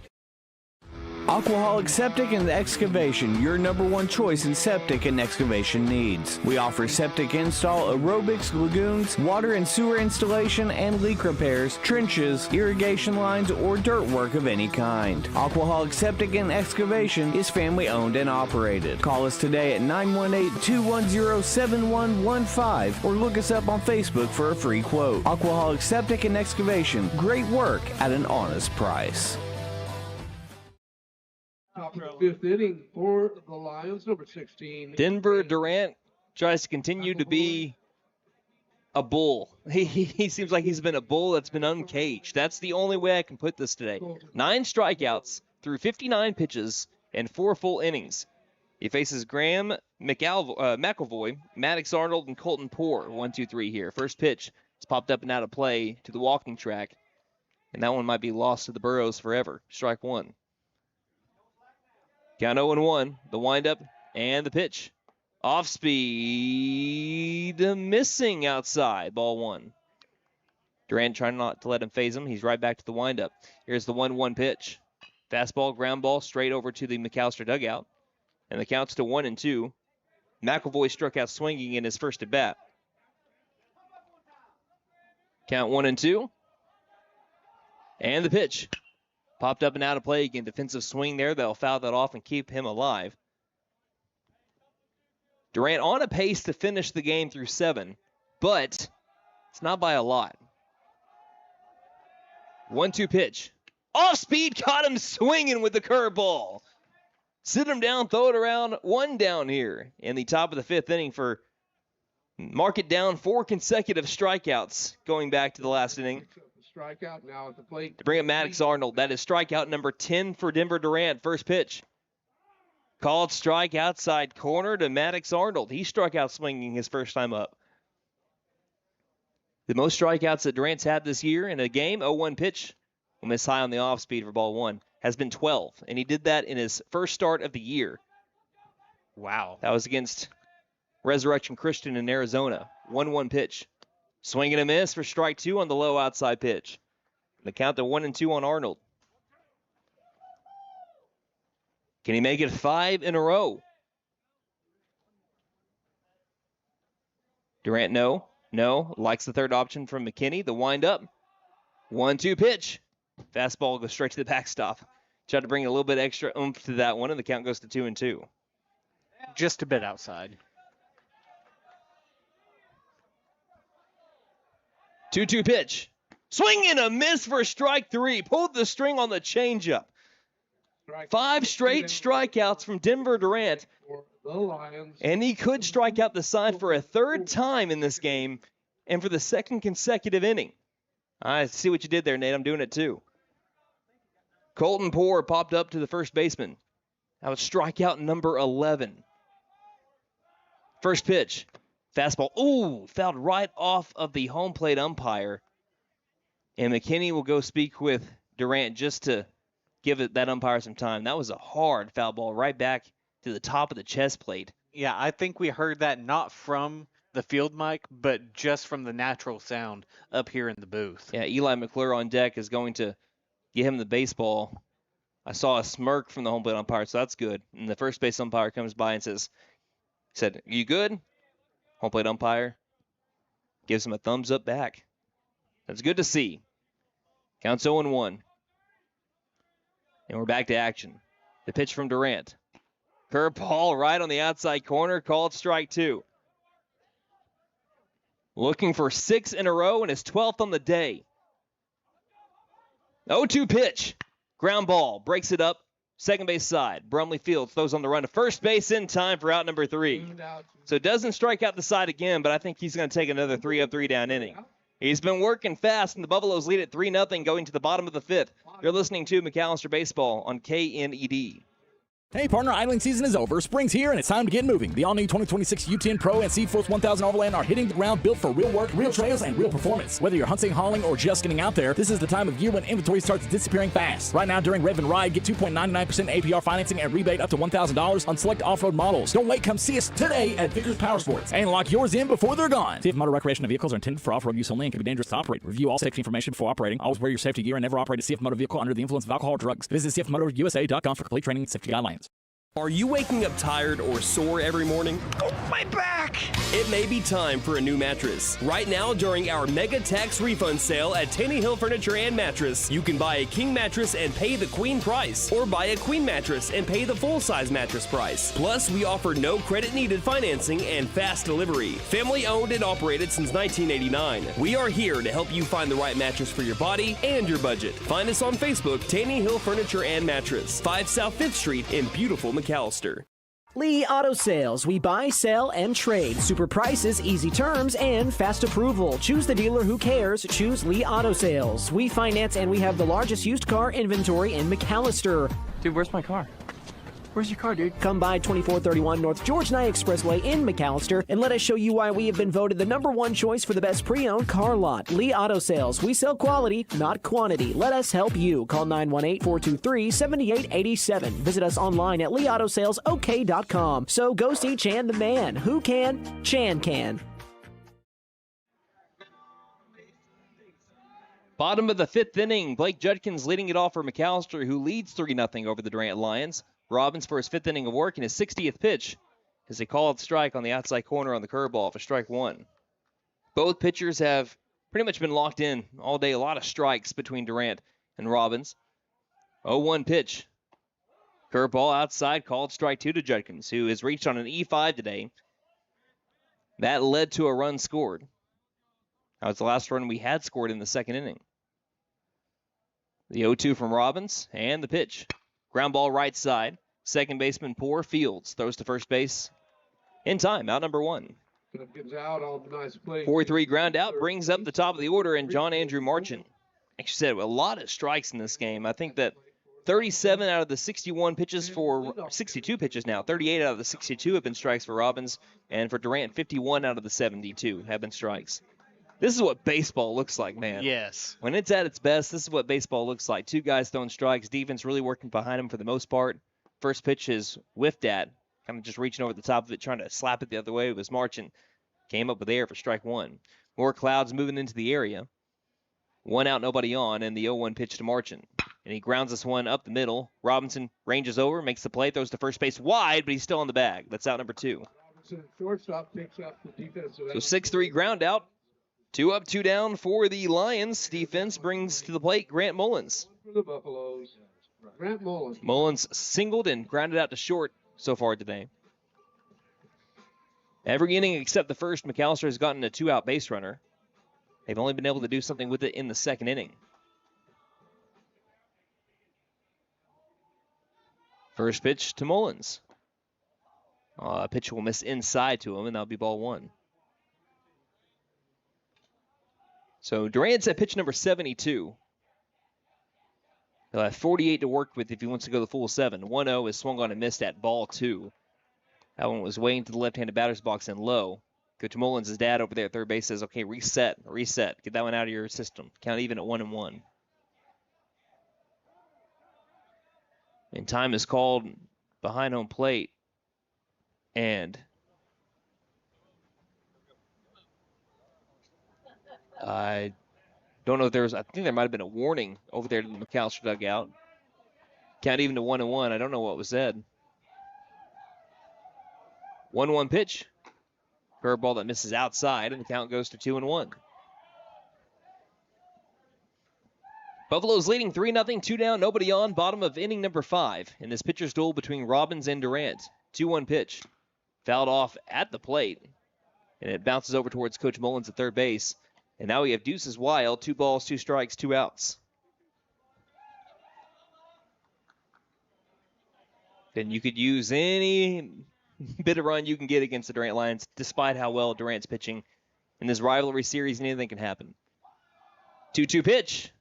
Aquaholic Septic and Excavation, your #1 choice in septic and excavation needs. We offer septic install, aerobics, lagoons, water and sewer installation, and leak repairs, trenches, irrigation lines, or dirt work of any kind. Aquaholic Septic and Excavation is family owned and operated. Call us today at 918-210-7115 or look us up on Facebook for a free quote. Aquaholic Septic and Excavation, great work at an honest price. Top of the 5th inning for the Lions, number 16. Denver Durant tries to continue to be a bull. He seems like he's been a bull that's been uncaged. That's the only way I can put this today. 9 strikeouts through 59 pitches and 4 full innings. He faces Graham McElvoy, Maddox Arnold, and Colton Poor. 1-2-3 here. First pitch. It's popped up and out of play to the walking track. And that one might be lost to the Burrows forever. Strike 1. Count 0-1, the windup, and the pitch. Off speed, missing outside, ball 1. Durant trying not to let him phase him. He's right back to the windup. Here's the 1-1 pitch. Fastball, ground ball, straight over to the McAlester dugout. And the count's to 1-2. McAvoy struck out swinging in his first at bat. Count 1-2. And the pitch. Popped up and out of play again. Defensive swing there. They'll foul that off and keep him alive. Durant on a pace to finish the game through 7, but it's not by a lot. 1-2 pitch. Off speed, caught him swinging with the curveball. Sit him down, throw it around, 1 down here in the top of the 5th inning for mark it down 4 consecutive strikeouts going back to the last inning. Strikeout now at the plate. To bring up Maddox Arnold. That is strikeout number 10 for Denver Durant. First pitch. Called strike outside corner to Maddox Arnold. He struck out swinging his first time up. The most strikeouts that Durant's had this year in a game, 0-1 pitch. Will miss high on the off speed for ball 1. Has been 12, and he did that in his first start of the year. Wow. That was against Resurrection Christian in Arizona. 1-1 pitch. Swing and a miss for strike 2 on the low outside pitch. The count to 1-2 on Arnold. Can he make it 5 in a row? Durant, no. Likes the third option from McKinney. The windup. 1-2 pitch. Fastball goes straight to the backstop. Tried to bring a little bit extra oomph to that one, and the count goes to 2-2. Just a bit outside. 2-2 pitch. Swing and a miss for strike 3. Pulled the string on the changeup. 5 straight strikeouts from Denver Durant. And he could strike out the side for a 3rd time in this game and for the 2nd consecutive inning. I see what you did there, Nate. I'm doing it too. Colton Poore popped up to the first baseman. That was strikeout number 11. First pitch. Fastball. Ooh, fouled right off of the home plate umpire. And McKinney will go speak with Durant just to give that umpire some time. That was a hard foul ball right back to the top of the chest plate. Yeah, I think we heard that not from the field mic, but just from the natural sound up here in the booth. Yeah, Eli McClure on deck is going to get him the baseball. I saw a smirk from the home plate umpire, so that's good. And the first base umpire comes by and said, "You good?" Home plate umpire gives him a thumbs up back. That's good to see. Counts 0-1. And we're back to action. The pitch from Durant. Curveball right on the outside corner, called strike 2. Looking for 6 in a row and his 12th on the day. 0-2 pitch. Ground ball. Breaks it up. Second base side. Brumley Fields throws on the run to first base in time for out number 3. So doesn't strike out the side again, but I think he's going to take another 3-up, 3-down inning. He's been working fast, and the Buffaloes lead at 3-0 going to the bottom of the 5th. You're listening to McAlester Baseball on KNED. Hey partner, idling season is over, spring's here, and it's time to get moving. The all-new 2026 U10 Pro and C-Force 1000 Overland are hitting the ground built for real work, real trails, and real performance. Whether you're hunting, hauling, or just getting out there, this is the time of year when inventory starts disappearing fast. Right now during Rev and Ride, get 2.99% APR financing and rebate up to $1,000 on select off-road models. Don't wait, come see us today at Vickers Power Sports and lock yours in before they're gone. See if motor recreational vehicles are intended for off-road use only and can be dangerous to operate. Review all safety information before operating. Always wear your safety gear and never operate a CF Motor vehicle under the influence of alcohol or drugs. Visit cfmotorusa.com for complete training and safety guidelines. Are you waking up tired or sore every morning? Oh, my back! It may be time for a new mattress. Right now, during our mega tax refund sale at Taney Hill Furniture and Mattress, you can buy a king mattress and pay the queen price, or buy a queen mattress and pay the full-size mattress price. Plus, we offer no credit-needed financing and fast delivery. Family owned and operated since 1989. We are here to help you find the right mattress for your body and your budget. Find us on Facebook, Taney Hill Furniture and Mattress, 5 South 5th Street in beautiful McAlester. Lee Auto Sales. We buy, sell, and trade. Super prices, easy terms, and fast approval. Choose the dealer who cares. Choose Lee Auto Sales. We finance and we have the largest used car inventory in McAlester. Dude, where's my car? Where's your car, dude? Come by 2431 North George Nye Expressway in McAlester and let us show you why we have been voted the #1 choice for the best pre-owned car lot. Lee Auto Sales. We sell quality, not quantity. Let us help you. Call 918-423-7887. Visit us online at leautosalesok.com. So go see Chan the man. Who can? Chan can. Bottom of the 5th inning. Blake Judkins leading it off for McAlester, who leads 3-0 over the Durant Lions. Robbins for his 5th inning of work and his 60th pitch. as they call it strike on the outside corner on the curveball for strike one. Both pitchers have pretty much been locked in all day. A lot of strikes between Durant and Robbins. 0-1 pitch. Curveball outside, called strike two to Judkins, who has reached on an E5 today. That led to a run scored. That was the last run we had scored in the second inning. The 0-2 from Robbins, and the pitch. Ground ball right side. Second baseman Poor Fields throws to first base in time, out number one. 4-3 ground out brings up the top of the order, and John Andrew Marchant. Like you said, a lot of strikes in this game. I think that 37 out of the 61 pitches for 62 pitches now. 38 out of the 62 have been strikes for Robbins, and for Durant, 51 out of the 72 have been strikes. This is what baseball looks like, man. Yes. When it's at its best, this is what baseball looks like. Two guys throwing strikes, defense really working behind them for the most part. First pitch is whiffed at, kind of just reaching over the top of it, trying to slap it the other way. It was Marchant. Came up with air for strike one. More clouds moving into the area. One out, nobody on, and the 0-1 pitch to Marchant. And he grounds this one up the middle. Robinson ranges over, makes the play, throws to first base wide, but he's still on the bag. That's out number two. Shortstop picks up the defensive. So 6-3 ground out. 2 up, 2 down for the Lions. Defense brings to the plate Grant Mullins. For the Buffaloes, Grant Mullins. Mullins singled and grounded out to short so far today. Every inning except the first, McAlester has gotten a 2-out base runner. They've only been able to do something with it in the second inning. First pitch to Mullins. A pitch will miss inside to him, and that'll be ball one. So Durant's at pitch number 72. He'll have 48 to work with if he wants to go the full 7. 1-0 is swung on and missed at ball two. That one was way into the left-handed batter's box and low. Coach Mullins' dad over there at third base says, okay, reset. Get that one out of your system. Count even at 1-1. And time is called behind home plate. And I don't know if I think there might have been a warning over there to the McAlester dugout. Count even to 1-1. I don't know what was said. 1-1 pitch. Curveball that misses outside, and the count goes to 2-1. Buffaloes leading 3-0, 2 down, nobody on, bottom of inning number 5 in this pitcher's duel between Robbins and Durant. 2-1 pitch. Fouled off at the plate, and it bounces over towards Coach Mullins at third base. And now we have deuces wild, 2 balls, 2 strikes, 2 outs. Then you could use any bit of run you can get against the Durant Lions, despite how well Durant's pitching. In this rivalry series, anything can happen. 2-2 pitch.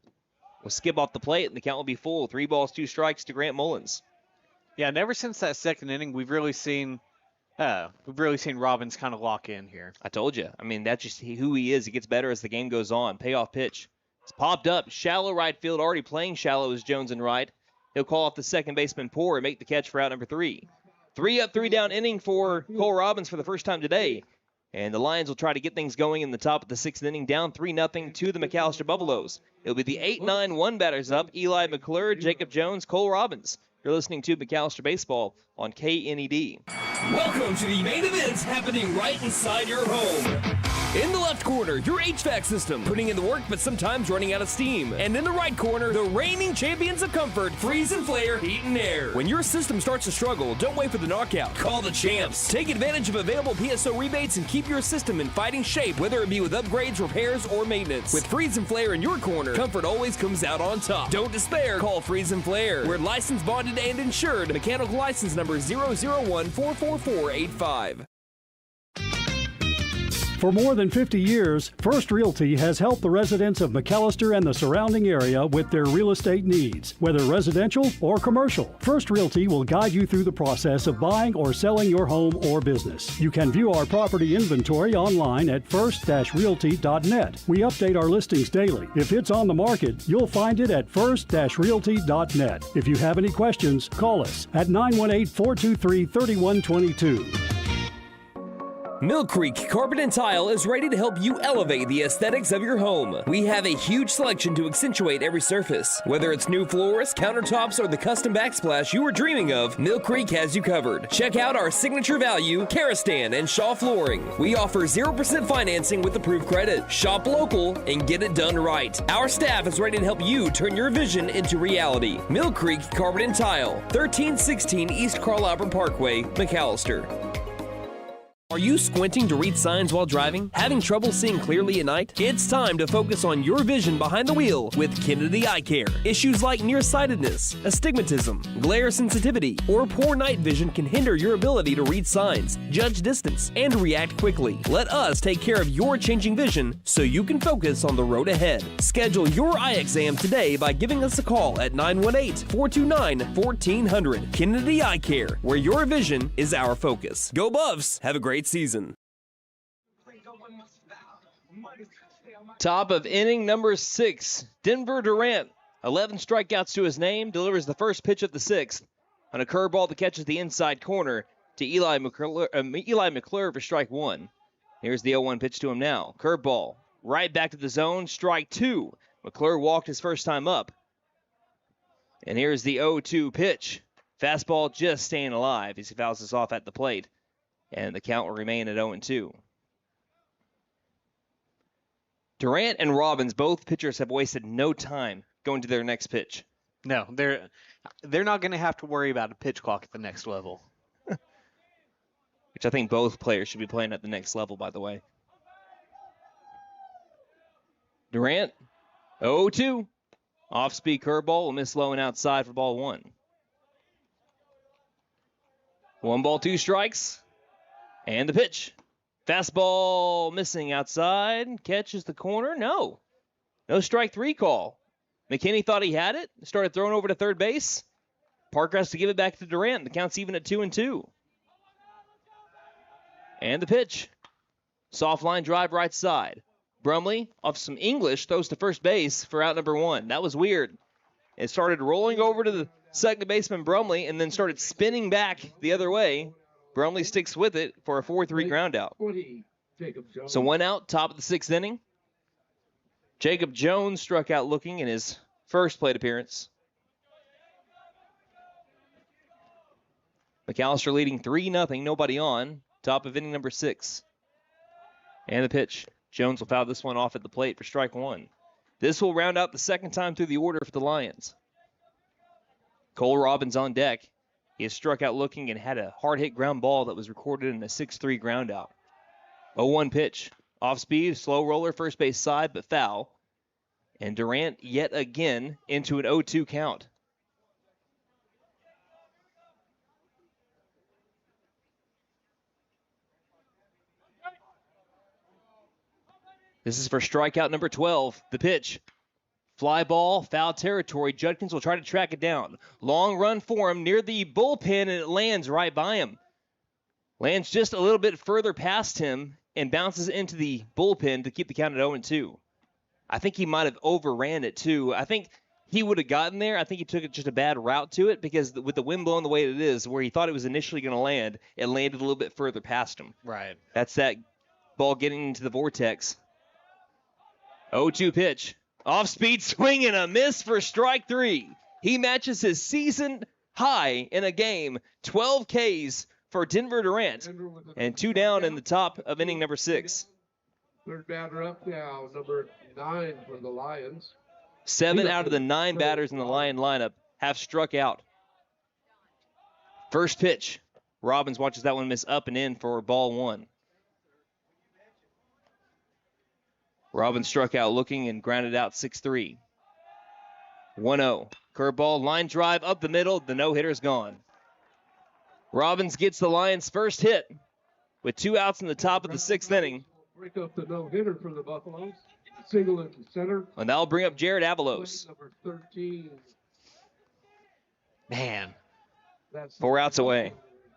Will skip off the plate, and the count will be full. 3 balls, 2 strikes to Grant Mullins. Yeah, and ever since that second inning, we've really seen Robbins kind of lock in here. I told you. I mean, that's just who he is. He gets better as the game goes on. Payoff pitch. It's popped up. Shallow right field. Already playing shallow is Jones and right. He'll call off the second baseman Poor and make the catch for out number 3. 3 up, 3 down inning for Cole Robbins for the first time today. And the Lions will try to get things going in the top of the 6th inning, down 3-0 to the McAlester Buffaloes. It'll be the 8-9-1 batters up. Eli McClure, Jacob Jones, Cole Robbins. You're listening to McAlester Baseball on KNED. Welcome to the main event happening right inside your home. In the left corner, your HVAC system, putting in the work but sometimes running out of steam. And in the right corner, the reigning champions of comfort, Freeze and Flare Heat and Air. When your system starts to struggle, don't wait for the knockout. Call the champs. Take advantage of available PSO rebates and keep your system in fighting shape, whether it be with upgrades, repairs, or maintenance. With Freeze and Flare in your corner, comfort always comes out on top. Don't despair. Call Freeze and Flare. We're licensed, bonded, and insured. Mechanical license number 001-44485. For more than 50 years, First Realty has helped the residents of McAlester and the surrounding area with their real estate needs. Whether residential or commercial, First Realty will guide you through the process of buying or selling your home or business. You can view our property inventory online at first-realty.net. We update our listings daily. If it's on the market, you'll find it at first-realty.net. If you have any questions, call us at 918-423-3122. Mill Creek Carpet and Tile is ready to help you elevate the aesthetics of your home. We have a huge selection to accentuate every surface. Whether it's new floors, countertops, or the custom backsplash you were dreaming of, Mill Creek has you covered. Check out our signature value, Karastan and Shaw Flooring. We offer 0% financing with approved credit. Shop local and get it done right. Our staff is ready to help you turn your vision into reality. Mill Creek Carpet and Tile, 1316 East Carl Albert Parkway, McAlester. Are you squinting to read signs while driving? Having trouble seeing clearly at night? It's time to focus on your vision behind the wheel with Kennedy Eye Care. Issues like nearsightedness, astigmatism, glare sensitivity, or poor night vision can hinder your ability to read signs, judge distance, and react quickly. Let us take care of your changing vision so you can focus on the road ahead. Schedule your eye exam today by giving us a call at 918-429-1400. Kennedy Eye Care, where your vision is our focus. Go Buffs! Have a great season. Top of inning number 6, Denver Durant. 11 strikeouts to his name, delivers the first pitch of the 6th on a curveball that catches the inside corner to Eli McClure for strike 1. Here's the 0-1 pitch to him now. Curveball, right back to the zone, strike 2. McClure walked his first time up. And here's the 0-2 pitch. Fastball just staying alive as he fouls this off at the plate. And the count will remain at 0-2. Durant and Robbins, both pitchers, have wasted no time going to their next pitch. No, they're not going to have to worry about a pitch clock at the next level. Which I think both players should be playing at the next level, by the way. Durant, 0-2. Off-speed curveball will miss low and outside for ball 1. 1 ball, 2 strikes. And the pitch. Fastball missing outside. Catches the corner. No strike 3 call. McKinney thought he had it. Started throwing over to third base. Parker has to give it back to Durant. The count's even at 2-2. And the pitch. Soft line drive right side. Brumley, off some English, throws to first base for out number 1. That was weird. It started rolling over to the second baseman Brumley and then started spinning back the other way. Brumley sticks with it for a 4-3 ground out. So 1 out, top of the 6th inning. Jacob Jones struck out looking in his first plate appearance. McAlester leading 3-0, nobody on. Top of inning number 6. And the pitch. Jones will foul this one off at the plate for strike 1. This will round out the second time through the order for the Lions. Cole Robbins on deck. He has struck out looking and had a hard-hit ground ball that was recorded in a 6-3 ground out. 0-1 pitch. Off speed, slow roller, first base side, but foul. And Durant yet again into an 0-2 count. This is for strikeout number 12. The pitch. Fly ball, foul territory. Judkins will try to track it down. Long run for him near the bullpen, and it lands right by him. Lands just a little bit further past him and bounces into the bullpen to keep the count at 0-2. I think he might have overran it, too. I think he would have gotten there. I think he took just a bad route to it because with the wind blowing the way it is, where he thought it was initially going to land, it landed a little bit further past him. Right. That's that ball getting into the vortex. 0-2 pitch. Off-speed swing and a miss for strike 3. He matches his season high in a game. 12 Ks for Denver Durant. And 2 down in the top of inning number 6. Third batter up now, number 9 for the Lions. 7 out of the 9 batters in the Lion lineup have struck out. First pitch. Robbins watches that one miss up and in for ball 1. Robbins struck out looking and grounded out 6-3. 1-0. Curveball, line drive up the middle. The no-hitter's gone. Robbins gets the Lions' first hit with 2 outs in the top of the 6th inning. Break up the no-hitter for the Buffaloes. Single into center. And that'll bring up Jared Avalos. Number 13. Man. 4 outs away.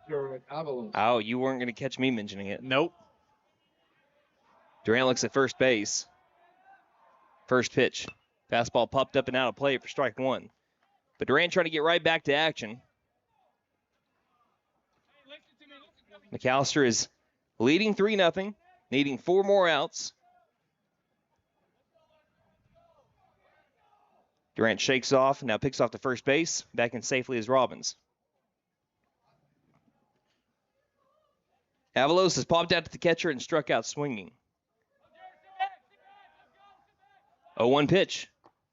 Jared Avalos. Oh, you weren't going to catch me mentioning it. Nope. Durant looks at first base. First pitch. Fastball popped up and out of play for strike 1. But Durant trying to get right back to action. McAlester is Leading 3-0, needing 4 more outs. Durant shakes off, now picks off to first base. Back in safely is Robbins. Avalos has popped out to the catcher and struck out swinging. 0-1 pitch.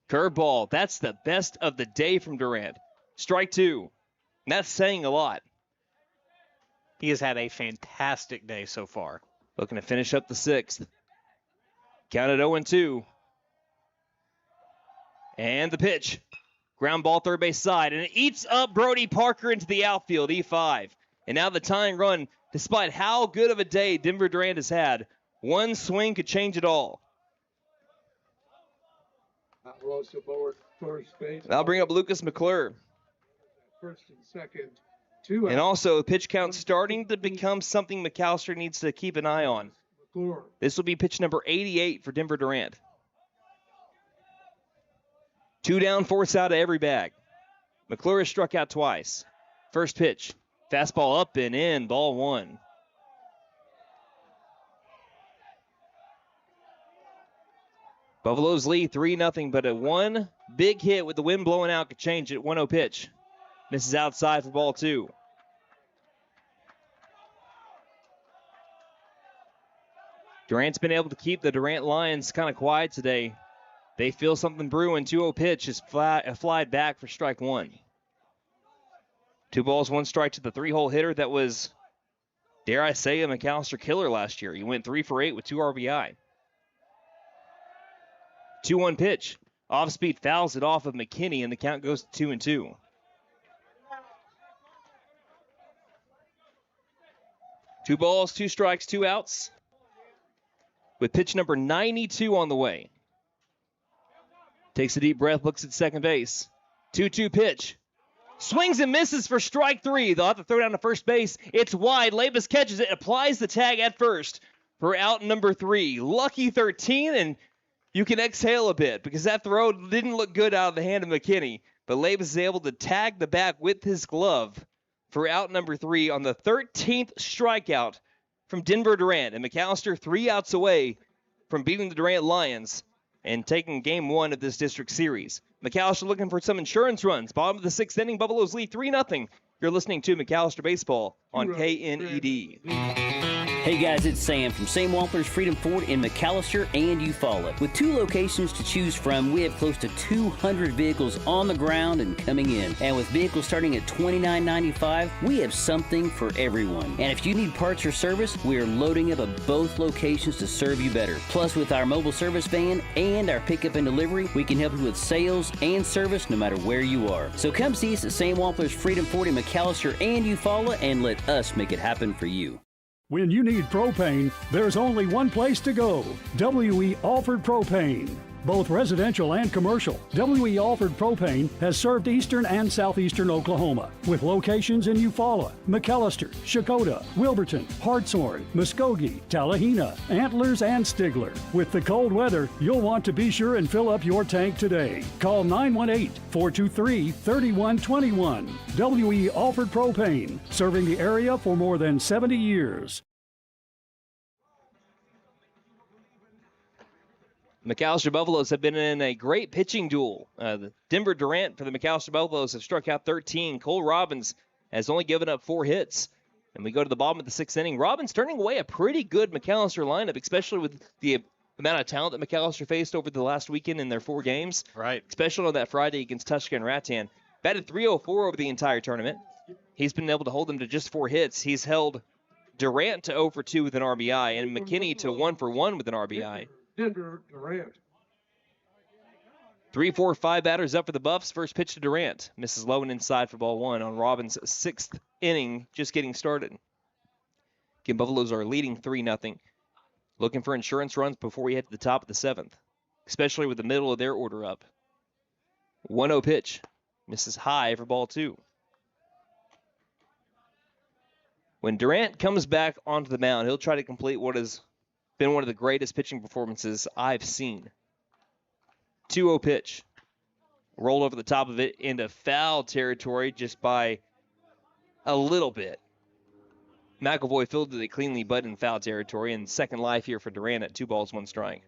Curveball. That's the best of the day from Durant. Strike 2. And that's saying a lot. He has had a fantastic day so far. Looking to finish up the 6th. Counted 0-2. And the pitch. Ground ball third base side. And it eats up Brody Parker into the outfield, E5. And now the tying run, despite how good of a day Denver Durant has had, one swing could change it all. I'll bring up Lucas McClure. First and second. 2 And also, pitch count starting to become something McAlester needs to keep an eye on. This will be pitch number 88 for Denver Durant. 2 down, 4 out of every bag. McClure has struck out twice. First pitch, fastball up and in, ball 1. Buffaloes lead 3-0, but a one big hit with the wind blowing out could change it. 1-0 pitch. Misses outside for ball 2. Durant's been able to keep the Durant Lions kind of quiet today. They feel something brewing. 2-0 pitch is flied back for strike 1. 2 balls, 1 strike to the 3-hole hitter that was, dare I say, a McAlester killer last year. He went 3 for 8 with 2 RBI. 2-1 pitch. Off speed fouls it off of McKinney, and the count goes to 2-2. Two balls, 2 strikes, 2 outs. With pitch number 92 on the way. Takes a deep breath, looks at second base. 2-2 pitch. Swings and misses for strike 3. They'll have to throw down to first base. It's wide. Labus catches it, applies the tag at first for out number 3. Lucky 13, and you can exhale a bit because that throw didn't look good out of the hand of McKinney. But Labus is able to tag the back with his glove for out number 3 on the 13th strikeout from Denver Durant. And McAlester 3 outs away from beating the Durant Lions and taking game 1 of this district series. McAlester looking for some insurance runs. Bottom of the 6th inning, Buffaloes lead 3-0. You're listening to McAlester Baseball on KNED. Hey guys, it's Sam from Sam Wampler's Freedom Ford in McAlester and Eufaula. With 2 locations to choose from, we have close to 200 vehicles on the ground and coming in. And with vehicles starting at $29.95, we have something for everyone. And if you need parts or service, we are loading up at both locations to serve you better. Plus, with our mobile service van and our pickup and delivery, we can help you with sales and service no matter where you are. So come see us at Sam Wampler's Freedom Ford in McAlester and Eufaula and let us make it happen for you. When you need propane, there's only one place to go. W.E. Alford Propane. Both residential and commercial, W.E. Alford Propane has served eastern and southeastern Oklahoma with locations in Eufaula, McAlester, Shakota, Wilburton, Hartshorn, Muskogee, Tallahena, Antlers, and Stigler. With the cold weather, you'll want to be sure and fill up your tank today. Call 918-423-3121. W.E. Alford Propane, serving the area for more than 70 years. McAlester Buffaloes have been in a great pitching duel. The Denver Durant for the McAlester Buffaloes have struck out 13. Cole Robbins has only given up 4 hits. And we go to the bottom of the 6th inning. Robbins turning away a pretty good McAlester lineup, especially with the amount of talent that McAlester faced over the last weekend in their 4 games. Right. Especially on that Friday against Tushka and Rattan. Batted .304 over the entire tournament. He's been able to hold them to just 4 hits. He's held Durant to 0 for 2 with an RBI and McKinney to 1 for 1 with an RBI. Denver Durant. 3, 4, 5 batters up for the Buffs. First pitch to Durant. Misses low and inside for ball 1 on Robbins' 6th inning, just getting started. Again, Buffaloes are leading 3-0. Looking for insurance runs before we head to the top of the 7th, especially with the middle of their order up. 1-0 pitch. Misses high for ball 2. When Durant comes back onto the mound, he'll try to complete what has been one of the greatest pitching performances I've seen. 2-0 pitch. Rolled over the top of it into foul territory just by a little bit. McAvoy fielded it cleanly, but in foul territory, and second life here for Durant at 2 balls, 1 strike.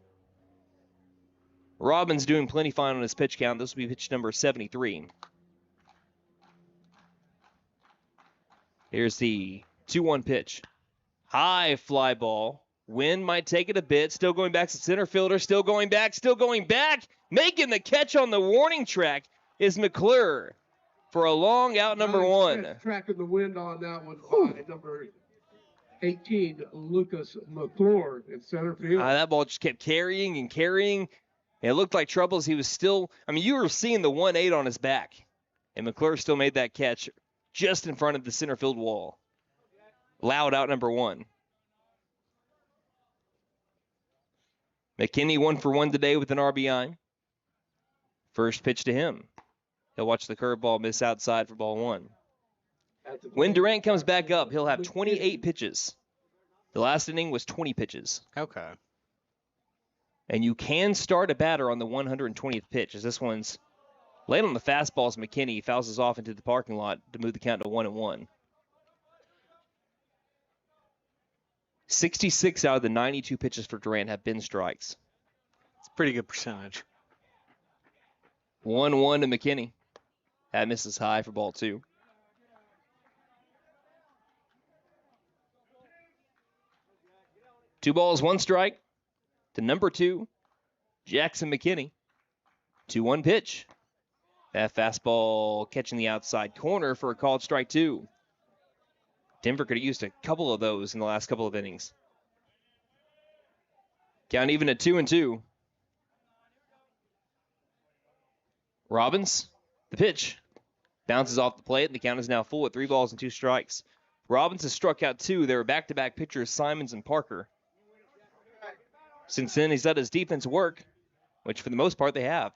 Robbins doing plenty fine on his pitch count. This will be pitch number 73. Here's the 2-1 pitch. High fly ball. Wind might take it a bit. Still going back to center fielder. Still going back. Making the catch on the warning track is McClure for a long out, number 1. Tracking the wind on that one by number 18, Lucas McClure in center field. That ball just kept carrying. It looked like troubles. He was still, you were seeing the 1-8 on his back. And McClure still made that catch just in front of the center field wall. Loud out, number 1. McKinney 1 for 1 today with an RBI. First pitch to him. He'll watch the curveball miss outside for ball 1. When Durant comes back up, he'll have 28 pitches. The last inning was 20 pitches. Okay. And you can start a batter on the 120th pitch, as this one's late on the fastballs. McKinney fouls us off into the parking lot to move the count to 1-1. 66 out of the 92 pitches for Durant have been strikes. It's a pretty good percentage. 1-1 to McKinney. That misses high for ball 2. Two balls, 1 strike to number 2, Jackson McKinney. 2-1 pitch. That fastball catching the outside corner for a called strike 2. Denver could have used a couple of those in the last couple of innings. Count even at 2-2. Robbins, the pitch. Bounces off the plate, and the count is now full at 3 balls and 2 strikes. Robbins has struck out 2. They were back-to-back pitchers, Simons and Parker. Since then, he's let his defense work, which for the most part they have.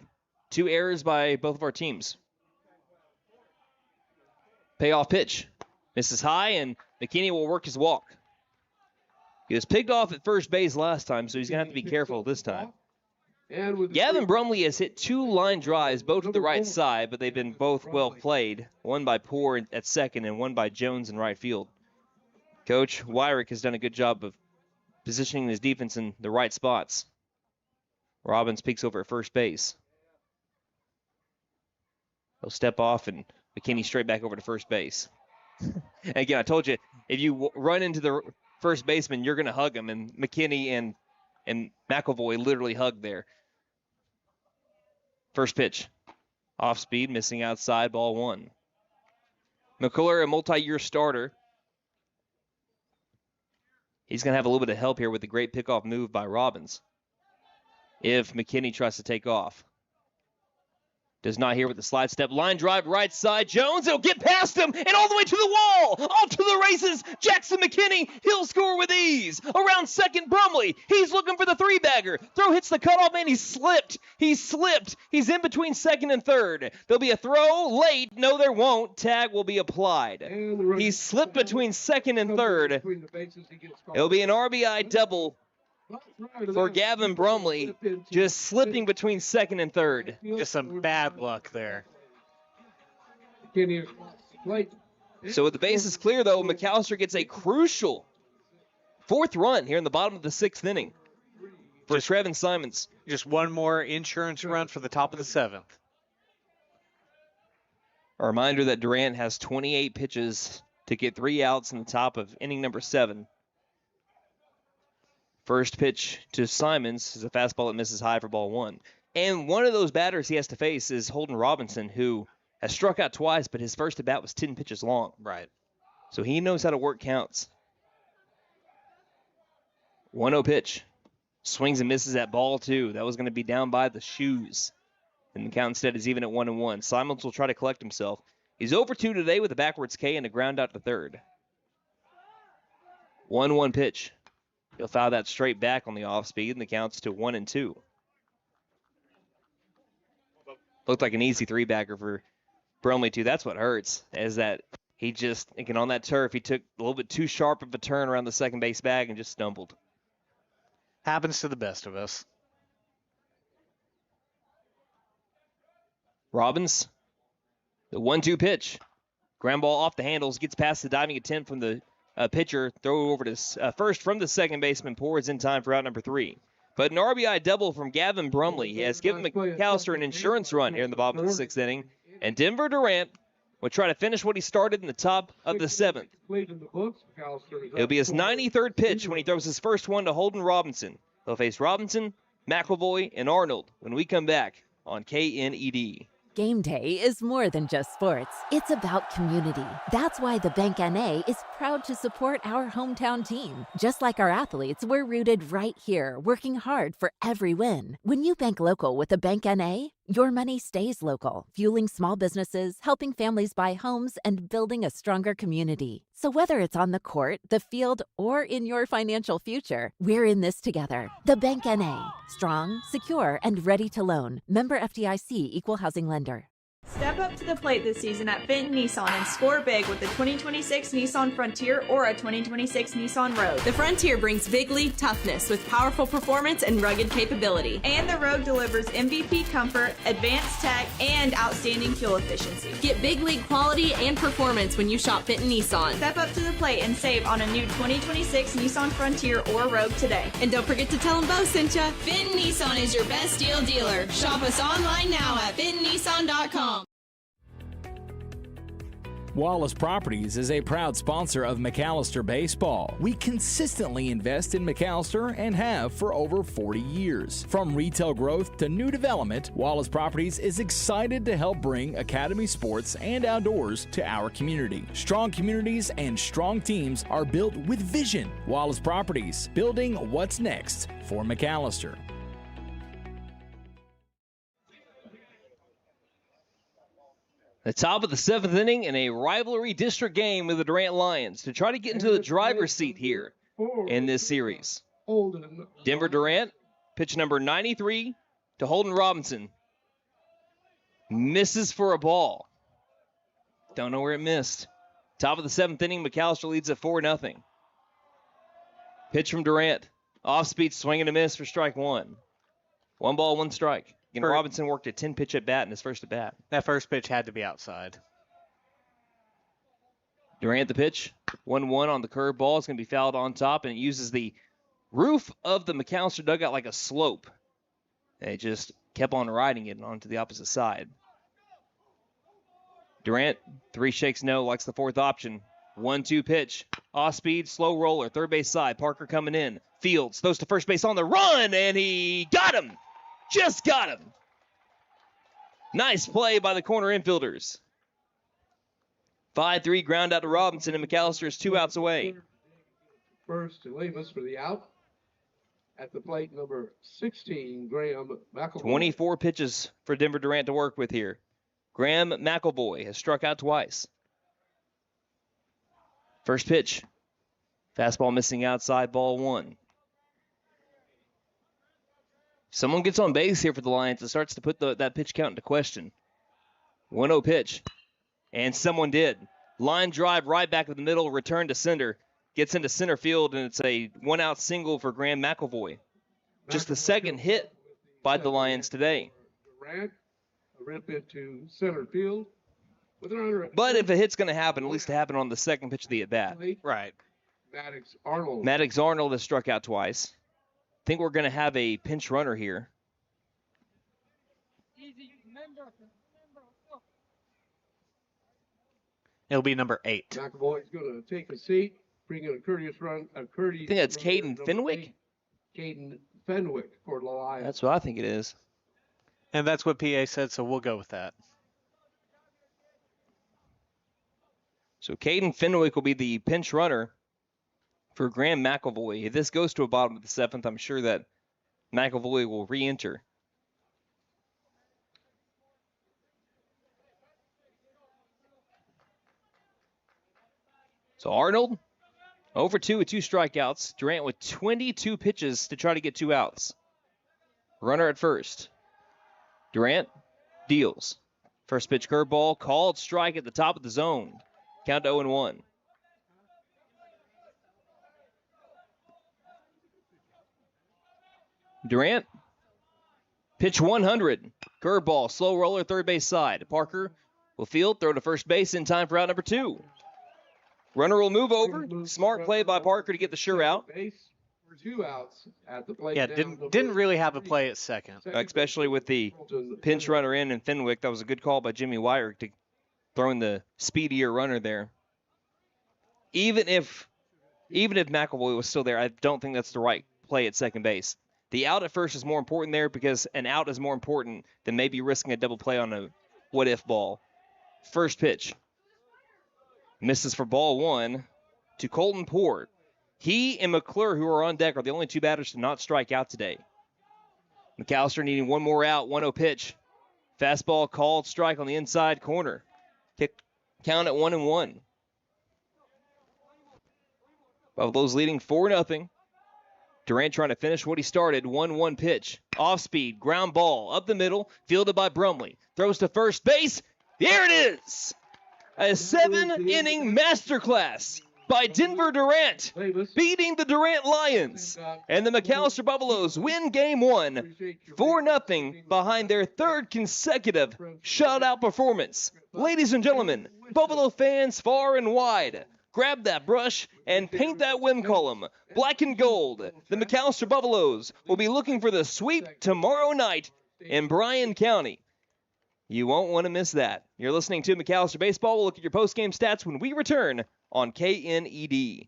2 errors by both of our teams. Payoff pitch. Misses high, and McKinney will work his walk. He was picked off at first base last time, so he's going to have to be careful this time. Gavin Brumley has hit 2 line drives, both to the right side, but they've been both well played. One by Poor at second and one by Jones in right field. Coach Wyrick has done a good job of positioning his defense in the right spots. Robbins peeks over at first base. He'll step off, and McKinney straight back over to first base. And again, I told you, if you run into the first baseman, you're going to hug him, and McKinney and McAvoy literally hugged there. First pitch. Off speed, missing outside, ball 1. McCuller, a multi-year starter. He's going to have a little bit of help here with the great pickoff move by Robbins. If McKinney tries to take off. Does not here with the slide step. Line drive right side. Jones, it'll get past him and all the way to the wall. Off to the races. Jackson McKinney, he'll score with ease. Around second, Brumley. He's looking for the 3-bagger. Throw hits the cutoff man. He slipped. He's in between second and third. There'll be a throw late. No, there won't. Tag will be applied. He slipped between second and third. It'll be an RBI double for Gavin Brumley, just slipping between second and third. Just some bad luck there. So with the bases clear, though, McAlester gets a crucial 4th run here in the bottom of the 6th inning for Trevin Simons. Just one more insurance run for the top of the 7th. A reminder that Durant has 28 pitches to get 3 outs in the top of inning number 7. First pitch to Simons is a fastball that misses high for ball 1. And one of those batters he has to face is Holden Robinson, who has struck out twice, but his first at-bat was 10 pitches long. Right. So he knows how to work counts. 1-0 pitch. Swings and misses at ball 2. That was going to be down by the shoes. And the count instead is even at 1-1. Simons will try to collect himself. He's 0 for 2 today with a backwards K and a ground out to third. 1-1 pitch. He'll foul that straight back on the off speed, and the count's to 1-2. Looked like an easy 3-bagger for Brumley, too. That's what hurts, is that he just, again, on that turf, he took a little bit too sharp of a turn around the second base bag and just stumbled. Happens to the best of us. Robbins, the 1-2 pitch. Ground ball off the handles, gets past the diving attempt from the pitcher. Throw over to first from the second baseman. Pours in time for out number 3. But an RBI double from Gavin Brumley has given McAlester an insurance run here in the bottom of the 6th inning. And Denver Durant will try to finish what he started in the top of the 7th. It'll be his 93rd pitch when he throws his first one to Holden Robinson. They'll face Robinson, McElvoy, and Arnold when we come back on KNED. Game day is more than just sports. It's about community. That's why the Bank NA is proud to support our hometown team. Just like our athletes, we're rooted right here, working hard for every win. When you bank local with the Bank NA, your money stays local, fueling small businesses, helping families buy homes, and building a stronger community. So whether it's on the court, the field, or in your financial future, we're in this together. The Bank NA. Strong, secure, and ready to loan. Member FDIC Equal Housing Lender. Step up to the plate this season at Fenton Nissan and score big with the 2026 Nissan Frontier or a 2026 Nissan Rogue. The Frontier brings big league toughness with powerful performance and rugged capability. And the Rogue delivers MVP comfort, advanced tech, and outstanding fuel efficiency. Get big league quality and performance when you shop Fenton Nissan. Step up to the plate and save on a new 2026 Nissan Frontier or Rogue today. And don't forget to tell them Bo sent ya. Fenton Nissan is your best deal dealer. Shop us online now at FentonNissan.com. Wallace Properties is a proud sponsor of McAlester Baseball. We consistently invest in McAlester and have for over 40 years. From retail growth to new development, Wallace Properties is excited to help bring academy sports and outdoors to our community. Strong communities and strong teams are built with vision. Wallace Properties, building what's next for McAlester. The top of the 7th inning in a rivalry district game with the Durant Lions to try to get into the driver's seat here in this series. Denver Durant, pitch number 93 to Holden Robinson. Misses for a ball. Don't know where it missed. Top of the 7th inning, McAlester leads at 4-0. Pitch from Durant. Off-speed swing and a miss for strike 1. 1 ball, 1 strike. Again, Robinson worked a 10-pitch at-bat in his first at-bat. That first pitch had to be outside. Durant the pitch. 1-1 on the curveball. It's going to be fouled on top, and it uses the roof of the McAlester dugout like a slope. They just kept on riding it onto the opposite side. Durant, 3 shakes no, likes the 4th option. 1-2 pitch. Off-speed, slow roller, third base side. Parker coming in. Fields throws to first base on the run, and he got him. Just got him. Nice play by the corner infielders. 5-3 ground out to Robinson, and McAlester is 2 outs away. First to Lemus for the out. At the plate, number 16, Graham McElvoy. 24 pitches for Denver Durant to work with here. Graham McElvoy has struck out twice. First pitch. Fastball missing outside, ball 1. Someone gets on base here for the Lions and starts to put that pitch count into question. 1-0 pitch. And someone did. Line drive right back to the middle, return to center. Gets into center field, and it's a 1-out single for Graham McElvoy. Just the second hit by the Lions today. Durant, a rip hit to center field. But if a hit's going to happen, at least it happened on the second pitch of the at-bat. Right. Maddox Arnold has struck out twice. I think we're going to have a pinch runner here. It'll be number 8. McElvoy's going to take a seat, bring in a courteous run. I think that's Caden Fenwick. Caden Fenwick for the Lions. That's what I think it is. And that's what PA said, so we'll go with that. So Caden Fenwick will be the pinch runner for Graham McElvoy. If this goes to a bottom of the 7th, I'm sure that McElvoy will re-enter. So Arnold, 0 for 2 with 2 strikeouts. Durant with 22 pitches to try to get 2 outs. Runner at first. Durant deals. First pitch curveball, called strike at the top of the zone. Count to 0-1. Durant, pitch 100. Curveball, slow roller, third base side. Parker will field, throw to first base in time for out number 2. Runner will move over. Smart play by Parker to get the sure out. Base for 2 outs at the plate. Yeah, didn't really have a play at second. Especially with the pinch runner in and Fenwick. That was a good call by Jimmy Wyrick to throw in the speedier runner there. Even if McAvoy was still there, I don't think that's the right play at second base. The out at first is more important there because an out is more important than maybe risking a double play on a what-if ball. First pitch. Misses for ball 1 to Colton Port. He and McClure, who are on deck, are the only 2 batters to not strike out today. McAlester needing one more out, 1-0 pitch. Fastball called, strike on the inside corner. Count at 1-1. Buffaloes leading 4-0. Durant trying to finish what he started. 1-1 pitch. Off speed. Ground ball. Up the middle. Fielded by Brumley. Throws to first base. There it is. A 7-inning masterclass by Denver Durant, beating the Durant Lions. And the McAlester Buffaloes win Game 1, 4-0 behind their 3rd consecutive shutout performance. Ladies and gentlemen, Buffalo fans far and wide, grab that brush and paint that win column black and gold. The McAlester Buffaloes will be looking for the sweep tomorrow night in Bryan County. You won't want to miss that. You're listening to McAlester Baseball. We'll look at your post-game stats when we return on KNED.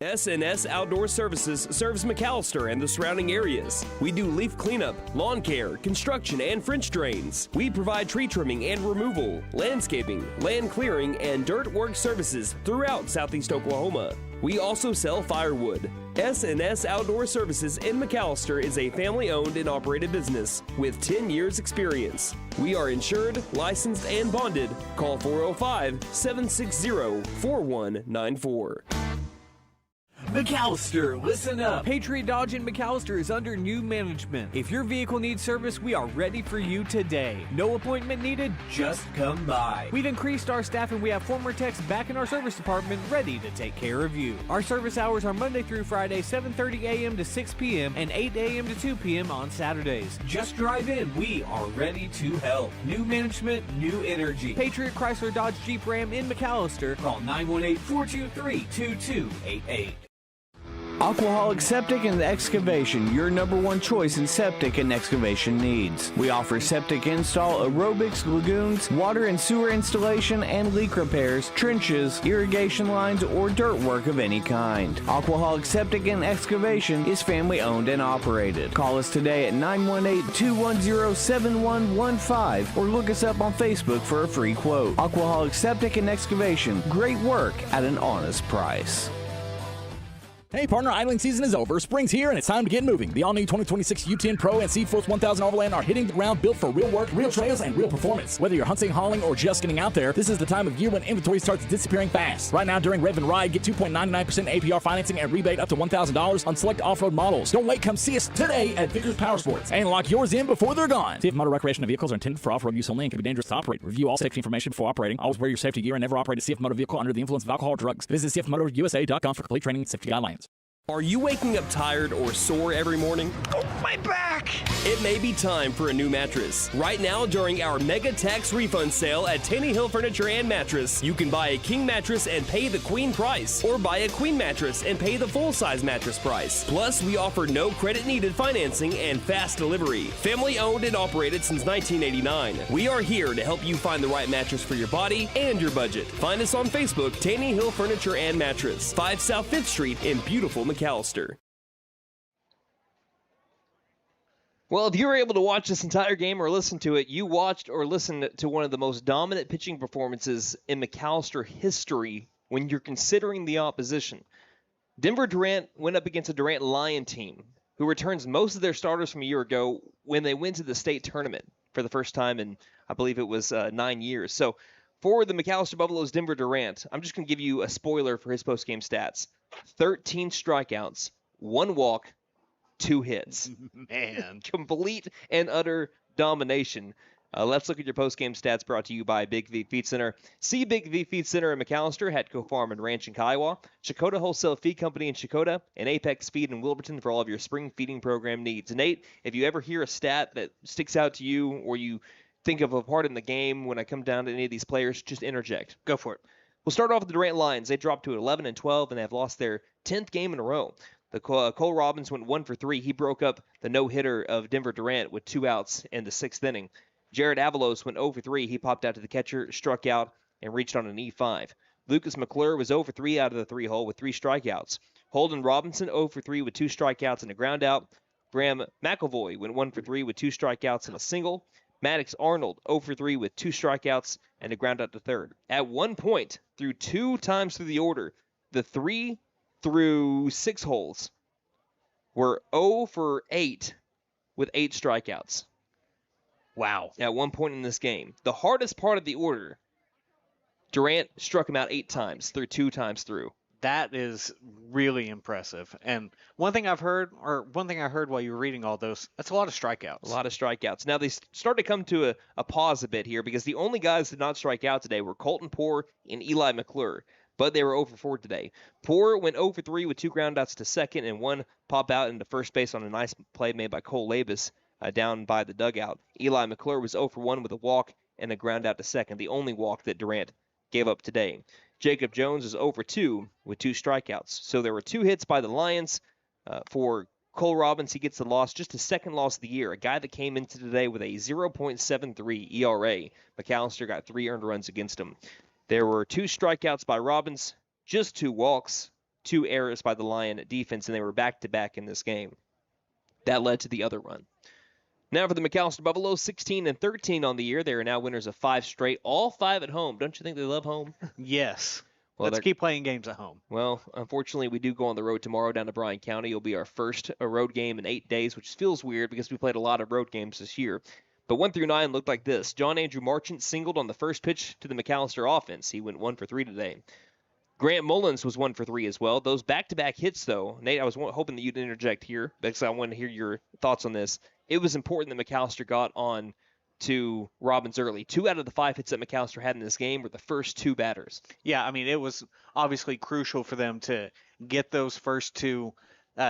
S&S Outdoor Services serves McAlester and the surrounding areas. We do leaf cleanup, lawn care, construction, and French drains. We provide tree trimming and removal, landscaping, land clearing, and dirt work services throughout southeast Oklahoma. We also sell firewood. S&S Outdoor Services in McAlester is a family-owned and operated business with 10 years experience. We are insured, licensed, and bonded. Call 405-760-4194. McAlester, listen up. Patriot Dodge in McAlester is under new management. If your vehicle needs service, we are ready for you today. No appointment needed, just come by. We've increased our staff and we have former techs back in our service department ready to take care of you. Our service hours are Monday through Friday, 7:30 a.m. to 6 p.m. and 8 a.m. to 2 p.m. on Saturdays. Just drive in. We are ready to help. New management, new energy. Patriot Chrysler Dodge Jeep Ram in McAlester. Call 918-423-2288. Aquaholic Septic and Excavation, your #1 choice in septic and excavation needs. We offer septic install, aerobics, lagoons, water and sewer installation, and leak repairs, trenches, irrigation lines, or dirt work of any kind. Aquaholic Septic and Excavation is family owned and operated. Call us today at 918-210-7115 or look us up on Facebook for a free quote. Aquaholic Septic and Excavation, great work at an honest price. Hey partner, idling season is over, spring's here, and it's time to get moving. The all-new 2026 U10 Pro and C-Force 1000 Overland are hitting the ground built for real work, real trails, and real performance. Whether you're hunting, hauling, or just getting out there, this is the time of year when inventory starts disappearing fast. Right now during Rev and Ride, get 2.99% APR financing and rebate up to $1,000 on select off-road models. Don't wait, come see us today at Vickers Power Sports and lock yours in before they're gone. See if motor recreational vehicles are intended for off-road use only and can be dangerous to operate. Review all safety information before operating. Always wear your safety gear and never operate a CF Motor vehicle under the influence of alcohol or drugs. Visit cfmotorusa.com for complete training and safety guidelines. Are you waking up tired or sore every morning? Oh, my back! It may be time for a new mattress. Right now, during our mega tax refund sale at Taney Hill Furniture and Mattress, you can buy a king mattress and pay the queen price, or buy a queen mattress and pay the full-size mattress price. Plus, we offer no credit-needed financing and fast delivery. Family owned and operated since 1989. We are here to help you find the right mattress for your body and your budget. Find us on Facebook, Taney Hill Furniture and Mattress, 5 South 5th Street in beautiful McAlester. Well, if you were able to watch this entire game or listen to it, you watched or listened to one of the most dominant pitching performances in McAlester history when you're considering the opposition. Denver Durant went up against a Durant Lion team who returns most of their starters from a year ago when they went to the state tournament for the first time in, I believe it was 9 years. So for the McAlester Buffaloes, Denver Durant, I'm just going to give you a spoiler for his post-game stats. 13 strikeouts, 1 walk, 2 hits. Man. Complete and utter domination. Let's look at your post-game stats brought to you by MIke Deak Feed Center. See MIke Deak Feed Center in McAlester, Hetco Farm and Ranch in Kiowa, Chakota Wholesale Feed Company in Chakota, and Apex Feed in Wilburton for all of your spring feeding program needs. Nate, if you ever hear a stat that sticks out to you or you think of a part in the game when I come down to any of these players, just interject. Go for it. We'll start off with the Durant Lions. They dropped to 11-12, and they have lost their 10th game in a row. Cole Robbins went 1 for 3. He broke up the no-hitter of Denver Durant with 2 outs in the 6th inning. Jared Avalos went 0 for 3. He popped out to the catcher, struck out, and reached on an E5. Lucas McClure was 0 for 3 out of the 3-hole with 3 strikeouts. Holden Robinson 0 for 3 with 2 strikeouts and a ground out. Graham McElvoy went 1 for 3 with 2 strikeouts and a single. Maddox Arnold 0 for 3 with 2 strikeouts and a ground out to third. At one point, through 2 times through the order, the 3 through 6 holes were 0 for 8 with 8 strikeouts. Wow. At one point in this game. The hardest part of the order, Durant struck him out 8 times through 2 times through. That is really impressive. And one thing I heard while you were reading all those, that's a lot of strikeouts. A lot of strikeouts. Now, they start to come to a pause a bit here because the only guys that did not strike out today were Colton Poore and Eli McClure, but they were 0 for 4 today. Poore went 0 for 3 with 2 groundouts to second and 1 pop out into first base on a nice play made by Cole Labus down by the dugout. Eli McClure was 0 for 1 with a walk and a ground out to second, the only walk that Durant gave up today. Jacob Jones is 0 for 2 with 2 strikeouts. So there were 2 hits by the Lions. For Cole Robbins, he gets the loss, just his second loss of the year. A guy that came into today with a 0.73 ERA. McAlester got 3 earned runs against him. There were 2 strikeouts by Robbins, just 2 walks, 2 errors by the Lion defense, and they were back-to-back in this game. That led to the other run. Now for the McAlester Buffaloes, 16-13 on the year. They are now winners of 5 straight, all 5 at home. Don't you think they love home? Yes. Well, let's keep playing games at home. Well, unfortunately, we do go on the road tomorrow down to Bryan County. It'll be our first road game in 8 days, which feels weird because we played a lot of road games this year. But 1 through 9 looked like this. John Andrew Marchant singled on the first pitch to the McAlester offense. He went 1 for 3 today. Grant Mullins was 1 for 3 as well. Those back-to-back hits, though, Nate, I was hoping that you'd interject here because I want to hear your thoughts on this. It was important that McAlester got on to Robbins early. 2 out of the 5 hits that McAlester had in this game were the first 2 batters. Yeah, I mean, it was obviously crucial for them to get those first 2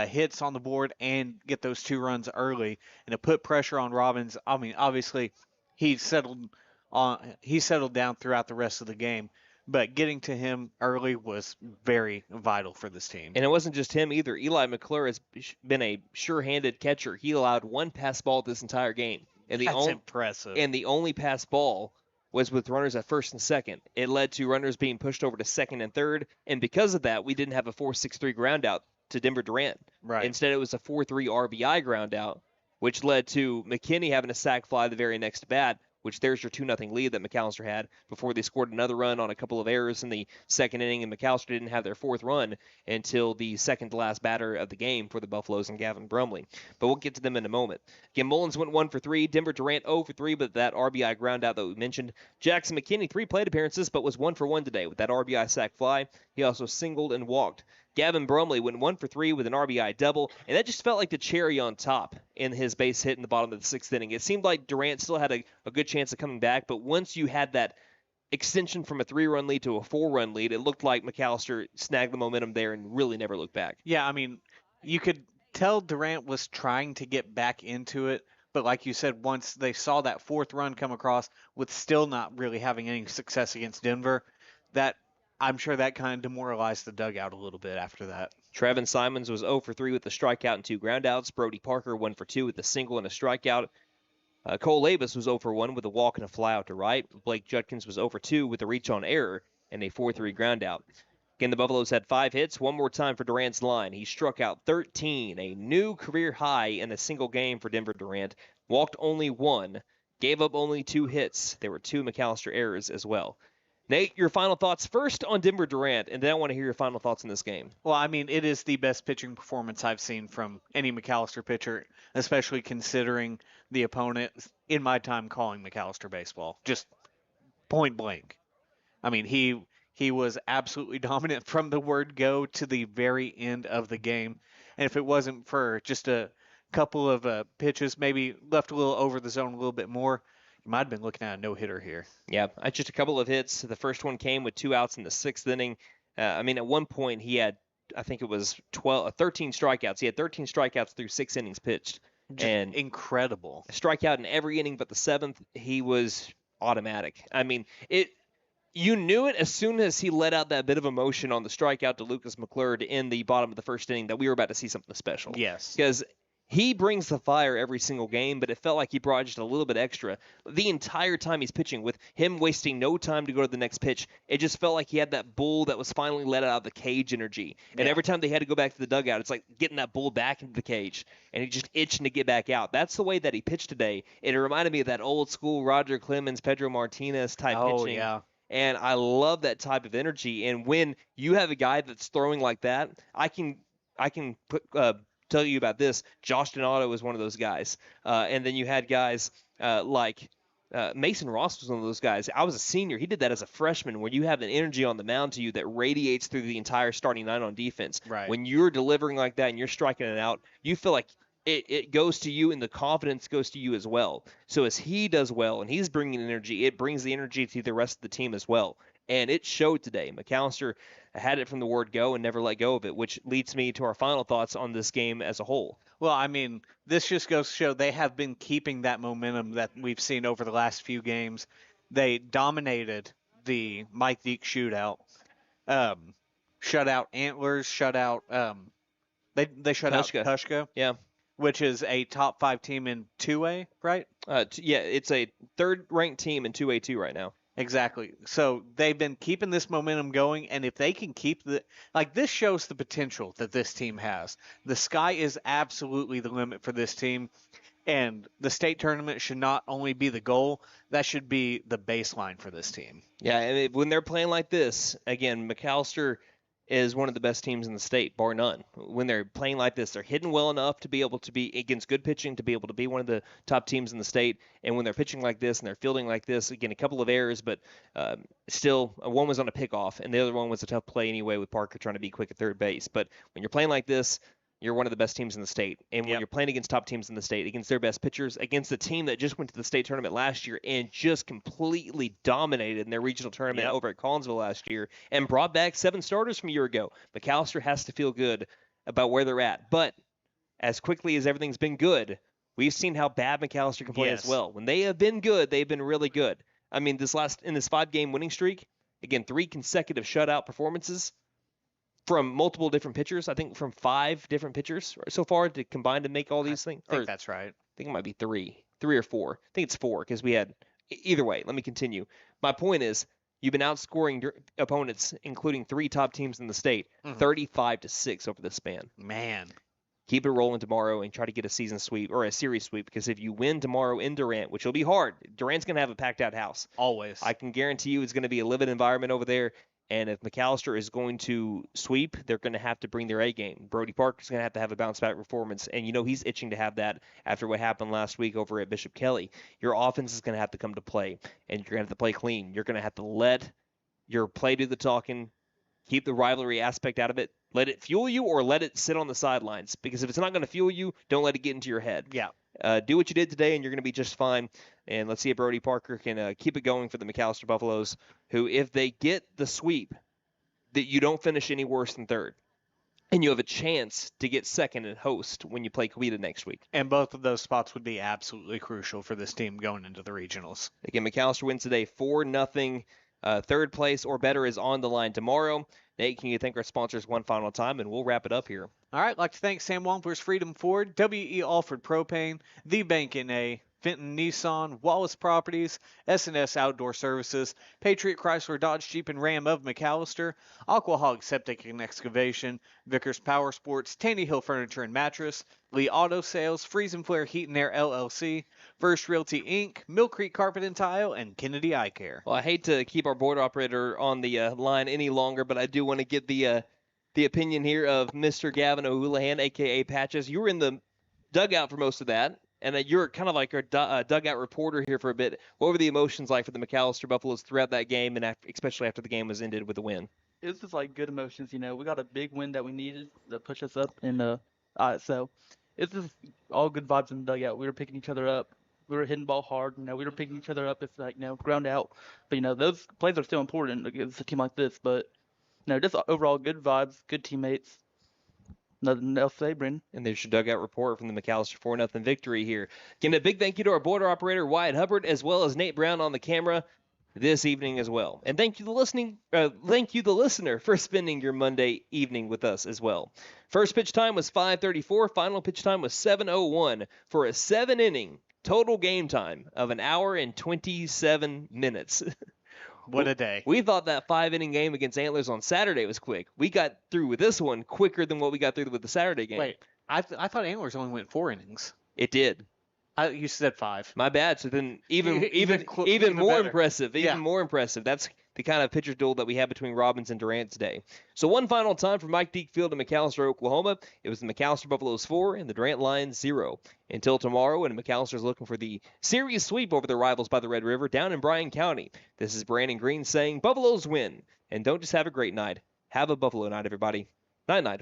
hits on the board and get those 2 runs early and to put pressure on Robbins. I mean, obviously, he settled down throughout the rest of the game. But getting to him early was very vital for this team. And it wasn't just him either. Eli McClure has been a sure-handed catcher. He allowed 1 pass ball this entire game. And That's impressive. And the only pass ball was with runners at first and second. It led to runners being pushed over to second and third. And because of that, we didn't have a 4-6-3 ground out to Denver Durant. Right. Instead, it was a 4-3 RBI ground out, which led to McKinney having a sac fly the very next bat, which there's your 2-0 lead that McAlester had before they scored another run on a couple of errors in the second inning, and McAlester didn't have their 4th run until the second-to-last batter of the game for the Buffaloes and Gavin Brumley. But we'll get to them in a moment. Again, Mullins went 1 for 3. Denver Durant 0 for 3, but that RBI ground out that we mentioned. Jackson McKinney, 3 plate appearances, but was 1 for 1 today with that RBI sac fly. He also singled and walked. Gavin Brumley went 1 for 3 with an RBI double, and that just felt like the cherry on top in his base hit in the bottom of the 6th inning. It seemed like Durant still had a good chance of coming back, but once you had that extension from a 3-run lead to a 4-run lead, it looked like McAlester snagged the momentum there and really never looked back. Yeah, I mean, you could tell Durant was trying to get back into it, but like you said, once they saw that 4th run come across with still not really having any success against Denver, I'm sure that kind of demoralized the dugout a little bit after that. Trevin Simons was 0 for 3 with a strikeout and 2 groundouts. Brody Parker 1 for 2 with a single and a strikeout. Cole Labus was 0 for 1 with a walk and a fly out to right. Blake Judkins was 0 for 2 with a reach on error and a 4-3 groundout. Again, the Buffaloes had 5 hits. One more time for Durant's line. He struck out 13, a new career high in a single game for Denver Durant. Walked only 1, gave up only 2 hits. There were 2 McAlester errors as well. Nate, your final thoughts first on Denver Durant, and then I want to hear your final thoughts on this game. Well, I mean, it is the best pitching performance I've seen from any McAlester pitcher, especially considering the opponent in my time calling McAlester baseball. Just point blank. I mean, he was absolutely dominant from the word go to the very end of the game. And if it wasn't for just a couple of pitches, maybe left a little over the zone a little bit more, might have been looking at a no-hitter here. Yeah, just a couple of hits. The first one came with 2 outs in the 6th inning. I mean, at one point he had, I think it was 13 strikeouts. He had 13 strikeouts through 6 innings pitched. And incredible. A strikeout in every inning but the 7th. He was automatic. I mean, You knew it as soon as he let out that bit of emotion on the strikeout to Lucas McClure in the bottom of the first inning that we were about to see something special. Yes. Because he brings the fire every single game, but it felt like he brought just a little bit extra. The entire time he's pitching, with him wasting no time to go to the next pitch, it just felt like he had that bull that was finally let out of the cage energy. And every time they had to go back to the dugout, it's like getting that bull back into the cage, and he's just itching to get back out. That's the way that he pitched today. It reminded me of that old school Roger Clemens, Pedro Martinez type pitching. Oh, yeah. And I love that type of energy. And when you have a guy that's throwing like that, I can tell you about this. Josh Donato is one of those guys. And then you had guys like Mason Ross was one of those guys. I was a senior. He did that as a freshman, where you have an energy on the mound to you that radiates through the entire starting nine on defense. Right. When you're delivering like that and you're striking it out, you feel like it goes to you, and the confidence goes to you as well. So as he does well and he's bringing energy, it brings the energy to the rest of the team as well. And it showed today. McAlester had it from the word go and never let go of it, which leads me to our final thoughts on this game as a whole. Well, I mean, this just goes to show they have been keeping that momentum that we've seen over the last few games. They dominated the MIke Deak shootout, shut out Antlers, shut out they shut out Tushka. Yeah. Which is a top 5 team in 2A, right? Yeah, it's a third-ranked team in 2A2 right now. Exactly. So they've been keeping this momentum going, and if they can keep this shows the potential that this team has. The sky is absolutely the limit for this team, and the state tournament should not only be the goal, that should be the baseline for this team. Yeah, and when they're playing like this, again, McAlester is one of the best teams in the state, bar none. When they're playing like this, they're hitting well enough to be able to be against good pitching, to be able to be one of the top teams in the state. And when they're pitching like this and they're fielding like this, again, a couple of errors, but still, one was on a pickoff, and the other one was a tough play anyway with Parker trying to be quick at third base. But when you're playing like this, you're one of the best teams in the state. And when you're playing against top teams in the state, against their best pitchers, against the team that just went to the state tournament last year and just completely dominated in their regional tournament over at Collinsville last year and brought back 7 starters from a year ago, McAlester has to feel good about where they're at. But as quickly as everything's been good, we've seen how bad McAlester can play as well. When they have been good, they've been really good. I mean, in this 5-game winning streak, again, 3 consecutive shutout performances from multiple different pitchers. I think from 5 different pitchers so far to combine to make all these things. I think that's right. I think it might be 3 or 4. I think it's 4 because we had either way. Let me continue. My point is, you've been outscoring opponents, including 3 top teams in the state, 35-6 over the span. Man. Keep it rolling tomorrow and try to get a season sweep or a series sweep, because if you win tomorrow in Durant, which will be hard, Durant's going to have a packed out house. Always. I can guarantee you it's going to be a livid environment over there. And if McAlester is going to sweep, they're going to have to bring their A game. Brody Parker's going to have a bounce-back performance. And, he's itching to have that after what happened last week over at Bishop Kelly. Your offense is going to have to come to play, and you're going to have to play clean. You're going to have to let your play do the talking, keep the rivalry aspect out of it. Let it fuel you or let it sit on the sidelines. Because if it's not going to fuel you, don't let it get into your head. Yeah. Do what you did today, and you're going to be just fine. And let's see if Brody Parker can keep it going for the McAlester Buffaloes, who, if they get the sweep, that you don't finish any worse than third. And you have a chance to get second and host when you play Coweta next week. And both of those spots would be absolutely crucial for this team going into the regionals. Again, McAlester wins today 4-0. Third place or better is on the line tomorrow. Nate, can you thank our sponsors one final time, and we'll wrap it up here. All right, I'd like to thank Sam Wampler's Freedom Ford, W.E. Alford Propane, The Bank N.A., Fenton Nissan, Wallace Properties, S&S Outdoor Services, Patriot Chrysler Dodge Jeep and Ram of McAlester, Aquahog Septic and Excavation, Vickers Power Sports, Taney Hill Furniture and Mattress, Lee Auto Sales, Freeze and Flare Heat and Air LLC, First Realty Inc., Mill Creek Carpet and Tile, and Kennedy Eye Care. Well, I hate to keep our board operator on the line any longer, but I do want to get the opinion here of Mr. Gavin O'Houlihan, a.k.a. Patches. You were in the dugout for most of that. And you're kind of like our dugout reporter here for a bit. What were the emotions like for the McAlester Buffaloes throughout that game, and especially after the game was ended with a win? It was just like good emotions. We got a big win that we needed to push us up, and so it's just all good vibes in the dugout. We were picking each other up. We were hitting ball hard. We were picking each other up. It's like ground out. But those plays are still important against a team like this. But just overall good vibes, good teammates. Nothing else to say, Brendan. And there's your dugout report from the McAlester 4-0 victory here. Again, a big thank you to our board operator, Wyatt Hubbard, as well as Nate Brown on the camera. this evening as well. And thank you, the listener, for spending your Monday evening with us as well. First pitch time was 5:34. Final pitch time was 7:01 for a 7-inning total game time of 1 hour and 27 minutes. What a day. We thought that 5-inning game against Antlers on Saturday was quick. We got through with this one quicker than what we got through with the Saturday game. Wait, I thought Antlers only went 4 innings. It did. You said 5. My bad. So then even even more better. impressive. Even more impressive. That's the kind of pitcher's duel that we had between Robbins and Durant today. So one final time for MIke Deak Field in McAlester, Oklahoma. It was the McAlester Buffaloes 4 and the Durant Lions 0. Until tomorrow, and McAllister's looking for the series sweep over their rivals by the Red River down in Bryan County. This is Brandon Green saying Buffaloes win. And don't just have a great night. Have a Buffalo night, everybody. Night-night.